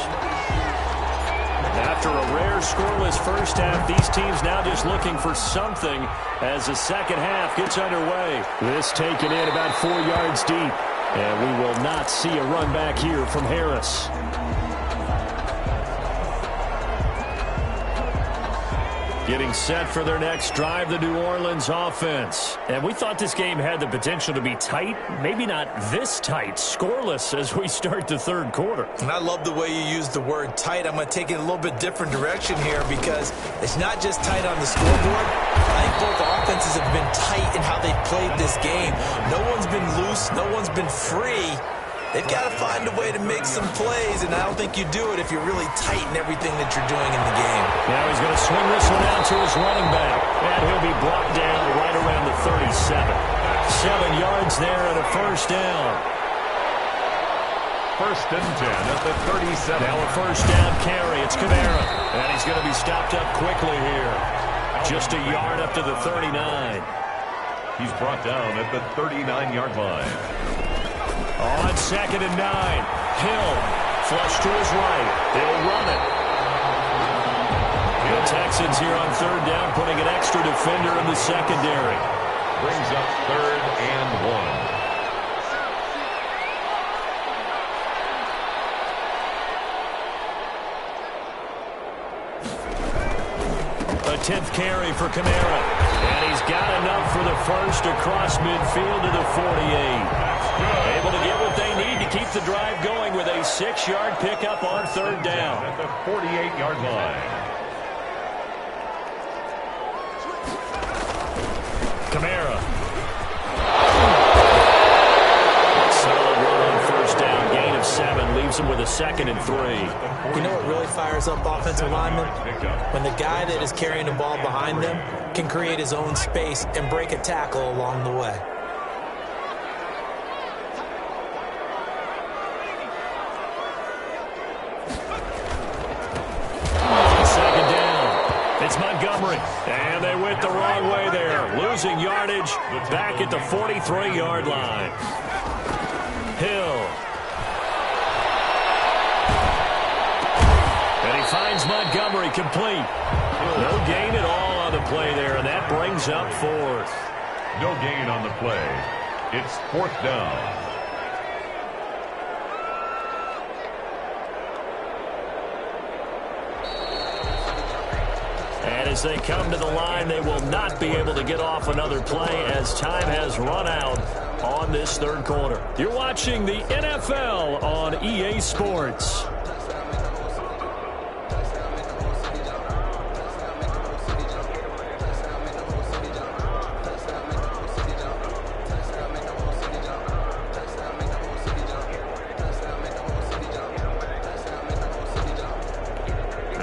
Speaker 1: After a rare scoreless first half, these teams now just looking for something as the second half gets underway. This taken in about 4 yards deep. And we will not see a run back here from Harris. Getting set for their next drive, the New Orleans offense. And we thought this game had the potential to be tight. Maybe not this tight, scoreless as we start the 3rd quarter.
Speaker 3: And I love the way you use the word tight. I'm going to take it a little bit different direction here because it's not just tight on the scoreboard. I think both offenses have been tight in how they've played this game. No one's been loose. No one's been free. They've got to find a way to make some plays, and I don't think you do it if you're really tight in everything that you're doing in the game.
Speaker 1: Now he's going to swing this one out to his running back, and he'll be brought down right around the 37. 7 yards there and a first down.
Speaker 2: 1st and 10 at the 37.
Speaker 1: Now a first down carry. It's Kamara, and he's going to be stopped up quickly here. Just a yard up to the 39.
Speaker 2: He's brought down at the 39-yard line.
Speaker 1: On 2nd and 9. Hill, flush to his right. He'll run it. The Texans here on 3rd down, putting an extra defender in the secondary.
Speaker 2: Brings up 3rd and
Speaker 1: 1. A 10th carry for Kamara. And he's got enough for the first across midfield to the 48. Able to get what they need to keep the drive going with a 6-yard pickup on 3rd down.
Speaker 2: At the 48-yard line.
Speaker 1: Kamara. Solid run on 1st down. Gain of 7 leaves him with a 2nd and 3.
Speaker 3: You know what really fires up offensive linemen? When the guy that is carrying the ball behind them can create his own space and break a tackle along the way.
Speaker 1: And they went the wrong way there. Losing yardage back at the 43-yard line. Hill. And he finds Montgomery complete. No gain at all on the play there, and that brings up 4th.
Speaker 2: No gain on the play. It's 4th down.
Speaker 1: And as they come to the line, they will not be able to get off another play as time has run out on this 3rd quarter. You're watching the NFL on EA Sports.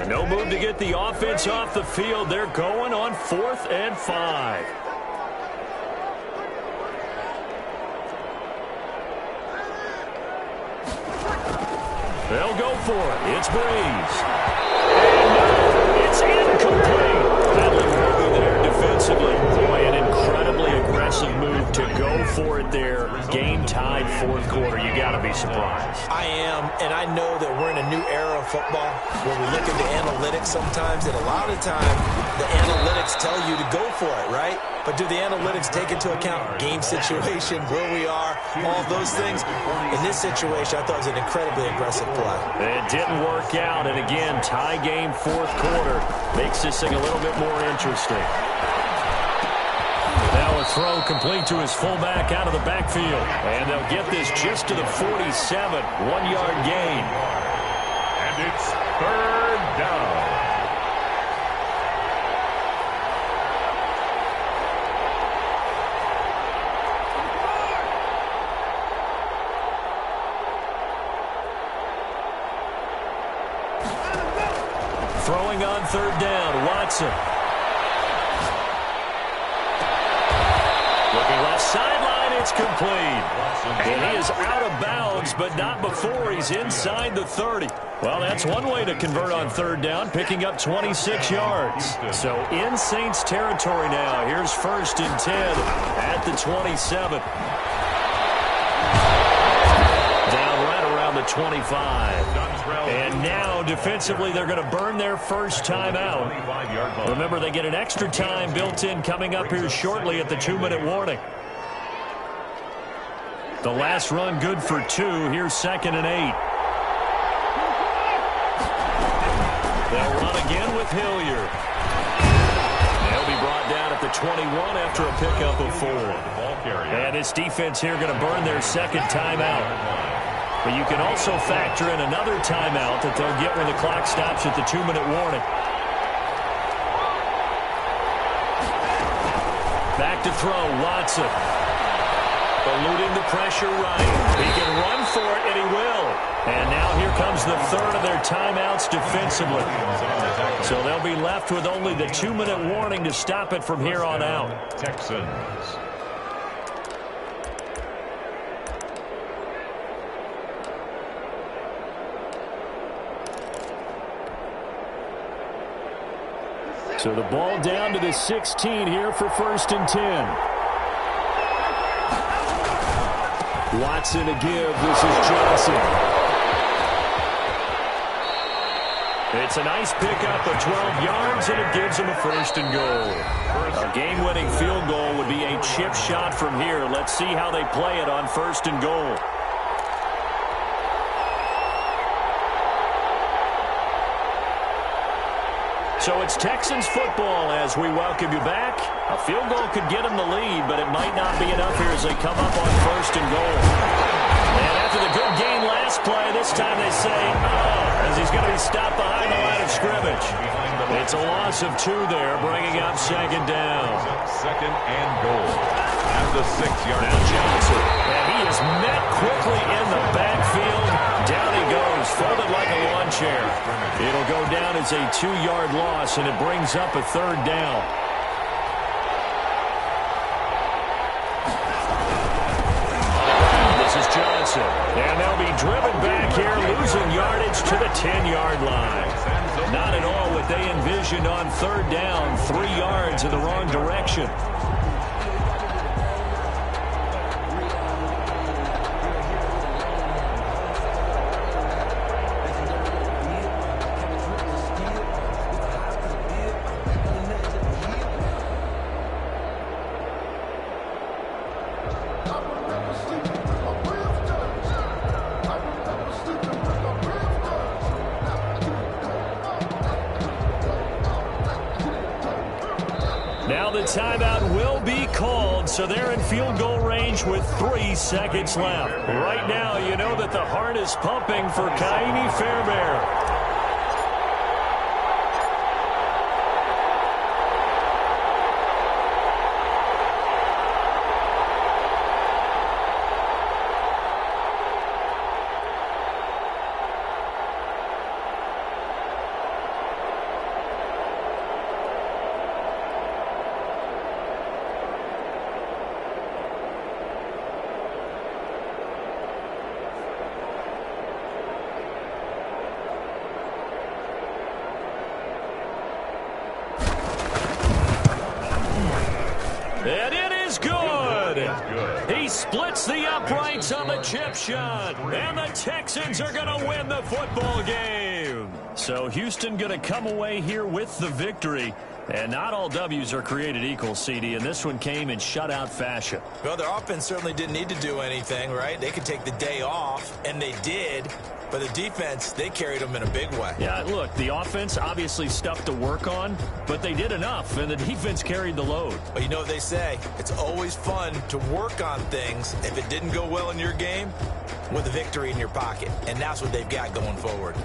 Speaker 1: No move to get the offense off the field. They're going on 4th and 5. They'll go for it. It's Breeze. And it's incomplete. Badly moving there defensively. Boy, an incredibly aggressive move to go for it there. there, game-tied fourth quarter. You got to be surprised.
Speaker 3: I am, and I know that we're in a new era of football where we look at the analytics sometimes, and a lot of time the analytics tell you to go for it, right? But do the analytics take into account game situation, where we are, all those things? In this situation, I thought it was an incredibly aggressive play.
Speaker 1: It didn't work out, and again, tie game fourth quarter makes this thing a little bit more interesting. Now a throw complete to his fullback out of the backfield. And they'll get this just to the 47, 1-yard gain.
Speaker 2: And it's third down.
Speaker 1: Throwing on third down, Watson. Looking left sideline, it's complete. And he is out of bounds, but not before he's inside the 30. Well, that's one way to convert on third down, picking up 26 yards. So in Saints territory now. Here's 1st and 10 at the 27. Down right around the 25. And now, defensively, they're going to burn their first timeout. Remember, they get an extra time built in coming up here shortly at the 2-minute warning. The last run good for 2. Here's 2nd and 8. They'll run again with Hilliard. They'll be brought down at the 21 after a pickup of 4. And this defense here going to burn their second timeout. But you can also factor in another timeout that they'll get when the clock stops at the 2-minute warning. Back to throw, Watson. Eluding the pressure right. He can run for it, and he will. And now here comes the third of their timeouts defensively. So they'll be left with only the 2-minute warning to stop it from here on out.
Speaker 2: Texans.
Speaker 1: So the ball down to the 16 here for 1st and 10. Watson to give. This is Johnson. It's a nice pickup of 12 yards, and it gives him a 1st and goal. A game-winning field goal would be a chip shot from here. Let's see how they play it on 1st and goal. So it's Texans football as we welcome you back. A field goal could get them the lead, but it might not be enough here as they come up on 1st and goal. And after the good game last play, this time they say, as he's going to be stopped behind the line of scrimmage. It's a loss of 2 there, bringing up 2nd down.
Speaker 2: 2nd and goal at the 6-yard line.
Speaker 1: Now Johnson, and he is met quickly in the backfield. Down he goes, folded like a lawn chair. It'll go down as a 2-yard loss, and it brings up a 3rd down. This is Johnson, and they'll be driven back here, losing yardage to the 10-yard line. Not at all what they envisioned on 3rd down, 3 yards in the wrong direction. Now the timeout will be called, so they're in field goal range with 3 seconds left. Right now, you know that the heart is pumping for Kaimi Fairbairn. And it is good. He splits the uprights on the chip shot. And the Texans are going to win the football game. So Houston going to come away here with the victory. And not all W's are created equal, CD, and this one came in shutout fashion.
Speaker 3: Well, their offense certainly didn't need to do anything, right? They could take the day off, and they did. But the defense, they carried them in a big way.
Speaker 1: Yeah, look, the offense, obviously stuff to work on, but they did enough, and the defense carried the load.
Speaker 3: But you know what they say? It's always fun to work on things if it didn't go well in your game with a victory in your pocket. And that's what they've got going forward.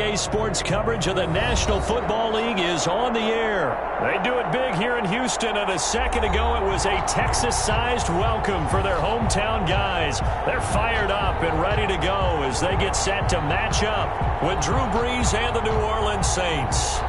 Speaker 1: EA Sports coverage of the National Football League is on the air. They do it big here in Houston, and a second ago it was a Texas-sized welcome for their hometown guys. They're fired up and ready to go as they get set to match up with Drew Brees and the New Orleans Saints.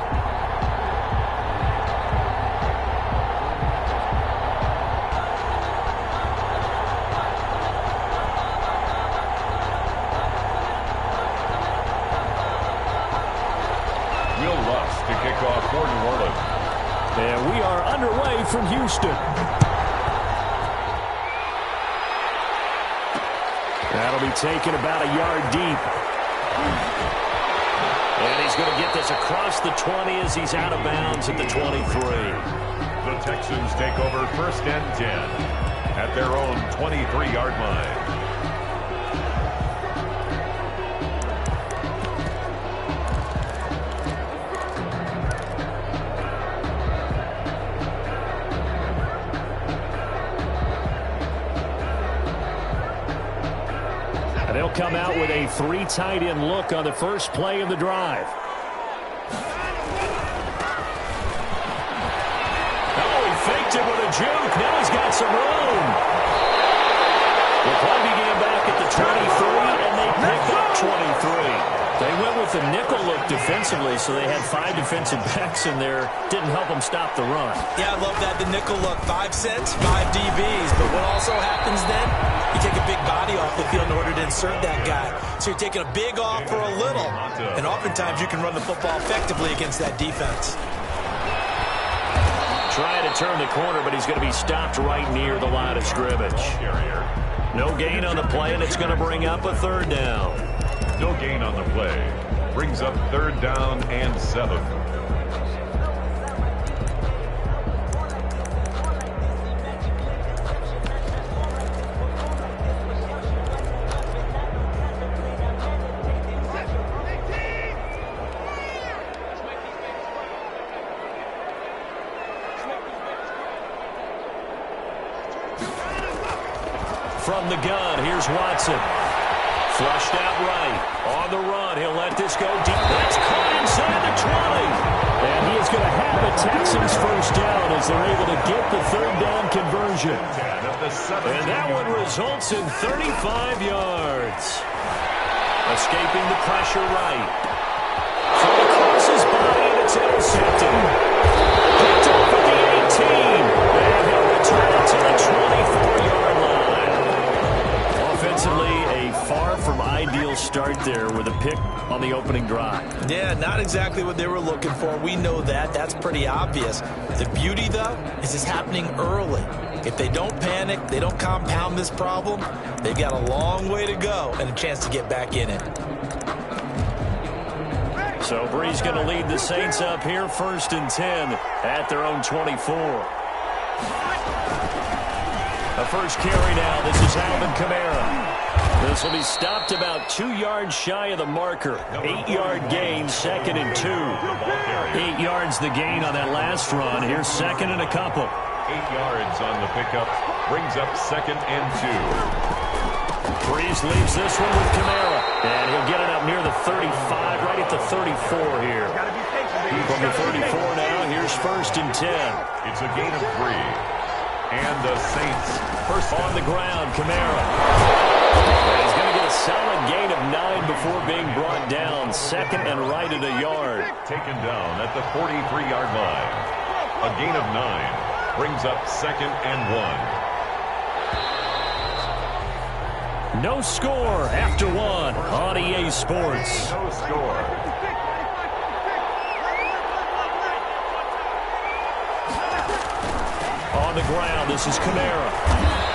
Speaker 2: For New Orleans.
Speaker 1: And we are underway from Houston. That'll be taken about a yard deep. And he's going to get this across the 20 as he's out of bounds at the 23.
Speaker 2: The Texans take over 1st and 10 at their own 23-yard line.
Speaker 1: They'll come out with a 3 tight end look on the first play of the drive. Oh, he faked it with a juke. Now he's got some room. The play began back at the 23, and they picked up 23. They went with the nickel look defensively, so they had 5 defensive backs in there. Didn't help them stop the run.
Speaker 3: Yeah, I love that, the nickel look. 5 sets, 5 DBs. But what also happens then, you take a big body off the field in order to insert that guy. So you're taking a big off for a little. And oftentimes you can run the football effectively against that defense.
Speaker 1: Trying to turn the corner, but he's going to be stopped right near the line of scrimmage. No gain on the play, and it's going to bring up a 3rd down.
Speaker 2: No gain on the play. Brings up 3rd down and 7.
Speaker 1: From the gun, here's Watson. Flushed out right. On the run, he'll let this go deep. That's caught inside the 20. And he is going to have the Texans first down as they're able to get the 3rd down conversion. And that one results in 35 yards. Escaping the pressure right. From across his body, and it's intercepted. Picked up at the 18. And he'll return it to the 24-yard line. Offensively, a far from ideal start there with a pick on the opening drive.
Speaker 3: Yeah, not exactly what they were looking for. We know that. That's pretty obvious. The beauty, though, is it's happening early. If they don't panic, they don't compound this problem, they've got a long way to go and a chance to get back in it.
Speaker 1: So Brees going to lead the Saints up here 1st and 10 at their own 24. The first carry now. This is Alvin Kamara. This will be stopped about 2 yards shy of the marker. 8-yard gain, 2nd and 2. 8 yards the gain on that last run. Here's 2nd and a couple.
Speaker 2: 8 yards on the pickup. Brings up 2nd and 2.
Speaker 1: Brees leaves this one with Kamara. And he'll get it up near the 35, right at the 34 here. From the 34 now, here's 1st and 10.
Speaker 2: It's a gain of 3. And the Saints first
Speaker 1: on the ground, Kamara. And he's going to get a solid gain of 9 before being brought down. 2nd and right at a yard.
Speaker 2: Taken down at the 43-yard line. A gain of 9 brings up 2nd and 1.
Speaker 1: No score after 1 on EA Sports.
Speaker 2: No score.
Speaker 1: On the ground, this is Kamara.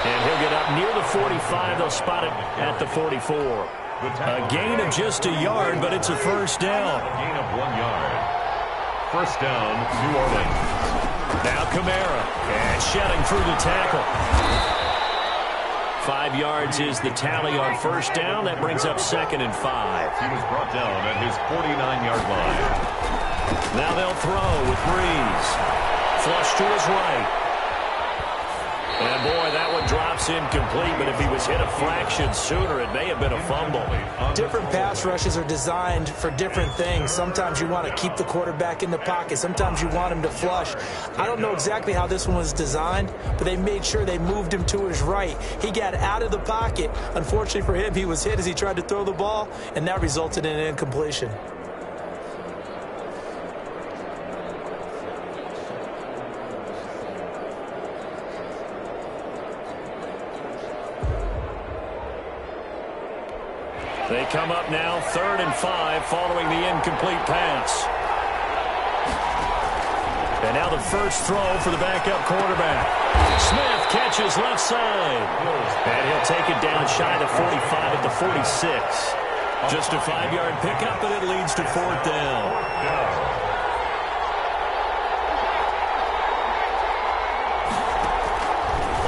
Speaker 1: And he'll get up near the 45. They'll spot it at the 44. A gain of just a yard, but it's a first down.
Speaker 2: A gain of 1 yard. First down, New Orleans.
Speaker 1: Now Kamara. And shedding through the tackle. 5 yards is the tally on first down. That brings up 2nd and 5.
Speaker 2: He was brought down at his 49-yard line.
Speaker 1: Now they'll throw with Brees. Flush to his right. And boy, that one drops pass incomplete, but if he was hit a fraction sooner, it may have been a fumble.
Speaker 3: Different pass rushes are designed for different things. Sometimes you want to keep the quarterback in the pocket. Sometimes you want him to flush. I don't know exactly how this one was designed, but they made sure they moved him to his right. He got out of the pocket. Unfortunately for him, he was hit as he tried to throw the ball, and that resulted in an incompletion.
Speaker 1: They come up now 3rd and 5 following the incomplete pass. And now the first throw for the backup quarterback. Smith catches left side. And he'll take it down shy of 45 at the 46. Just a 5-yard pickup, and it leads to 4th down.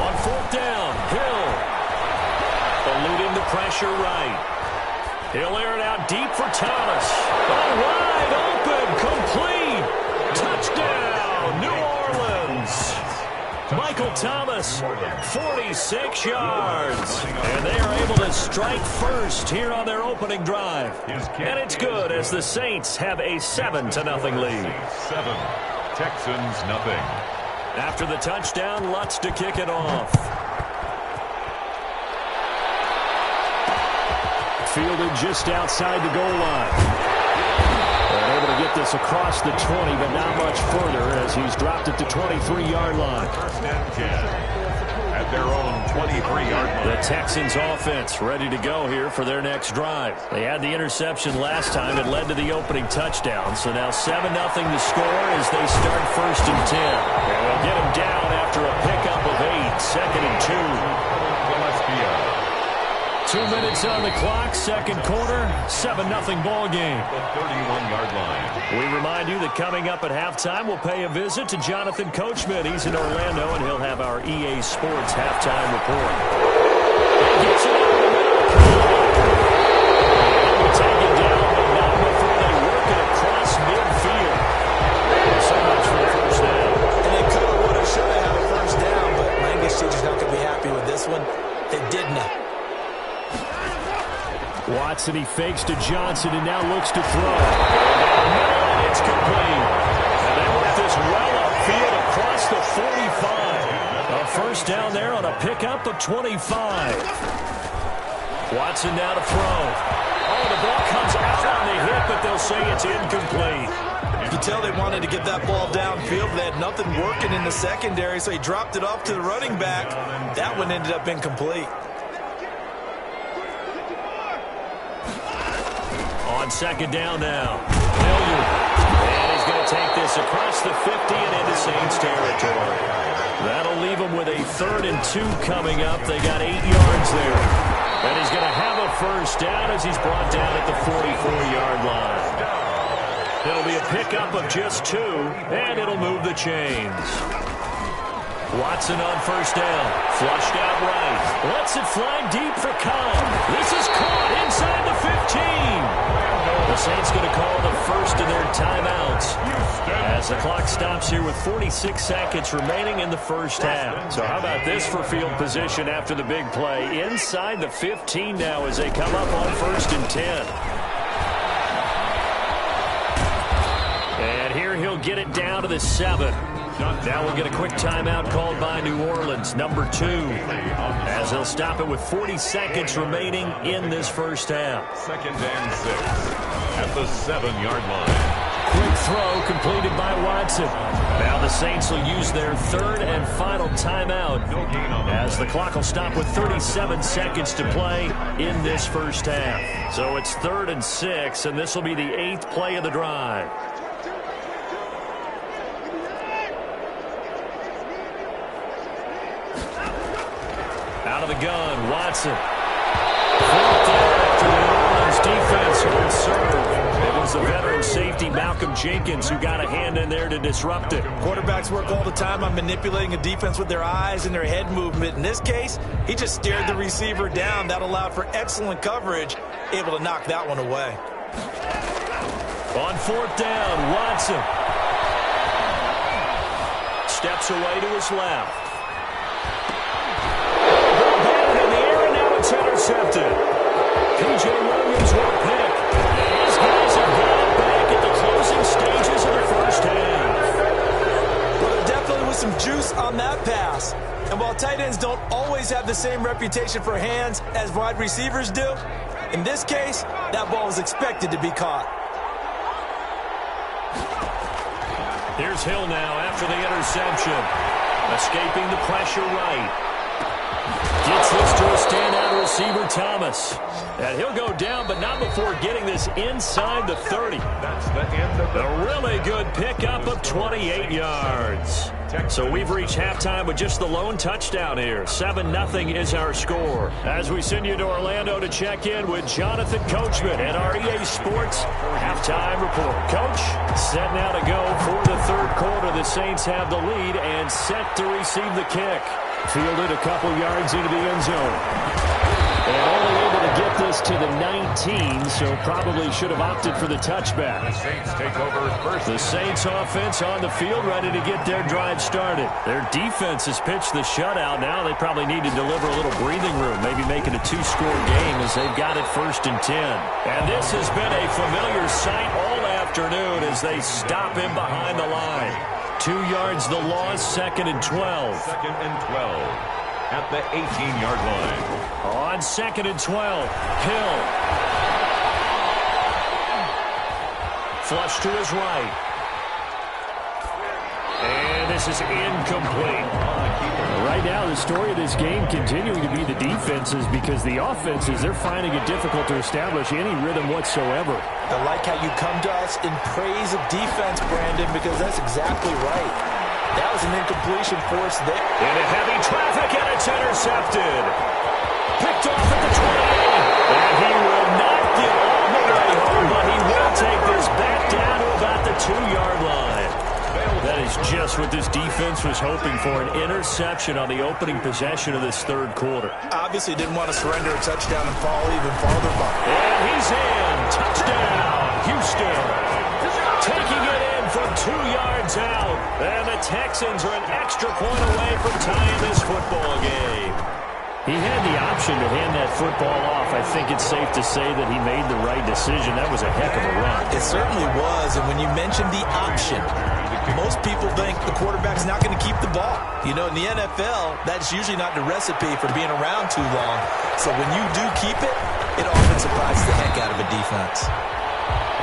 Speaker 1: On 4th down, Hill. Eluding the pressure right. He'll air it out deep for Thomas. Oh, wide open, complete. Touchdown, New Orleans. Michael Thomas, 46 yards. And they are able to strike first here on their opening drive. And it's good as the Saints have a 7-0 lead.
Speaker 2: 7, Texans nothing.
Speaker 1: After the touchdown, Lutz to kick it off. Fielded just outside the goal line. They're able to get this across the 20, but not much further as he's dropped it to 23-yard line.
Speaker 2: 1st and 10 at their own 23-yard line.
Speaker 1: The Texans offense ready to go here for their next drive. They had the interception last time. It led to the opening touchdown. So now 7-0 to score as they start 1st and 10. And they'll get him down after a pickup of 8. 2nd and 2. 2 minutes on the clock, 2nd quarter, 7-0 ball game.
Speaker 2: The 31-yard line.
Speaker 1: We remind you that coming up at halftime, we'll pay a visit to Jonathan Coachman. He's in Orlando, and he'll have our EA Sports halftime report. He gets it out of the middle. We'll take it down, but not before they work it across midfield. So much for the 1st down.
Speaker 3: And they could have, would have, should have had a 1st down, but my English teacher's not going to be happy with this one. They did not.
Speaker 1: Watson, he fakes to Johnson and now looks to throw. And it's complete. And they work this well upfield across the 45. A 1st down there on a pickup of 25. Watson now to throw. Oh, the ball comes out on the hit, but they'll say it's incomplete.
Speaker 3: You can tell they wanted to get that ball downfield. They had nothing working in the secondary, so he dropped it off to the running back. That one ended up incomplete.
Speaker 1: On 2nd down now. Hilliard. And he's going to take this across the 50 and into Saints territory. That'll leave him with a 3rd and 2 coming up. They got 8 yards there. And he's going to have a 1st down as he's brought down at the 44-yard line. It'll be a pickup of just 2, and it'll move the chains. Watson on 1st down. Flushed out right. Lets it fly deep for Cobb. This is caught inside the 15. The Saints going to call the first of their timeouts as the clock stops here with 46 seconds remaining in the 1st half. So how about this for field position after the big play? Inside the 15 now as they come up on 1st and 10. And here he'll get it down to the 7. Now we'll get a quick timeout called by New Orleans, number 2, as they'll stop it with 40 seconds remaining in this 1st half.
Speaker 2: 2nd and 6 at the 7-yard line.
Speaker 1: Quick throw completed by Watson. Now the Saints will use their 3rd and final timeout as the clock will stop with 37 seconds to play in this 1st half. So it's 3rd and 6, and this will be the 8th play of the drive. Out of the gun, Watson. 4th down after the New Orleans defense holds serve. It was the veteran safety Malcolm Jenkins who got a hand in there to disrupt it.
Speaker 3: Quarterbacks work all the time on manipulating a defense with their eyes and their head movement. In this case, he just stared the receiver down. That allowed for excellent coverage, able to knock that one away.
Speaker 1: On 4th down, Watson. Steps away to his left. it's intercepted. P.J. Williams will pick. And these guys have got it back at the closing stages of the first half.
Speaker 3: Well, there definitely was some juice on that pass. And while tight ends don't always have the same reputation for hands as wide receivers do, in this case, that ball was expected to be caught.
Speaker 1: Here's Hill now after the interception. Escaping the pressure right. Gets this to a standout receiver, Thomas. And he'll go down, but not before getting this inside the 30.
Speaker 2: That's the end of
Speaker 1: A really good pickup of 28 yards. So we've reached halftime with just the lone touchdown here. 7-0 is our score. As we send you to Orlando to check in with Jonathan Coachman at our EA Sports halftime report. Coach, set now to go for the third quarter. The Saints have the lead and set to receive the kick. Fielded a couple yards into the end zone. And only able to get this to the 19, so probably should have opted for the touchback.
Speaker 2: The Saints take over first.
Speaker 1: The Saints offense on the field ready to get their drive started. Their defense has pitched the shutout. Now they probably need to deliver a little breathing room, maybe make it a two-score game as they've got it 1st and 10. And this has been a familiar sight all afternoon as they stop him behind the line. 2 yards the loss, 2nd and 12.
Speaker 2: 2nd and 12 at the 18-yard line.
Speaker 1: On 2nd and 12, Hill. Flush to his right. And this is incomplete. Right now, the story of this game continuing to be the defenses because the offenses, they're finding it difficult to establish any rhythm whatsoever.
Speaker 3: I like how you come to us in praise of defense, Brandon, because that's exactly right. That was an incompletion force there.
Speaker 1: Into heavy traffic, and it's intercepted. Picked off at the 28. And he will not get all the way home, but he will take this back down to about the 2-yard line. That is just what this defense was hoping for, an interception on the opening possession of this third quarter.
Speaker 3: Obviously didn't want to surrender a touchdown and fall even farther behind.
Speaker 1: And he's in. Touchdown, Houston. Taking it in from 2 yards out. And the Texans are an extra point away from tying this football game. He had the option to hand that football off. I think it's safe to say that he made the right decision. That was a heck of a run.
Speaker 3: It certainly was. And when you mentioned the option, most people think the quarterback's not going to keep the ball. You know, in the NFL, that's usually not the recipe for being around too long. So when you do keep it, it often surprises the heck out of a defense.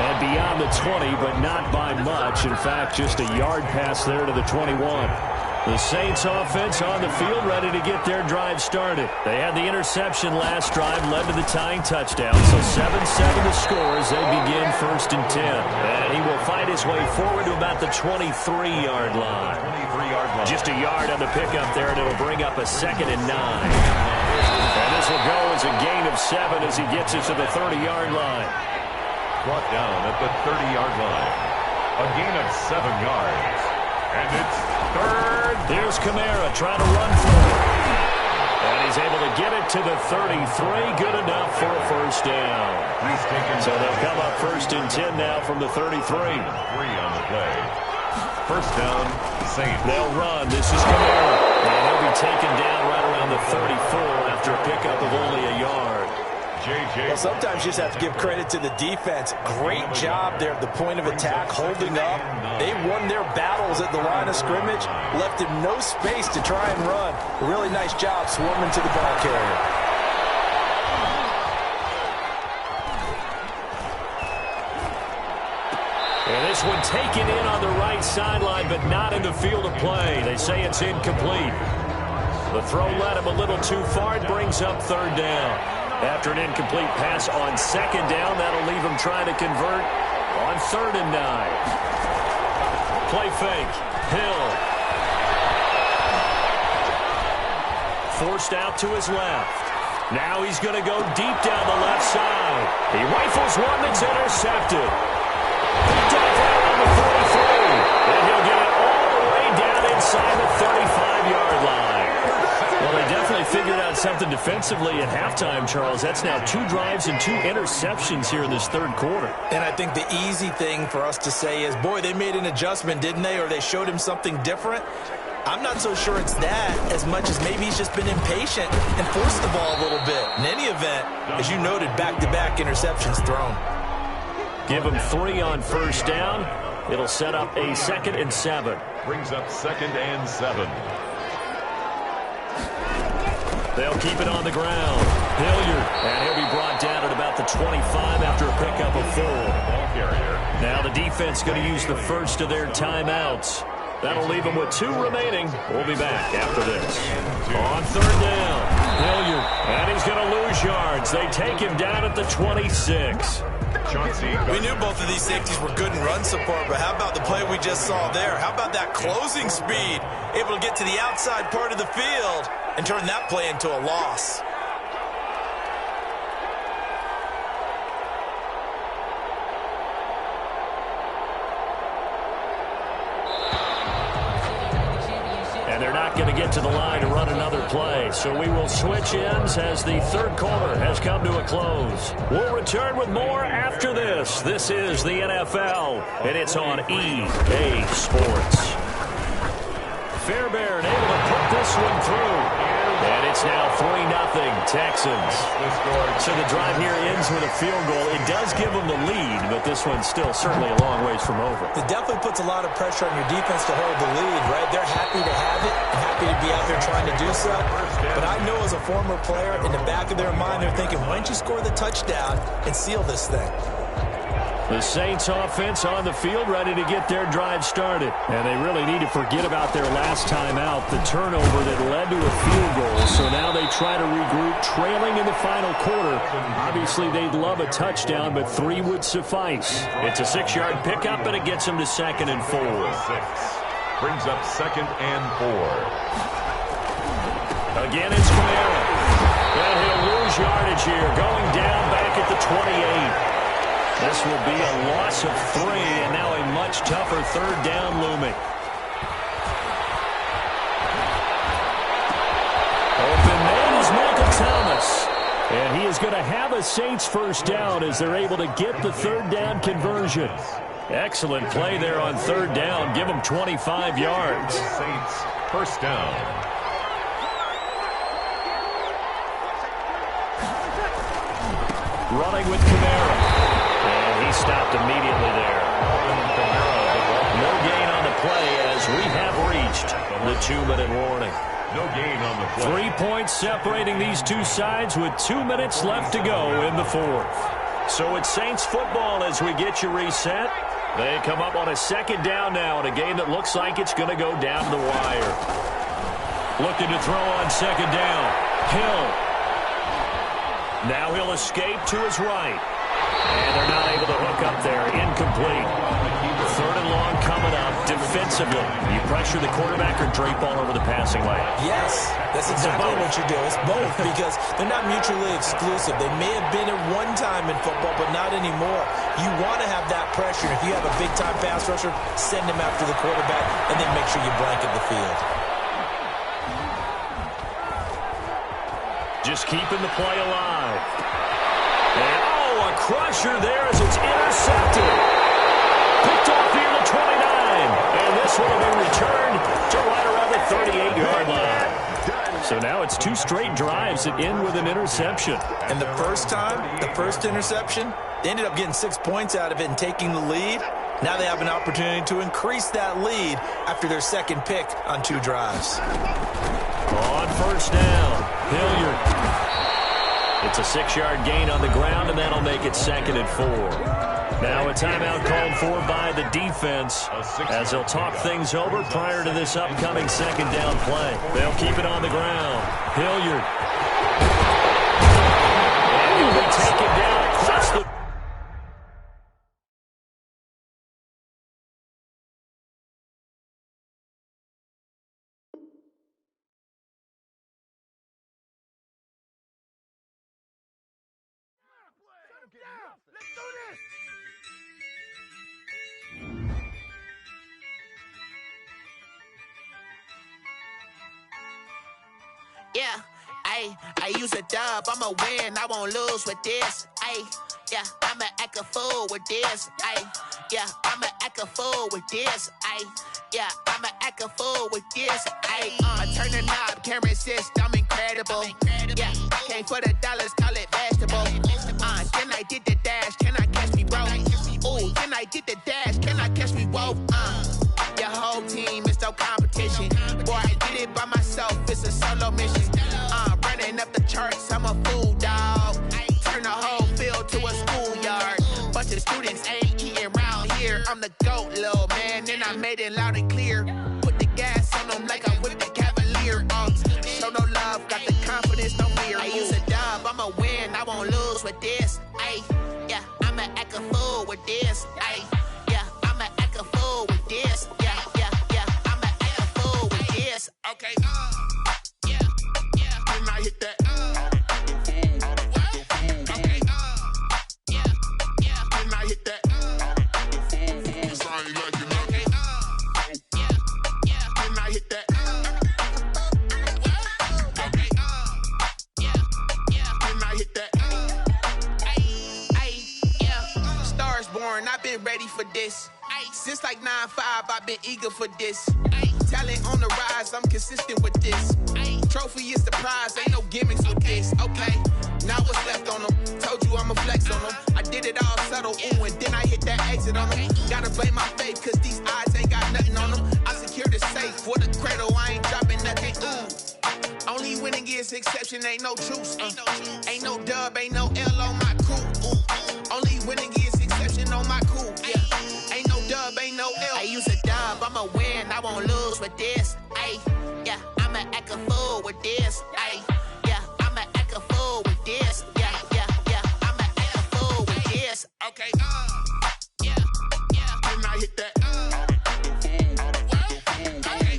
Speaker 1: And beyond the 20, but not by much. In fact, just a yard pass there to the 21. The Saints offense on the field ready to get their drive started. They had the interception last drive, led to the tying touchdown. So 7-7 the score as they begin 1st and 10. And he will fight his way forward to about the 23-yard line.
Speaker 2: 23-yard line.
Speaker 1: Just a yard on the pickup there, and it will bring up a 2nd and 9. And this will go as a gain of 7 as he gets it to the 30-yard line.
Speaker 2: Brought down at the 30-yard line. A gain of 7 yards. And it's 3rd.
Speaker 1: Here's Kamara trying to run for it. And he's able to get it to the 33. Good enough for a 1st down. So they'll come up 1st and 10 now from the 33.
Speaker 2: 3 on the play. 1st down, Saints.
Speaker 1: They'll run. This is Kamara. And he'll be taken down right around the 34 after a pickup of only a yard.
Speaker 3: Well, sometimes you just have to give credit to the defense. Great job there at the point of attack, holding up. They won their battles at the line of scrimmage, left him no space to try and run. A really nice job swarming to the ball carrier.
Speaker 1: And this one taken in on the right sideline, but not in the field of play. They say it's incomplete. The throw led him a little too far. It brings up 3rd down. After an incomplete pass on 2nd down, that'll leave him trying to convert on 3rd and 9. Play fake. Hill. Forced out to his left. Now he's going to go deep down the left side. He rifles one that's intercepted. Picked off right around the 43. And he'll get it all the way down inside the 35-yard line. Well, they definitely figured out something defensively at halftime, Charles. That's now 2 drives and 2 interceptions here in this third quarter.
Speaker 3: And I think the easy thing for us to say is, boy, they made an adjustment, didn't they? Or they showed him something different. I'm not so sure it's that as much as maybe he's just been impatient and forced the ball a little bit. In any event, as you noted, back-to-back interceptions thrown.
Speaker 1: Give him 3 on first down. It'll set up a 2nd and 7.
Speaker 2: Brings up 2nd and 7.
Speaker 1: They'll keep it on the ground. Hilliard, and he'll be brought down at about the 25 after a pickup of 4.
Speaker 2: Ball carrier.
Speaker 1: Now the defense going to use the first of their timeouts. That'll leave them with 2 remaining. We'll be back after this. On 3rd down, Hilliard, and he's going to lose yards. They take him down at the 26.
Speaker 3: We knew both of these safeties were good in run support, but how about the play we just saw there? How about that closing speed? Able to get to the outside part of the field and turn that play into a loss.
Speaker 1: And they're not going to get to the line to run another play. So we will switch ends as the 3rd quarter has come to a close. We'll return with more after this. This is the NFL, and it's on EA Sports. Fairbairn able to put this one through. And it's now 3-0 Texans. So the drive here ends with a field goal. It does give them the lead, but this one's still certainly a long ways from over.
Speaker 3: It definitely puts a lot of pressure on your defense to hold the lead, right? They're happy to have it and happy to be out there trying to do so. But I know as a former player, in the back of their mind, they're thinking, why don't you score the touchdown and seal this thing?
Speaker 1: The Saints offense on the field ready to get their drive started. And they really need to forget about their last time out, the turnover that led to a field goal. So now they try to regroup, trailing in the final quarter. Obviously, they'd love a touchdown, but 3 would suffice. It's a 6-yard pickup, and it gets them to 2nd and 4.
Speaker 2: Brings up 2nd and 4.
Speaker 1: Again, it's Kamara. And he'll lose yardage here, going down back at the 28. This will be a loss of 3, and now a much tougher 3rd down looming. Open man is Michael Thomas. And he is going to have a Saints first down as they're able to get the 3rd down conversion. Excellent play there on 3rd down. Give them 25 yards.
Speaker 2: Saints first down.
Speaker 1: Running with Kamara. And he stopped immediately there. No gain on the play as we have reached the 2-minute warning.
Speaker 2: No gain on the play.
Speaker 1: 3 points separating these two sides with 2 minutes left to go in the 4th. So it's Saints football as we get you reset. They come up on a 2nd down now in a game that looks like it's going to go down to the wire. Looking to throw on 2nd down. Hill. Now he'll escape to his right. And they're not able to hook up there. Incomplete. 3rd and long coming up defensively. You pressure the quarterback or drape all over the passing lane?
Speaker 3: Yes, that's exactly what you do. It's both because they're not mutually exclusive. They may have been at one time in football, but not anymore. You want to have that pressure. If you have a big-time pass rusher, send him after the quarterback, and then make sure you blanket the field.
Speaker 1: Just keeping the play alive. And, a crusher there as it's intercepted. Picked off near the 29. And this one will be returned to right around the 38-yard line. So now it's 2 straight drives that end with an interception.
Speaker 3: And the first time, the first interception, they ended up getting 6 points out of it and taking the lead. Now they have an opportunity to increase that lead after their 2nd pick on 2 drives.
Speaker 1: On first down, Hilliard. It's a 6-yard gain on the ground, and that'll make it 2nd and 4. Now a timeout called for by the defense as they'll talk things over prior to this upcoming 2nd down play. They'll keep it on the ground. Hilliard. And he'll be taken down across the...
Speaker 9: Let's do this!
Speaker 5: Yeah, I use a dub, I'ma win, I won't lose with this. Yeah, I'ma act a fool with this. Yeah, I'ma act a fool with this.
Speaker 10: Yeah, I'ma act a fool with this. I turn the knob, camera assist, I'm incredible. Yeah, came for the dollars, call it vegetable. Then I did the dash, can I catch me, bro? Ooh, then I did the dash, can I catch me, whoa? Your whole team is no competition. Boy, I did it by myself, it's a solo mission. Running up the charts, I'm a fool, dog. Turn the whole field to a schoolyard. Bunch of students ain't eating round here. I'm the GOAT, little man, and I made it loud and clear. Put the gas on them like I'm with the Cavalier. Show no love, got the confidence, no fear. I use a dub, I'ma win, I won't lose with this. Yeah, I'ma act a fool with this. Yeah, I'ma act a fool with this. Yeah, I'ma act a fool with this. Okay, yeah, then I hit that. Okay, yeah, then I hit that. Sorry, like you know. Okay, yeah, then I hit that. Okay, yeah, then I hit that. Yeah, stars born, I've been ready for this. Since like 9-5, I've been eager for this. Talent on the rise, I'm consistent with this. Trophy is the prize, ain't no gimmicks with this. Okay, now what's left on them? Told you I'ma flex on them. I did it all subtle, ooh, and then I hit that exit on them. Gotta blame my faith, cause these odds ain't got nothing on them. I secured the safe for the cradle, I ain't dropping nothing, ooh. Only winning is exception, ain't no truce. Ain't no dub, ain't no L on my crew. Ooh. Only winning is exception on my crew. Yeah, ain't no dub, ain't no L. I use a dub, I'ma win, I won't lose with this. Yeah, I'ma act a fool with this. Yeah, I'ma act a fool with this. Yeah, I'ma act a fool with this. Okay, yeah, then I hit that. Okay,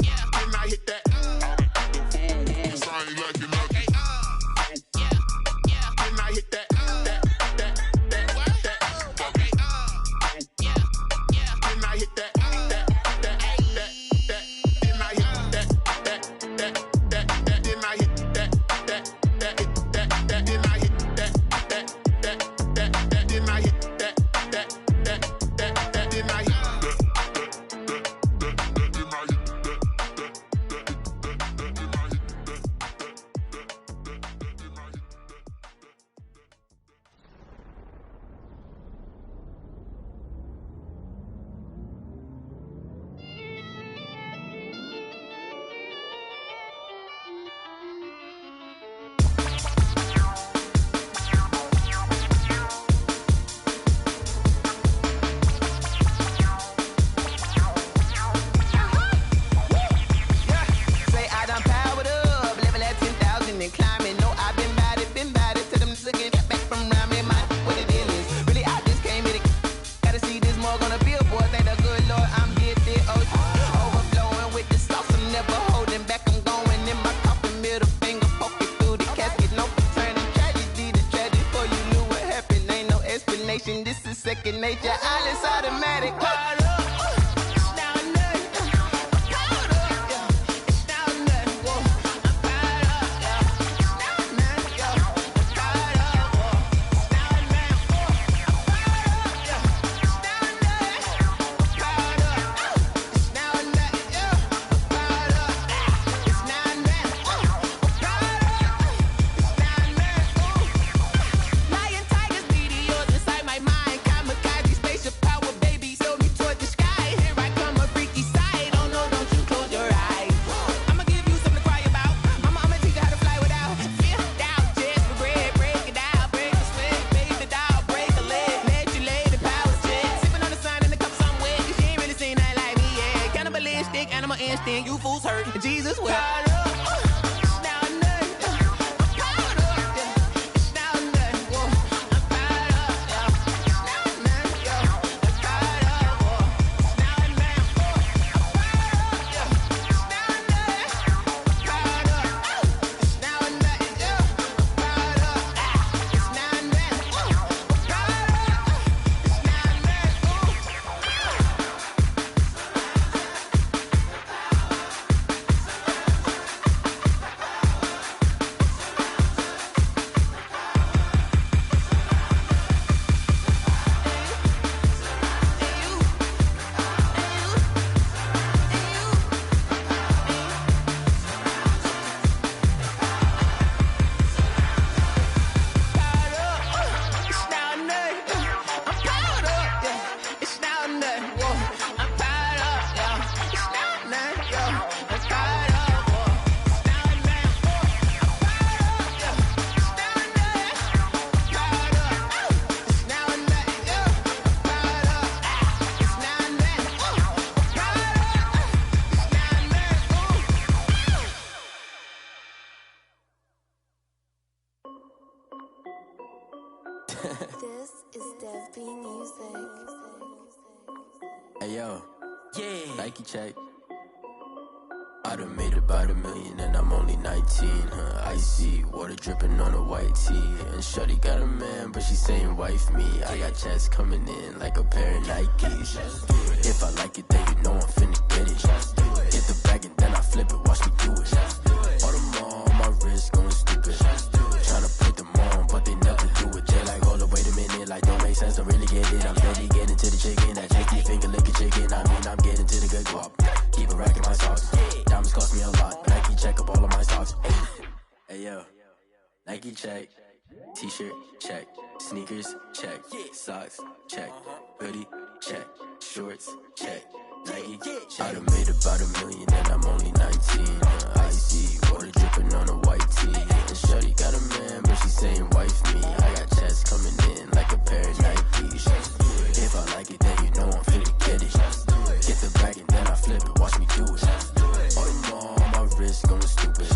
Speaker 10: yeah, then I hit that. Sorry, like you know. Okay, yeah, then I hit that. Okay, yeah, then I hit that. This is second nature, all is automatic. You fools hurt. Jesus will.
Speaker 4: This is Dev B Music.
Speaker 8: Hey yo, yeah, Nike check. I done made about $1 million and I'm only 19. Icy water dripping on a white tee. And shorty got a man, but she saying wife me. I got checks coming in like a pair of Nikes. If I like it, then you know I'm finna get it. Get the bag and then I flip it, watch me do it. All them on my wrist going stupid. Tryna put them on, but they never do it. They like, hold up, wait a minute, like don't make sense, don't really get it. I'm steady getting to the chicken, that chicky finger licking chicken. I mean, I'm getting to the good guap. Keep a rack in my socks. Diamonds cost me a lot. Nike check up all of my stocks. Hey yo, Nike check. T-shirt check. Sneakers check. Socks check. Hoodie check. Shorts check. Nike I done made about $1 million and I'm only 19. Icy water dripping on a white tee. And shorty got a man, but she saying wife me. I got checks coming in like a pair of Nikes. If I like it, then you know I'm finna get it. Get the bag and then I flip it, watch me do it. All them on my wrist going stupid.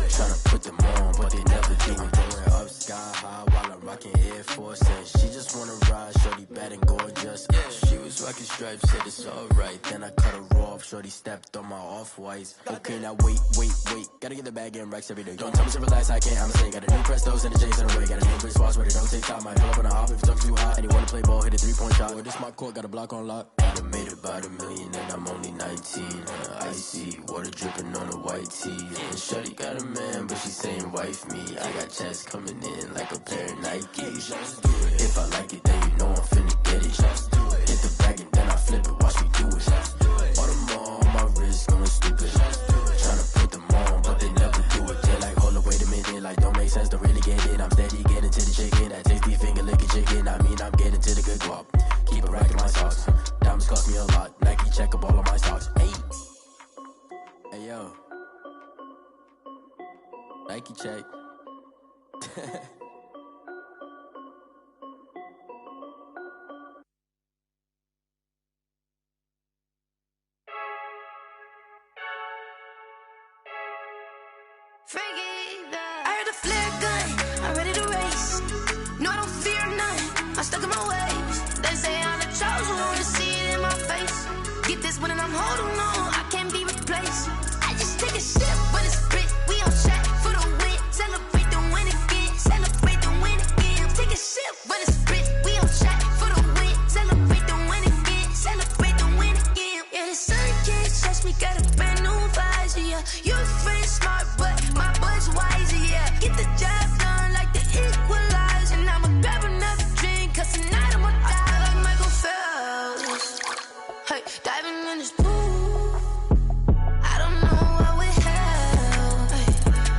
Speaker 8: Tryna put them on, but they never do it. Going up sky high while I'm rocking Air Force. And she just wanna ride, shorty bad and gorgeous. She was rocking stripes, said it's alright. Then I cut her off, shorty stepped on my off-whites. Okay, now wait. Gotta get the bag and racks every day. Don't tell me to relax, I can't, I'ma say. Got a new Prestos and the J's in the way. Got a new Chris Foss, but it don't take time. Might pull up on a hop if it's up too hot. And you wanna play ball, hit a 3-point shot. Or this my court, got a block on lock. I done made about $1 million and I'm only 19. Icy water dripping on a white tee. And shorty got a man, but she saying wife me. I got checks coming in like a pair of Nikes. If I like it, then you know I'm finna get it. Hit the bag and then I flip it, watch me do it. All them on my wrist going stupid. Tryna put them on, but they never do it. They like, hold up, wait a minute, like don't make sense, don't really get it. I'm steady getting to the chicken, that tasty finger licking chicken. I mean, I'm getting to the good guap. Keep a rack in my socks. Diamonds cost me a lot. Nike check up all of my stocks. Hey yo, Nike check.
Speaker 4: I heard a flare gun, I'm ready to race. No, I don't fear none, I'm stuck in my ways. They say I'm the chosen one, to see it in my face. Get this one and I'm holding on, I can't be replaced. I just take a sip, but it's split, we on track for the win. Celebrate the win again, celebrate the win again. Take a sip, but it's split, we on track for the win. Celebrate the win again, celebrate the win again. Yeah, the sun can't touch me, got a brand new visor, yeah. You're friend smart, but my bud's wiser, yeah. Get the job done like the equalizer. And I'ma grab another drink, cause tonight I'ma die like Michael Phelps. Hey, diving in this pool, I don't know what we have. Hey,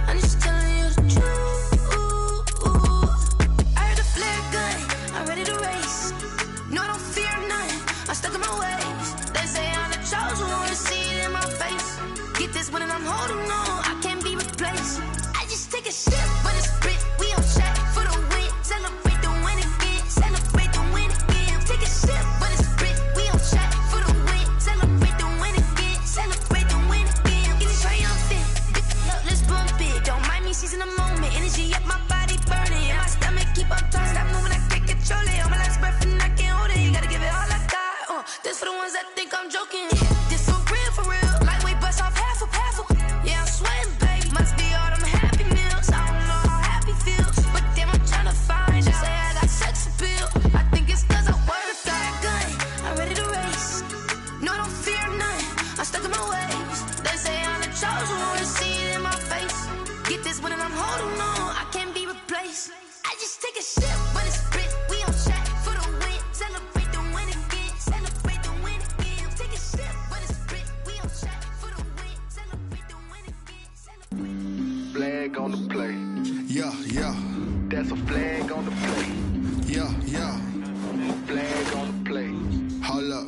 Speaker 4: I'm just telling you the truth. I heard a flare gun, I'm ready to race. No, I don't fear none, I'm stuck in my ways. They say I'm the chosen one, to see it in my face. Get this one and I'm holding on, I can't be replaced. I just take a sip, but it's split, we on track for the win. Celebrate the win again, celebrate the win again. Take a sip, but it's split, we on track for the win. Celebrate the win again, celebrate the win again. Get it triumphant, look, let's bump it. Don't mind me seizing the moment, energy up my body burning. And my stomach keep up talking, stop moving, I can't control it. On my last breath and I can't hold it, you gotta give it all I got. This for the ones that think I'm joking. This for real, lightweight bust off half a. Yeah, I'm sweating, baby. Must be all them happy meals. I don't know how happy feels, but damn, I'm tryna find out. Say I got sex appeal. I think it's cause I wear the flag gun. I'm ready to race. No, I don't fear none. I'm stuck in my ways. They say I'm the chosen one, to see it in my face. Get this one and I'm holding on, I can't be replaced. I just take a sip, but it's split. We on track for the win. Celebrate the win again. Celebrate the win again. Take a sip, but it's split. We on track for the win. Celebrate the win again.
Speaker 11: Flag on the play. Yeah. That's a flag on the play. Yeah. Flag on the play. Hold up.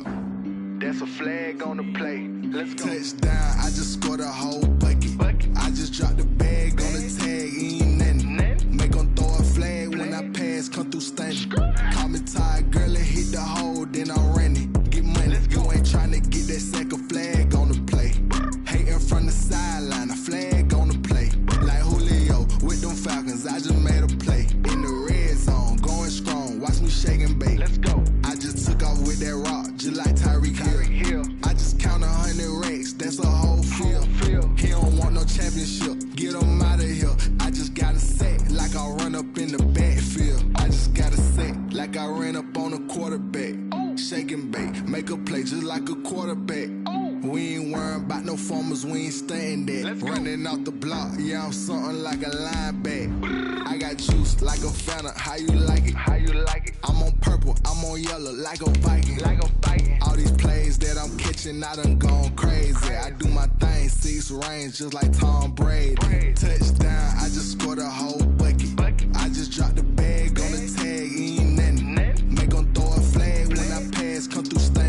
Speaker 11: That's a flag on the play. Let's go. Touchdown, I just scored a whole bucket. I just dropped the bag on the tag, ain't nothing. Make 'em throw a flag when I pass, come through stunning. Call me tired, girl, and hit the hole, then I'm running. Get money, you ain't tryna get that second flag on the play. Hating from the sideline, a flag on the play. Like Julio with them Falcons, I just made a play. In the red zone, going strong. make a play just like a quarterback. We ain't worrying about no formers, we ain't staying there. Running off the block, yeah, I'm something like a linebacker. I got juice like a Fanta, how you like it? How you like it? I'm on purple, I'm on yellow, like a Viking. Like a Viking. All these plays that I'm catching, I done gone crazy. I do my thing, 6 range, just like Tom Brady. Touchdown, I just scored a whole bucket. I just dropped the bag on the tag, ain't nothing. Make 'em throw a flag when I pass, come through stunning.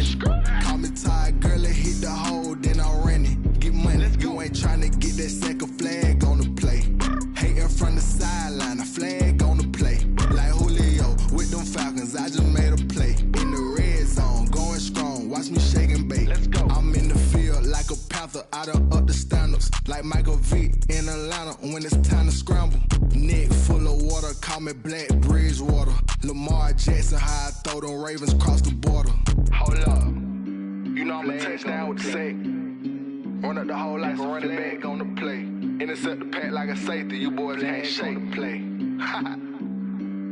Speaker 11: Call me tired, girl, it hit the hole, then I'm running. Get money, you ain't tryna get that second flag on the play. Hating from the sideline, a flag on the play. Like Julio with them Falcons, I just made a play. In the red zone, going strong, watch me shake and bake. I'm in the field like a Panther, I done up the standards. Like Michael Vick in Atlanta when it's time to scramble. Neck full of water, call me Black Bridgewater. Lamar Jackson, how I throw them Ravens cross the border. Hold up, you know I'm a touchdown with the sack. Run up the whole like a running back on the play. Intercept the pack like a safety, you boys ain't shake the play.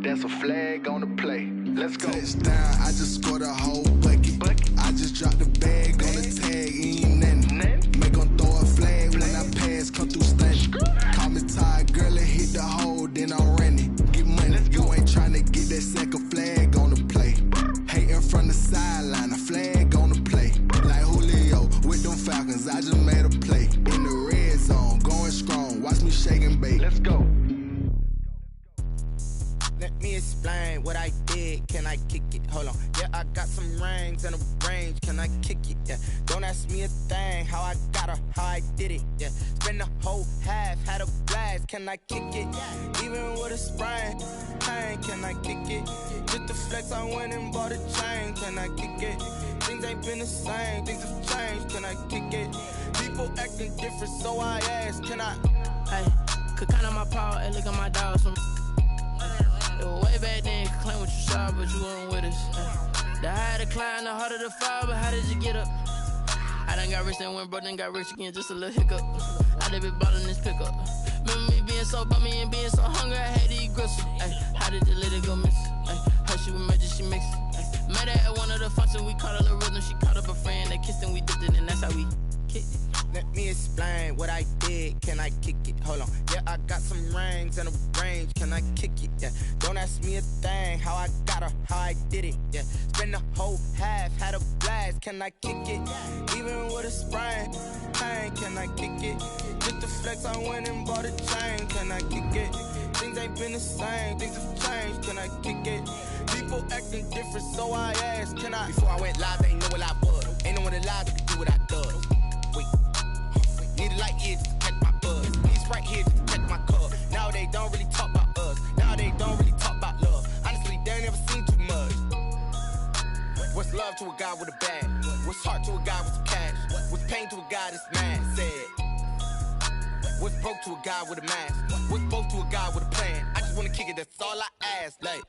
Speaker 11: That's a flag on the play. Let's go. Touchdown, I just scored a whole bucket. I just dropped the bag on the tag, ain't nothing. Make 'em throw a flag when I pass, come through stunning. Call me tired, girl, it hit the hole, then I'm running. Get money, you ain't tryna get that second flag on the play. Hating from the sideline, a flag on the play. Like Julio with them Falcons, I just made a play. In the red zone, going strong, watch me shake and bake. Let's go.
Speaker 5: Let me explain what I did. Can I kick it? Hold on. Yeah, I got some rings and a range. Can I kick it? Yeah. Don't ask me a thing. How I got her, how I did it. Yeah. Spend the whole half, had a blast. Can I kick it? Even with a sprain, pain. Can I kick it? Just the flex, I went and bought a chain. Can I kick it? Things ain't been the same. Things have changed. Can I kick it? People acting different, so I ask. Can I?
Speaker 6: Hey, could count on my power and look at my dogs from. It was way back then, you could claim what you saw, but you weren't with us. The higher the climb, the harder the fall, but how did you get up? I done got rich and went broke, then got rich again, just a little hiccup. I done been ballin' this pickup. Remember me being so bummy and being so hungry, I had to eat gristle. Ay, how did the lady go miss? Ay, her she was major, she mixed. Met her at one of the functions, we caught a little rhythm, she caught up a friend, they kissed and we dipped it, and that's how we kicked it.
Speaker 5: Let me explain what I did. Can I kick it? Hold on. Yeah, I got some rings and a range. Can I kick it? Yeah. Don't ask me a thing. How I got her, how I did it. Yeah. Spend the whole half, had a blast. Can I kick it? Even with a sprain, pain. Can I kick it? Just the flex, I went and bought a chain. Can I kick it? Things ain't been the same. Things have changed. Can I kick it? People acting different, so I asked. Can I? Before I went live, they ain't know what I was. Ain't no one alive that could do what I does. Need a light here just to catch my buzz. He's right here just to catch my cup. Now they don't really talk about us. Now they don't really talk about love. Honestly, they ain't never seen too much. What's love to a guy with a bag? What's heart to a guy with some cash? What's pain to a guy that's mad? Said. What's broke to a guy with a mask? What's broke to a guy with a plan? I just wanna kick it, that's all I ask. Like,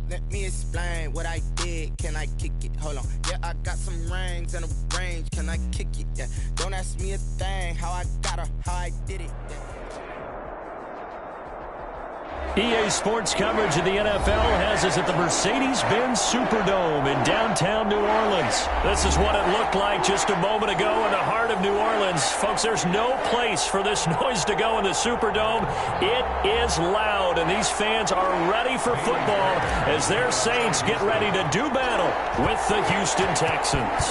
Speaker 5: let me explain what I did. Can I kick it? Hold on. Yeah, I got some rings and a range. Can I kick it? Yeah. Don't ask me a thing. How I got her, how I did it. Yeah.
Speaker 1: EA Sports coverage of the NFL has us at the Mercedes-Benz Superdome in downtown New Orleans. This is what it looked like just a moment ago in the heart of New Orleans. Folks, there's no place for this noise to go in the Superdome. It is loud, and these fans are ready for football as their Saints get ready to do battle with the Houston Texans.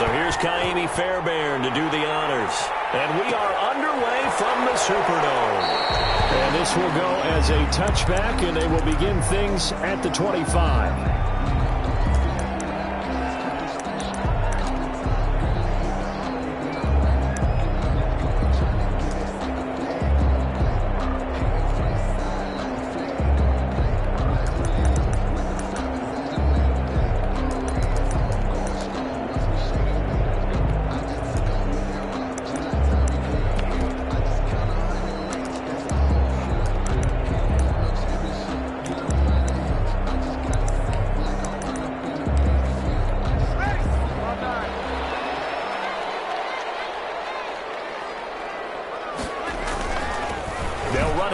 Speaker 1: So here's Kaimi Fairbairn to do the honors. And we are underway from the Superdome.
Speaker 12: And this will go as a touchback, and they will begin things at the 25.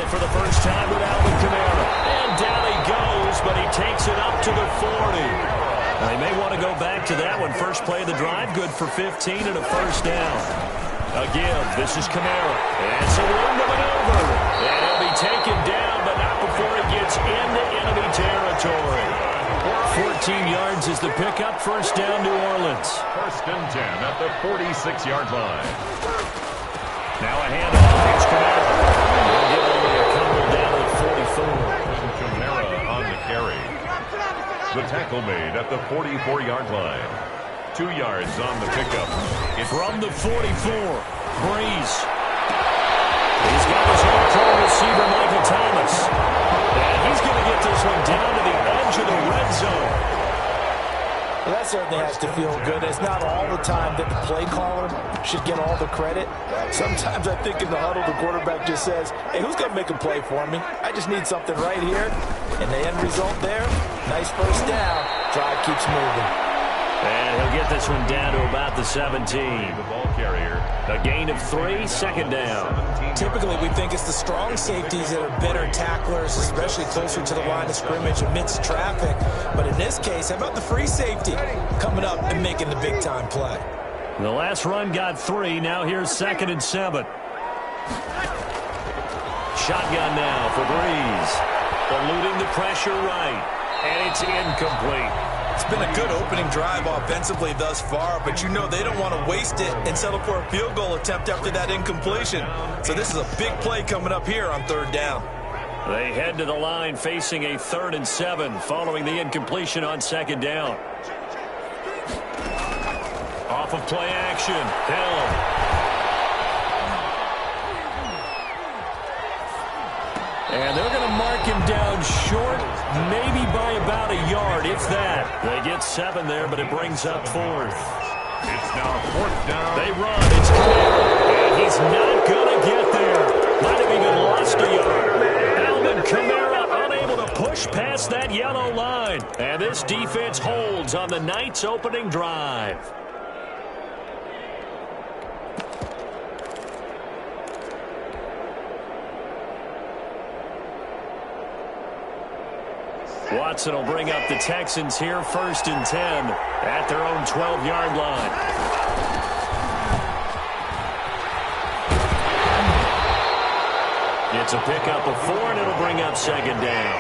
Speaker 1: For the first time with Alvin Kamara. And down he goes, but he takes it up to the 40.
Speaker 12: Now, he may want to go back to that one. First play of the drive, good for 15 and a first down. Again, this is Kamara. And it's a room to maneuver. And he'll be taken down, but not before it gets into enemy territory. 14 yards is the pickup. First down, New Orleans.
Speaker 2: First and 10 at the 46-yard line.
Speaker 12: Now a handoff. Here's Kamara. We'll get only a couple down at 44.
Speaker 2: And Kamara on the carry. The tackle made at the 44-yard line. 2 yards on the pickup. It's
Speaker 12: from the 44. Breeze. He's got his own pro receiver, Michael Thomas. And he's going to get this one down to the edge of the red zone.
Speaker 3: Well, that certainly has to feel good. It's not all the time that the play caller should get all the credit. Sometimes I think in the huddle, the quarterback just says, hey, who's going to make a play for me? I just need something right here. And the end result there, nice first down. Drive keeps moving.
Speaker 12: And he'll get this one down to about the 17.
Speaker 2: The ball carrier.
Speaker 12: A gain of 3, second down.
Speaker 3: Typically, we think it's the strong safeties that are better tacklers, especially closer to the line of scrimmage amidst traffic. But in this case, how about the free safety coming up and making the big-time play?
Speaker 12: The last run got 3. Now here's 2nd and 7. Shotgun now for Breeze. Eluding the pressure right. And it's incomplete.
Speaker 3: It's been a good opening drive offensively thus far, but you know they don't want to waste it and settle for a field goal attempt after that incompletion. So this is a big play coming up here on 3rd down.
Speaker 12: They head to the line facing a 3rd and 7 following the incompletion on 2nd down. Off of play action. Hill. And they're going to mark him down short, maybe by about a yard, if that. They get 7 there, but it brings up 4th.
Speaker 2: It's now 4th down.
Speaker 12: They run. It's Kamara. And he's not going to get there. Might have even lost a yard. Alvin Kamara unable to push past that yellow line. And this defense holds on the night's opening drive. Watson will bring up the Texans here, 1st and 10 at their own 12-yard line. It's a pickup of 4, and it'll bring up 2nd down.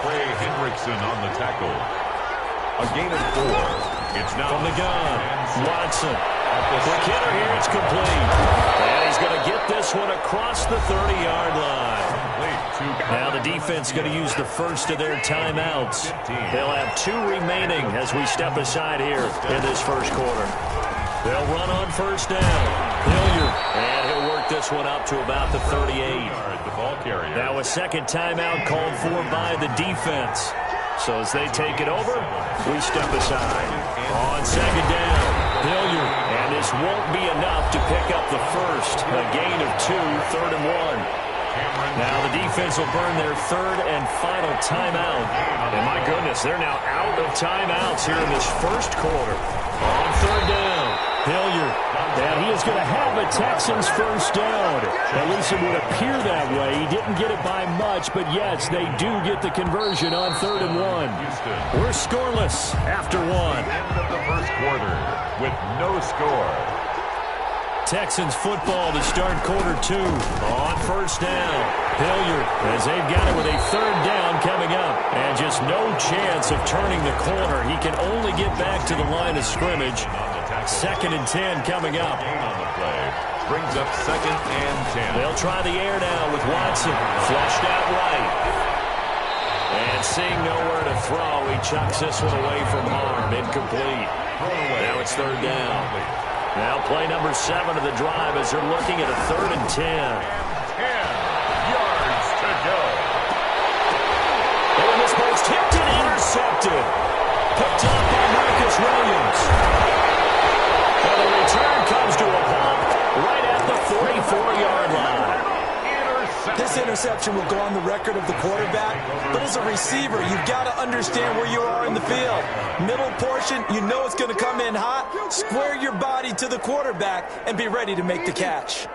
Speaker 2: Trey Hendrickson on the tackle. A gain of 4. It's now
Speaker 12: from the gun. Watson. Quick hitter here. It's complete. And he's going to get this one across the 30-yard line. Now the defense going to use the first of their timeouts. They'll have 2 remaining as we step aside here in this first quarter. They'll run on 1st down. Hilliard. And he'll work this one up to about the 38.
Speaker 2: The ball carrier.
Speaker 12: Now a 2nd timeout called for by the defense. So as they take it over, we step aside. On 2nd down, Hilliard. And this won't be enough to pick up the first. A gain of 2, 3rd and 1. Now the defense will burn their 3rd and final timeout. And my goodness, they're now out of timeouts here in this first quarter. On 3rd down, Hilliard. And he is going to have the Texans first down. At least it would appear that way. He didn't get it by much, but yes, they do get the conversion on 3rd and 1. We're scoreless after 1.
Speaker 2: End of the first quarter with no score.
Speaker 12: Texans football to start quarter 2 on 1st down. Hilliard as they've got it with a 3rd down coming up. And just no chance of turning the corner. He can only get back to the line of scrimmage. 2nd and 10 coming up.
Speaker 2: On the play. Brings up 2nd and 10.
Speaker 12: They'll try the air now with Watson. Flushed out right. And seeing nowhere to throw, he chucks this one away from harm. Incomplete. Now it's 3rd down. Now play number 7 of the drive as they're looking at a 3rd and 10.
Speaker 2: 10 yards to go.
Speaker 12: And this ball's tipped and intercepted. Picked up by Marcus Williams. And the return comes to a halt right at the 44-yard line.
Speaker 3: This interception will go on the record of the quarterback, but as a receiver, you've got to understand where you are in the field. Middle portion, you know it's going to come in hot. Square your body to the quarterback and be ready to make the catch.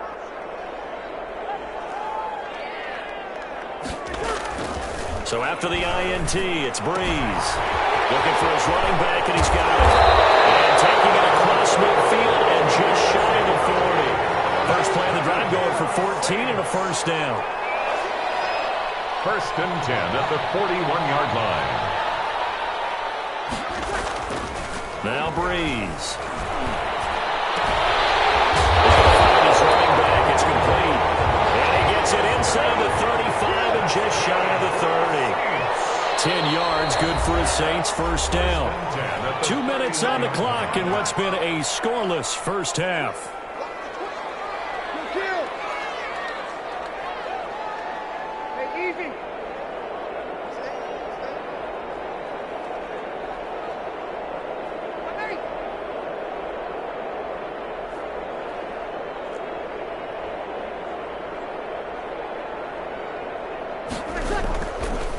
Speaker 12: So after the INT, it's Breeze. Looking for his running back, and he's got it. And taking it across midfield and just shy of the 40. First play of the drive going for 14 and a first down.
Speaker 2: First and 10 at the 41-yard line.
Speaker 12: Now Breeze. His running back, it's complete. And he gets it inside the 35 and just shy of the 30. 10 yards, good for his Saints, first down. 2 minutes on the clock in what's been a scoreless first half.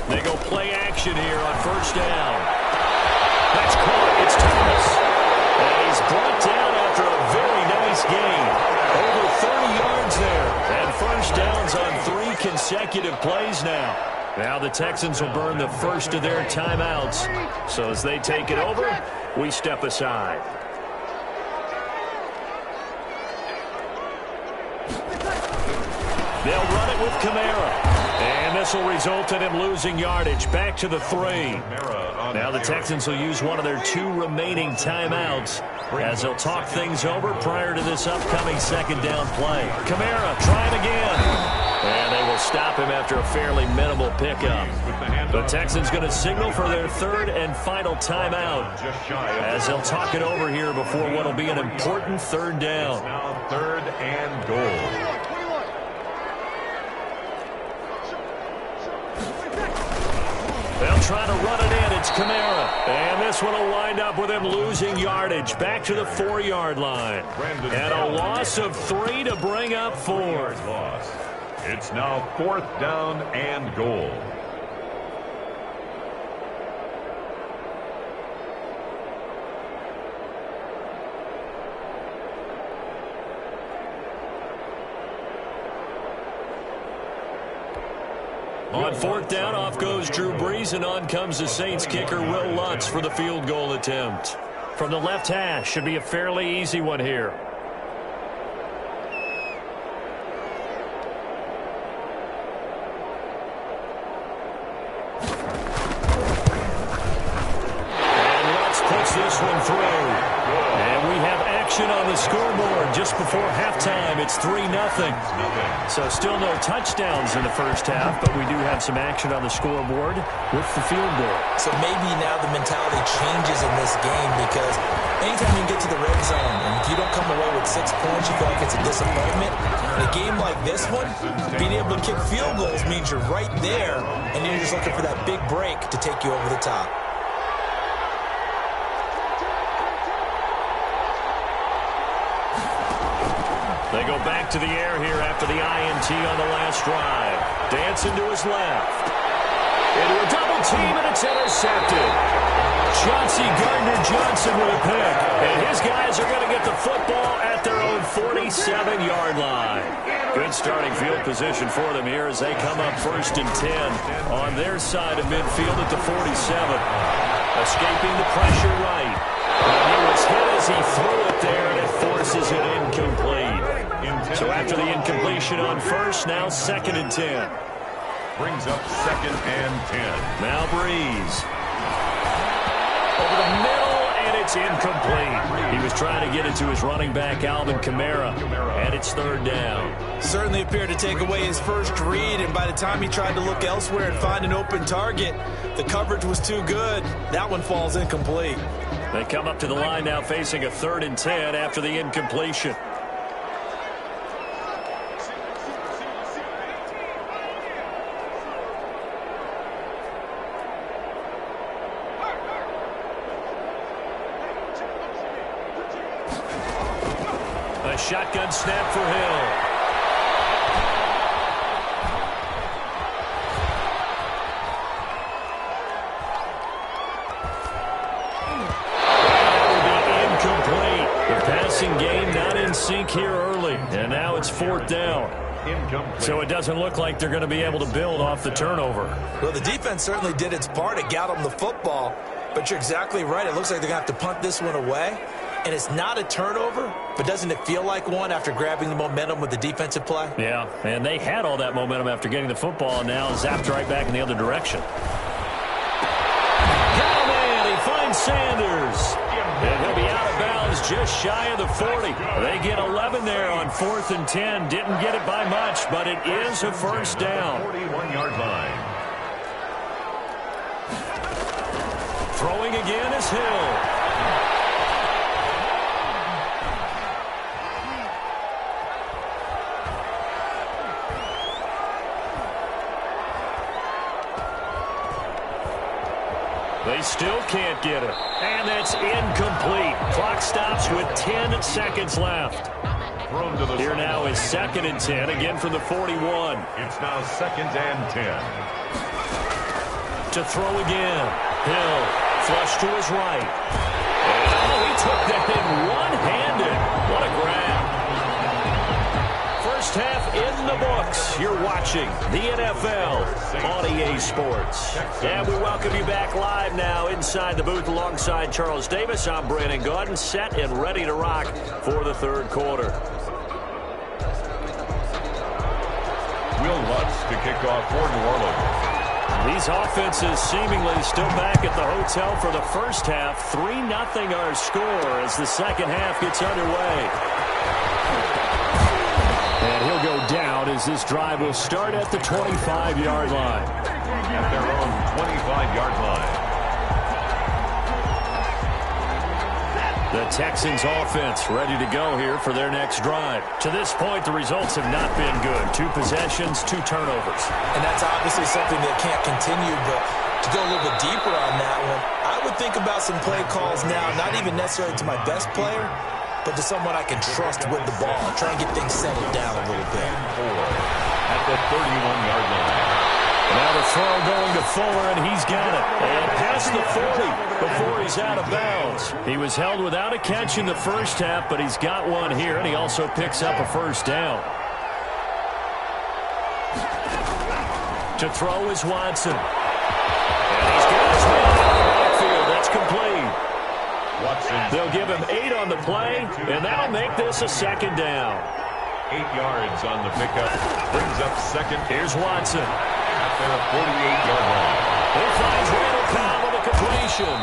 Speaker 12: They go play action here on first down. That's caught. It's Thomas. And he's brought down after a very nice gain. Over 30 yards there. And first downs on 3 consecutive plays now. Now the Texans will burn the first of their timeouts. So as they take it over, we step aside. They'll run it with Kamara. And this will result in him losing yardage. Back to the 3. Now the Texans will use one of their 2 remaining timeouts as they'll talk things over prior to this upcoming second down play. Kamara trying again. And they will stop him after a fairly minimal pickup. The Texans going to signal for their 3rd and final timeout as they'll talk it over here before what will be an important 3rd down.
Speaker 2: Now 3rd and goal.
Speaker 12: They'll try to run it in. It's Kamara. And this one will wind up with him losing yardage. Back to the 4-yard line. And a loss of 3 to bring up 4.
Speaker 2: It's now 4th down and goal.
Speaker 12: On 4th down, off goes Drew Brees, and on comes the Saints kicker, Will Lutz, for the field goal attempt. From the left hash, should be a fairly easy one here. And Lutz puts this one through. And we have action on the scoreboard just before halftime. It's 3-0. So still no touchdowns in the first half, but we do have some action on the scoreboard with the field goal. So maybe now the mentality changes in this game, because anytime you get to the red zone and if you don't come away with 6 points, you feel like it's a disappointment. In a game like this one, being able to kick field goals means you're right there, and you're just looking for that big break to take you over the top. They go back to the air here after the INT on the last drive. Dancing to his left. Into a double team, and it's intercepted. Chauncey Gardner-Johnson with a pick. And his guys are going to get the football at their own 47-yard line. Good starting field position for them here as they come up 1st and 10 on their side of midfield at the 47. Escaping the pressure right. And he was hit as he threw it there, and it forces it incomplete. So after the incompletion on 1st, now 2nd and 10.
Speaker 2: Brings up 2nd and 10.
Speaker 12: Now Breeze. Over the middle, and it's incomplete. He was trying to get it to his running back, Alvin Kamara, and it's 3rd down.
Speaker 3: Certainly appeared to take away his first read, and by the time he tried to look elsewhere and find an open target, the coverage was too good. That one falls incomplete.
Speaker 12: They come up to the line now facing a 3rd and 10 after the incompletion. A shotgun snap for Hill. Passing game not in sync here early, and now it's 4th down.
Speaker 2: Incomplete.
Speaker 12: So it doesn't look like they're going to be able to build off the turnover.
Speaker 3: Well, the defense certainly did its part. It got them the football. But you're exactly right. It looks like they're going to have to punt this one away. And it's not a turnover, but doesn't it feel like one after grabbing the momentum with the defensive play?
Speaker 12: Yeah, and they had all that momentum after getting the football, and now zapped right back in the other direction. He finds Sanders. And he'll be out of bounds just shy of the 40. They get 11 there on 4th and 10. Didn't get it by much, but it is a first down.
Speaker 2: 41-yard line.
Speaker 12: Throwing again is Hill. They still can't get it. And that's incomplete. Clock stops with 10 seconds left. Here now is 2nd and 10, again from the 41.
Speaker 2: It's now 2nd and 10.
Speaker 12: To throw again. Hill, flush to his right. Oh, he took that in one-handed. What a grab. First half in the books. You're watching the NFL on EA Sports. And we welcome you back live now inside the booth alongside Charles Davis. I'm Brandon Gaudin, set and ready to rock for the third quarter.
Speaker 2: Will Lutz to kick off for New Orleans.
Speaker 12: These offenses seemingly still back at the hotel for the first half. 3-0 our score as the second half gets underway. And he'll go down as this drive will start at the 25-yard line.
Speaker 2: At their own 25-yard line.
Speaker 12: The Texans offense ready to go here for their next drive. To this point, the results have not been good. 2 possessions, 2 turnovers.
Speaker 3: And that's obviously something that can't continue, but to go a little bit deeper on that one, I would think about some play calls now, not even necessarily to my best player, but to someone I can trust with the ball. Try and get things settled down a little bit.
Speaker 2: At the 31-yard line.
Speaker 12: Now the throw going to Fuller, and he's got it. And past the 40 before he's out of bounds. He was held without a catch in the first half, but he's got one here, and he also picks up a first down. To throw is Watson. And he's got his man out of the backfield. That's complete.
Speaker 2: Watson.
Speaker 12: They'll give him 8 on the play, and that'll make this a second down.
Speaker 2: 8 yards on the pickup. Brings up second.
Speaker 12: Here's Watson.
Speaker 2: At their 48-yard line.
Speaker 12: He finds Randall Cobb with a completion.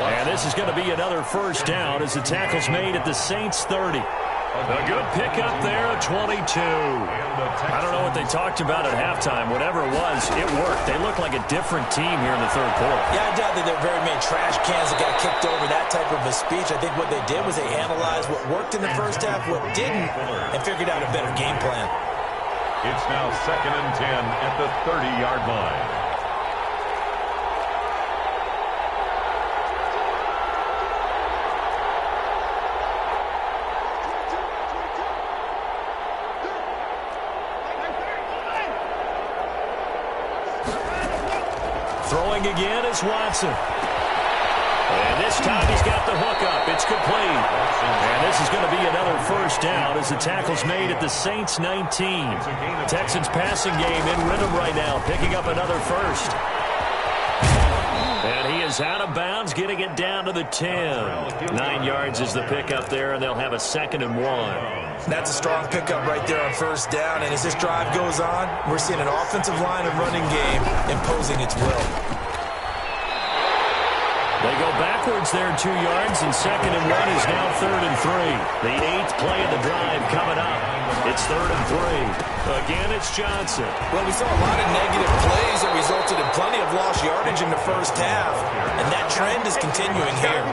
Speaker 12: And this is going to be another first down as the tackle's made at the Saints' 30. A good pickup there at 22. I don't know what they talked about at halftime. Whatever it was, it worked. They look like a different team here in the third quarter.
Speaker 3: Yeah, I doubt that there are very many trash cans that got kicked over, that type of a speech. I think what they did was they analyzed what worked in the first half, what didn't, and figured out a better game plan.
Speaker 2: It's now 2nd and 10 at the 30-yard line.
Speaker 12: Throwing again is Watson. And this time he's got the hookup. It's complete. And this is going to be another first down as the tackle's made at the Saints' 19. Texans passing game in rhythm right now, picking up another first. And he is out of bounds, getting it down to the 10. 9 yards is the pickup there, and they'll have a 2nd and 1.
Speaker 3: That's a strong pickup right there on first down. And as this drive goes on, we're seeing an offensive line and running game imposing its will.
Speaker 12: They go backwards there 2 yards, and 2nd and 1 is now 3rd and 3. The 8th play of the drive coming up. It's 3rd and 3. Again, it's Johnson.
Speaker 3: Well, we saw a lot of negative plays that resulted in plenty of lost yardage in the first half, and that trend is continuing here.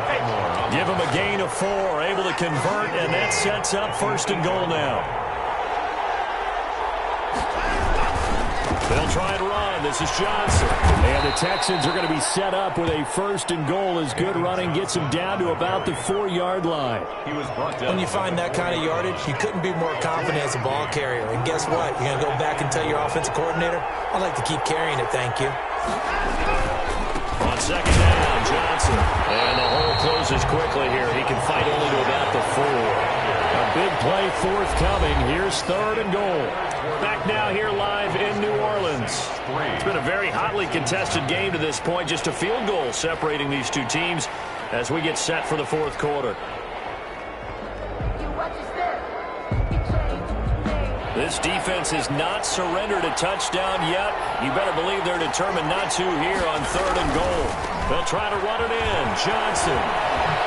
Speaker 12: Give him a gain of 4, able to convert, and that sets up 1st and goal now. They'll try and run. This is Johnson. And the Texans are going to be set up with a 1st and goal as good running gets them down to about the 4-yard line.
Speaker 2: He was brought down.
Speaker 3: When you find that kind of yardage, you couldn't be more confident as a ball carrier. And guess what? You're going to go back and tell your offensive coordinator, I'd like to keep carrying it, thank you.
Speaker 12: On 2nd down, Johnson. And the hole closes quickly here. He can fight only to about the 4. A Big play forthcoming. Here's 3rd and goal. Back now here live in New Orleans. It's been a very hotly contested game to this point. Just a field goal separating these two teams as we get set for the 4th quarter. This defense has not surrendered a touchdown yet. You better believe they're determined not to here on 3rd and goal. They'll try to run it in. Johnson.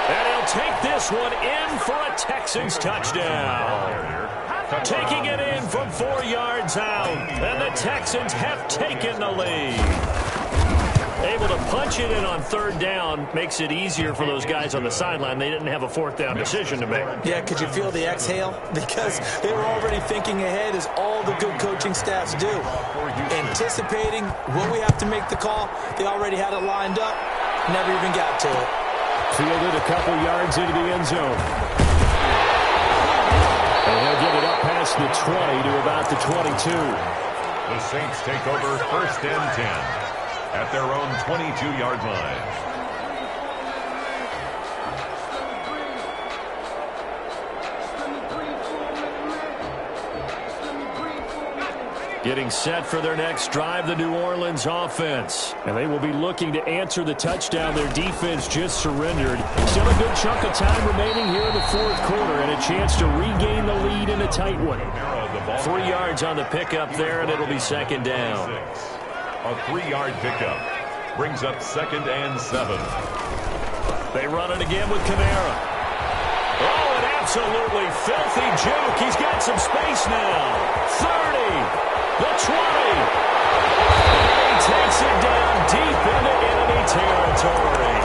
Speaker 12: And he'll take this one in for a Texans touchdown. Taking it in from 4 yards out. And the Texans have taken the lead. Able to punch it in on 3rd down makes it easier for those guys on the sideline. They didn't have a 4th down decision to make.
Speaker 3: Yeah, could you feel the exhale? Because they were already thinking ahead, as all the good coaching staffs do. Anticipating when we have to make the call, they already had it lined up. Never even got to it.
Speaker 12: Fielded a couple yards into the end zone. And he'll get it up past the 20 to about the 22.
Speaker 2: The Saints take over 1st and 10. At their own 22-yard line.
Speaker 12: Getting set for their next drive, the New Orleans offense. And they will be looking to answer the touchdown their defense just surrendered. Still a good chunk of time remaining here in the 4th quarter and a chance to regain the lead in a tight one. 3 yards on the pickup there, and it'll be 2nd down.
Speaker 2: A 3-yard pickup brings up 2nd and 7.
Speaker 12: They run it again with Kamara. Oh, an absolutely filthy juke. He's got some space now. 30, the 20. And he takes it down deep into enemy territory.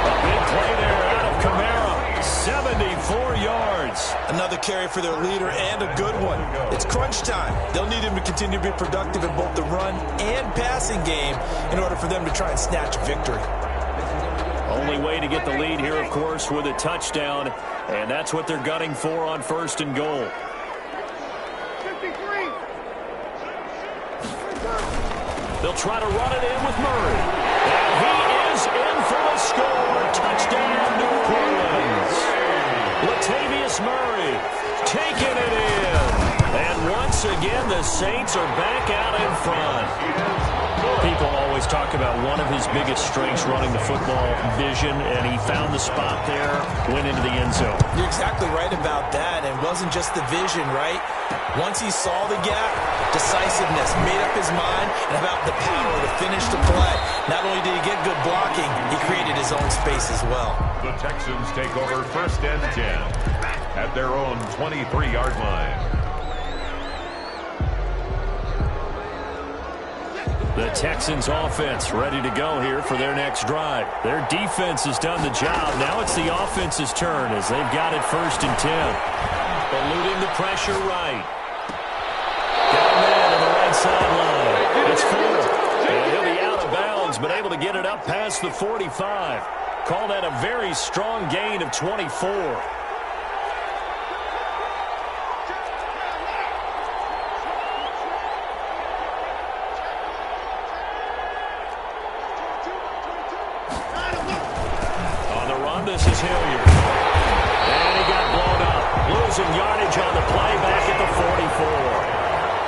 Speaker 12: A big play there out of Kamara. 74 yards.
Speaker 3: Another carry for their leader and a good one. It's crunch time. They'll need him to continue to be productive in both the run and passing game in order for them to try and snatch a victory.
Speaker 12: Only way to get the lead here, of course, with a touchdown, and that's what they're gunning for on 1st and goal. They'll try to run it in with Murray. And he is in for the score. Touchdown, New Orleans. Latavius Murray taking it in. And once again, the Saints are back out in front. People always talk about one of his biggest strengths running the football, vision, and he found the spot there, went into the end zone.
Speaker 3: You're exactly right about that. It wasn't just the vision, right? Once he saw the gap, decisiveness, made up his mind, and about the power to finish the play. Not only did he get good blocking, he created his own space as well.
Speaker 2: The Texans take over 1st and 10 at their own 23-yard line.
Speaker 12: The Texans offense ready to go here for their next drive. Their defense has done the job. Now it's the offense's turn as they've got it 1st and 10. Eluding the pressure right. Got a man on the right sideline. It's full. And he'll be out of bounds, but able to get it up past the 45. Call that a very strong gain of 24. This is Hilliard. And he got blown up. Losing yardage on the play back at the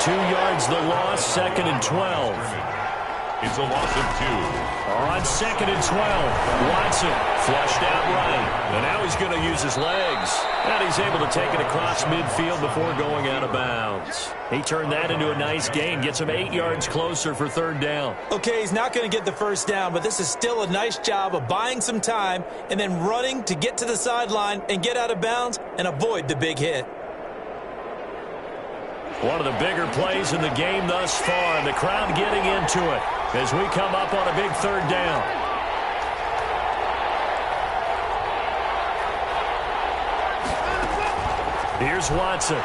Speaker 12: 44. 2 yards the loss, 2nd and 12.
Speaker 2: It's a loss of 2.
Speaker 12: On 2nd and 12. Watson flushed out right. And now he's going to use his legs. And he's able to take it across midfield before going out of bounds. He turned that into a nice gain. Gets him 8 yards closer for 3rd down.
Speaker 3: Okay, he's not going to get the 1st down, but this is still a nice job of buying some time and then running to get to the sideline and get out of bounds and avoid the big hit.
Speaker 12: One of the bigger plays in the game thus far, and the crowd getting into it as we come up on a big 3rd down. Here's Watson.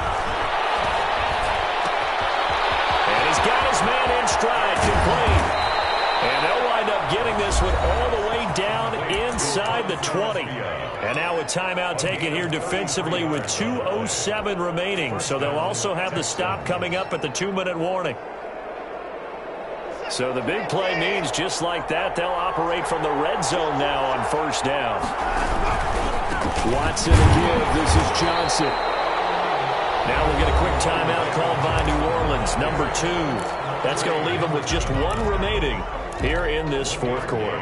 Speaker 12: And he's got his man in stride, complete. And they'll wind up getting this one all the way down inside the 20. And now a timeout taken here defensively with 2:07 remaining. So they'll also have the stop coming up at the 2-minute warning. So the big play means just like that, they'll operate from the red zone now on 1st down. Watson again. This is Johnson. Now we'll get a quick timeout called by New Orleans, number 2. That's going to leave them with just 1 remaining here in this fourth quarter.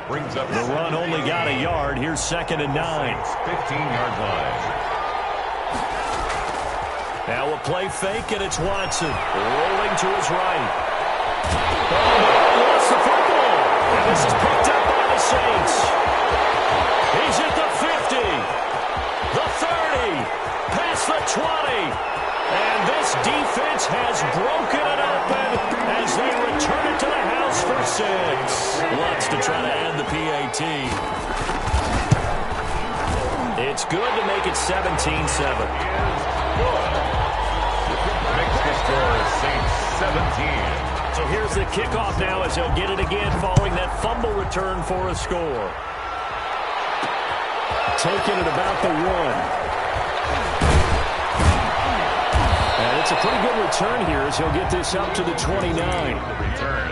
Speaker 2: Brings up
Speaker 12: the run only got a yard. Here's 2nd and 9.
Speaker 2: 15-yard line.
Speaker 12: Now a play fake, and it's Watson rolling to his right. Oh, lost the football. And this is picked up by the Saints. He's at the 50, the 30, past the 20. And this defense has broken it open as they return it to the house for 6. Lutz to try to end the PAT. It's good to make it 17-7.
Speaker 2: Makes the score Saints 17.
Speaker 12: So here's the kickoff now as he'll get it again following that fumble return for a score. Taking it about the 1. And it's a pretty good return here as he'll get this up to the 29.
Speaker 2: The return.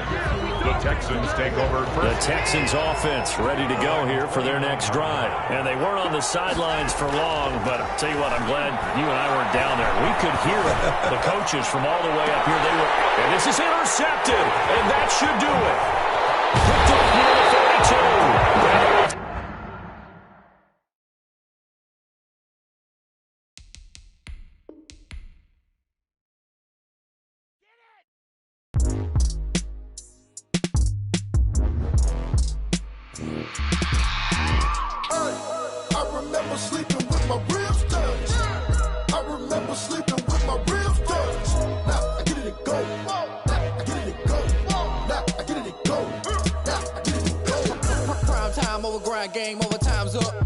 Speaker 2: The Texans take over first.
Speaker 12: The Texans offense ready to go here for their next drive. And they weren't on the sidelines for long, but I'll tell you what, I'm glad you and I weren't down there. We could hear the coaches from all the way up here. And this is intercepted, and that should do it. Picked up near the 32.
Speaker 13: Game over, time's up.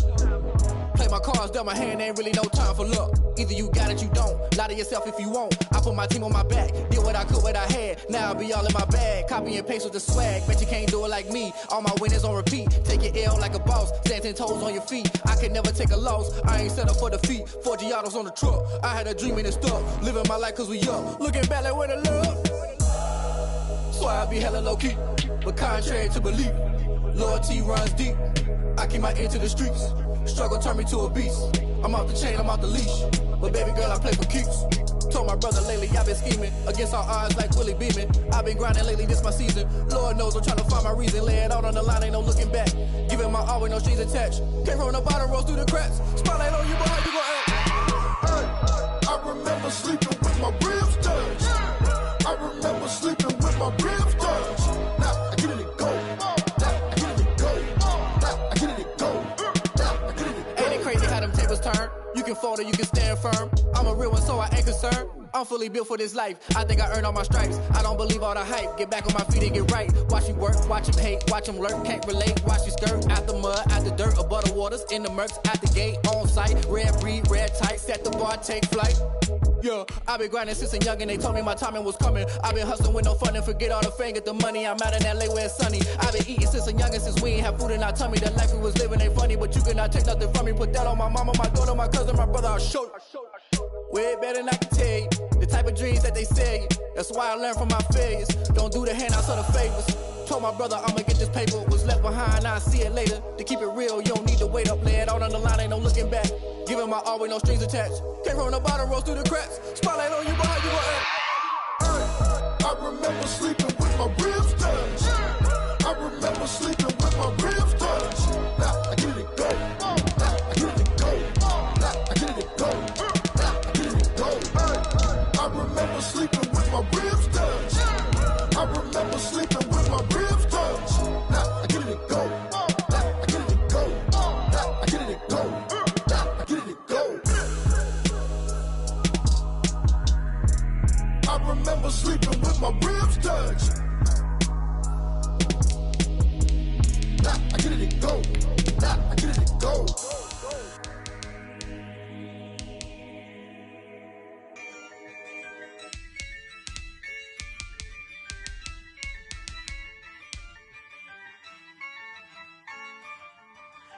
Speaker 13: Play my cards, dealt my hand, ain't really no time for luck. Either you got it, you don't. Lie to yourself if you won't. I put my team on my back, did what I could, what I had. Now I'll be all in my bag, copy and paste with the swag. Bet you can't do it like me. All my winners on repeat. Take your L like a boss, stand 10 toes on your feet. I can never take a loss. I ain't set up for defeat. 4 Giottos on the truck. I had a dream and it stuck. Living my life cause we young. Looking back like where the love. So I be hella low key, but contrary to belief, loyalty runs deep. I keep my ear to the streets. Struggle turned me to a beast. I'm off the chain, I'm off the leash. But baby girl, I play for keeps. Told my brother lately, I've been scheming against all odds like Willie Beeman. I've been grinding lately, this my season. Lord knows I'm trying to find my reason. Lay it out on the line, ain't no looking back. Giving my all with no strings attached. Came from the bottom, rose through the cracks. Spotlight on you, but how you gon' act?
Speaker 14: Hey, I remember sleeping with my ribs touched. I remember sleeping with my ribs touched. Now I get it and go.
Speaker 13: Turn. You can fold or you can stand firm. I'm a real one, so I ain't concerned. I'm fully built for this life. I think I earned all my stripes. I don't believe all the hype. Get back on my feet and get right. Watch me work, watch him hate, watch him lurk. Can't relate, watch you skirt. Out the mud, out the dirt, above the waters, in the murks, at the gate, on site. Red breed, red tight, set the bar, take flight. Yeah, I've been grinding since a young and they told me my timing was coming. I've been hustling with no fun and forget all the fame, get the money. I'm out in LA where it's sunny. I've been eating since a young and since we ain't have food in our tummy. The life we was living ain't funny, but you cannot take nothing from me. Put that on my mama, my daughter, my cousin, my brother, I'll show you. Way better than I can tell you. The type of dreams that they sell you. That's why I learned from my failures. Don't do the handouts or the favors. Told my brother I'ma get this paper. Was left behind, I'll see it later. To keep it real, you don't need to wait up. Lay it out on the line, ain't no looking back. Giving my all with no strings attached. Came from the bottom, rose through the cracks. Spotlight on you, but how you gon' act?
Speaker 14: I remember sleeping with my ribs touched. I remember sleeping with my ribs touched. Now I get it and go. Now I get it and go. Now I get it and go. Now I get it and go. I remember sleeping with my ribs touched. I remember sleeping with my ribs touched. Now I get it and go. Now I get it and go. Now I get it and go. Now I get it and go. I remember sleeping with my ribs touched. Now I get it and go. Now I get it and go.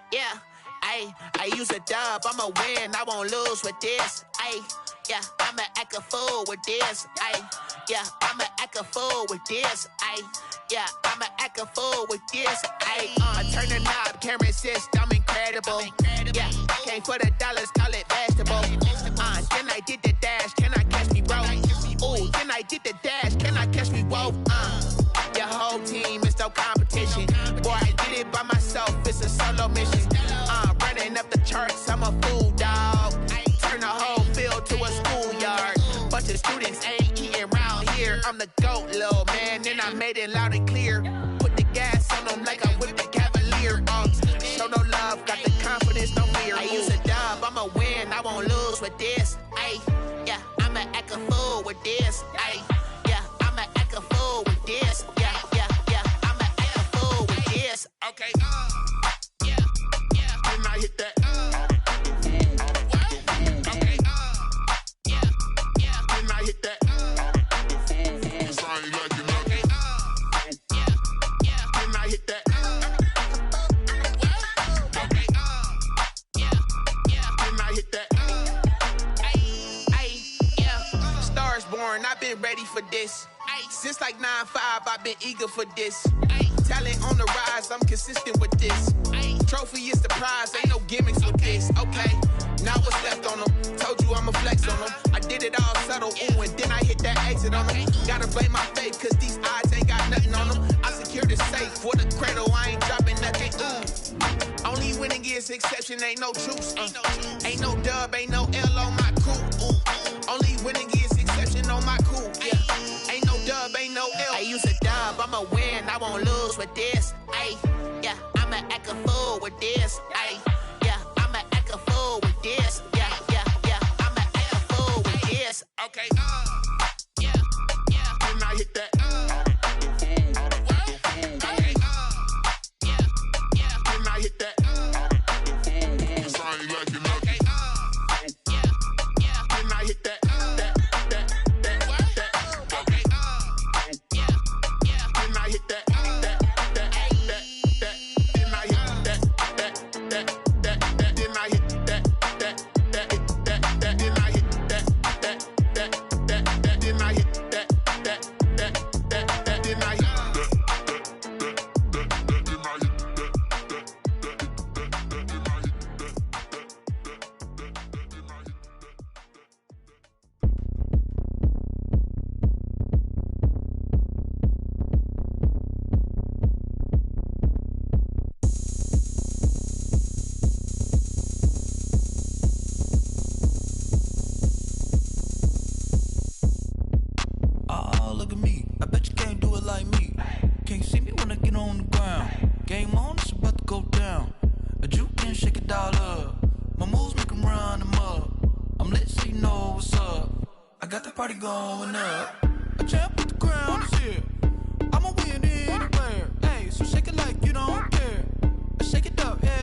Speaker 10: Yeah, I use a dub, I'ma win, I won't lose with this. Yeah, I'ma act a fool with this. Yeah, I'ma act a fool with this. Yeah, I'ma act a fool with this. I turn the knob, camera assist, I'm incredible. Yeah, came for the dollars, call it vegetable. Then I did the dash, can I catch me, bro? Ooh, then I did the dash, can I catch me, whoa? Your whole team is no competition. Boy, I did it by myself, it's a solo mission. Running up the charts, I'm a fool, dog. Turn the whole field to a schoolyard. Bunch of students ain't eating round here. I'm the GOAT, little man, and I made it loud and clear. Put the gas on them like I whipped the Cavalier. Show no love, got the confidence, no fear. I use a dub, I'ma win, I won't lose with this. Yeah, I'ma act a fool with this. Yeah, I'ma act a fool with this. Yeah, I'ma act a fool with this. Okay, yeah, can I hit that? Okay, yeah, can I hit that? Cause I ain't like it, okay, yeah, can I hit that? Okay, yeah, can I hit that? Yeah, stars born, I've been ready for this. Since like 9-5, I've been eager for this. Talent on the rise, I'm consistent with this. Trophy is the prize, ain't no gimmicks with this. Okay, now what's left on them? Told you I'ma flex on them. I did it all subtle, ooh, and then I hit that exit on them. Gotta blame my faith, cause these odds ain't got nothing on them. I secured the safe for the cradle, I ain't dropping nothing, ooh. Only winning is exception, ain't no truce. Ain't no dub, ain't no L on my crew. Only winning is exception on my crew. Yeah, ain't no dub, ain't no L. I use a dub, I'ma win, I won't lose with this. Yeah, I'ma act a fool with this. Yeah, I'ma act a fool with this. Yeah, I'ma act a fool with this. Okay, yeah, can I hit that? Okay, yeah, can I hit that? Cause I ain't like it, okay, yeah, can I hit that? Okay, yeah, can I hit that?
Speaker 15: Look at me, I bet you can't do it like me. Can't see me when I get on the ground. Game on, it's about to go down. A juke and shake it all up. My moves make them run them up. I'm lit so you know what's up. I got the party going up. A champ with the crown is here. I'ma win anywhere. Hey, so shake it like you don't care. Shake it up, yeah.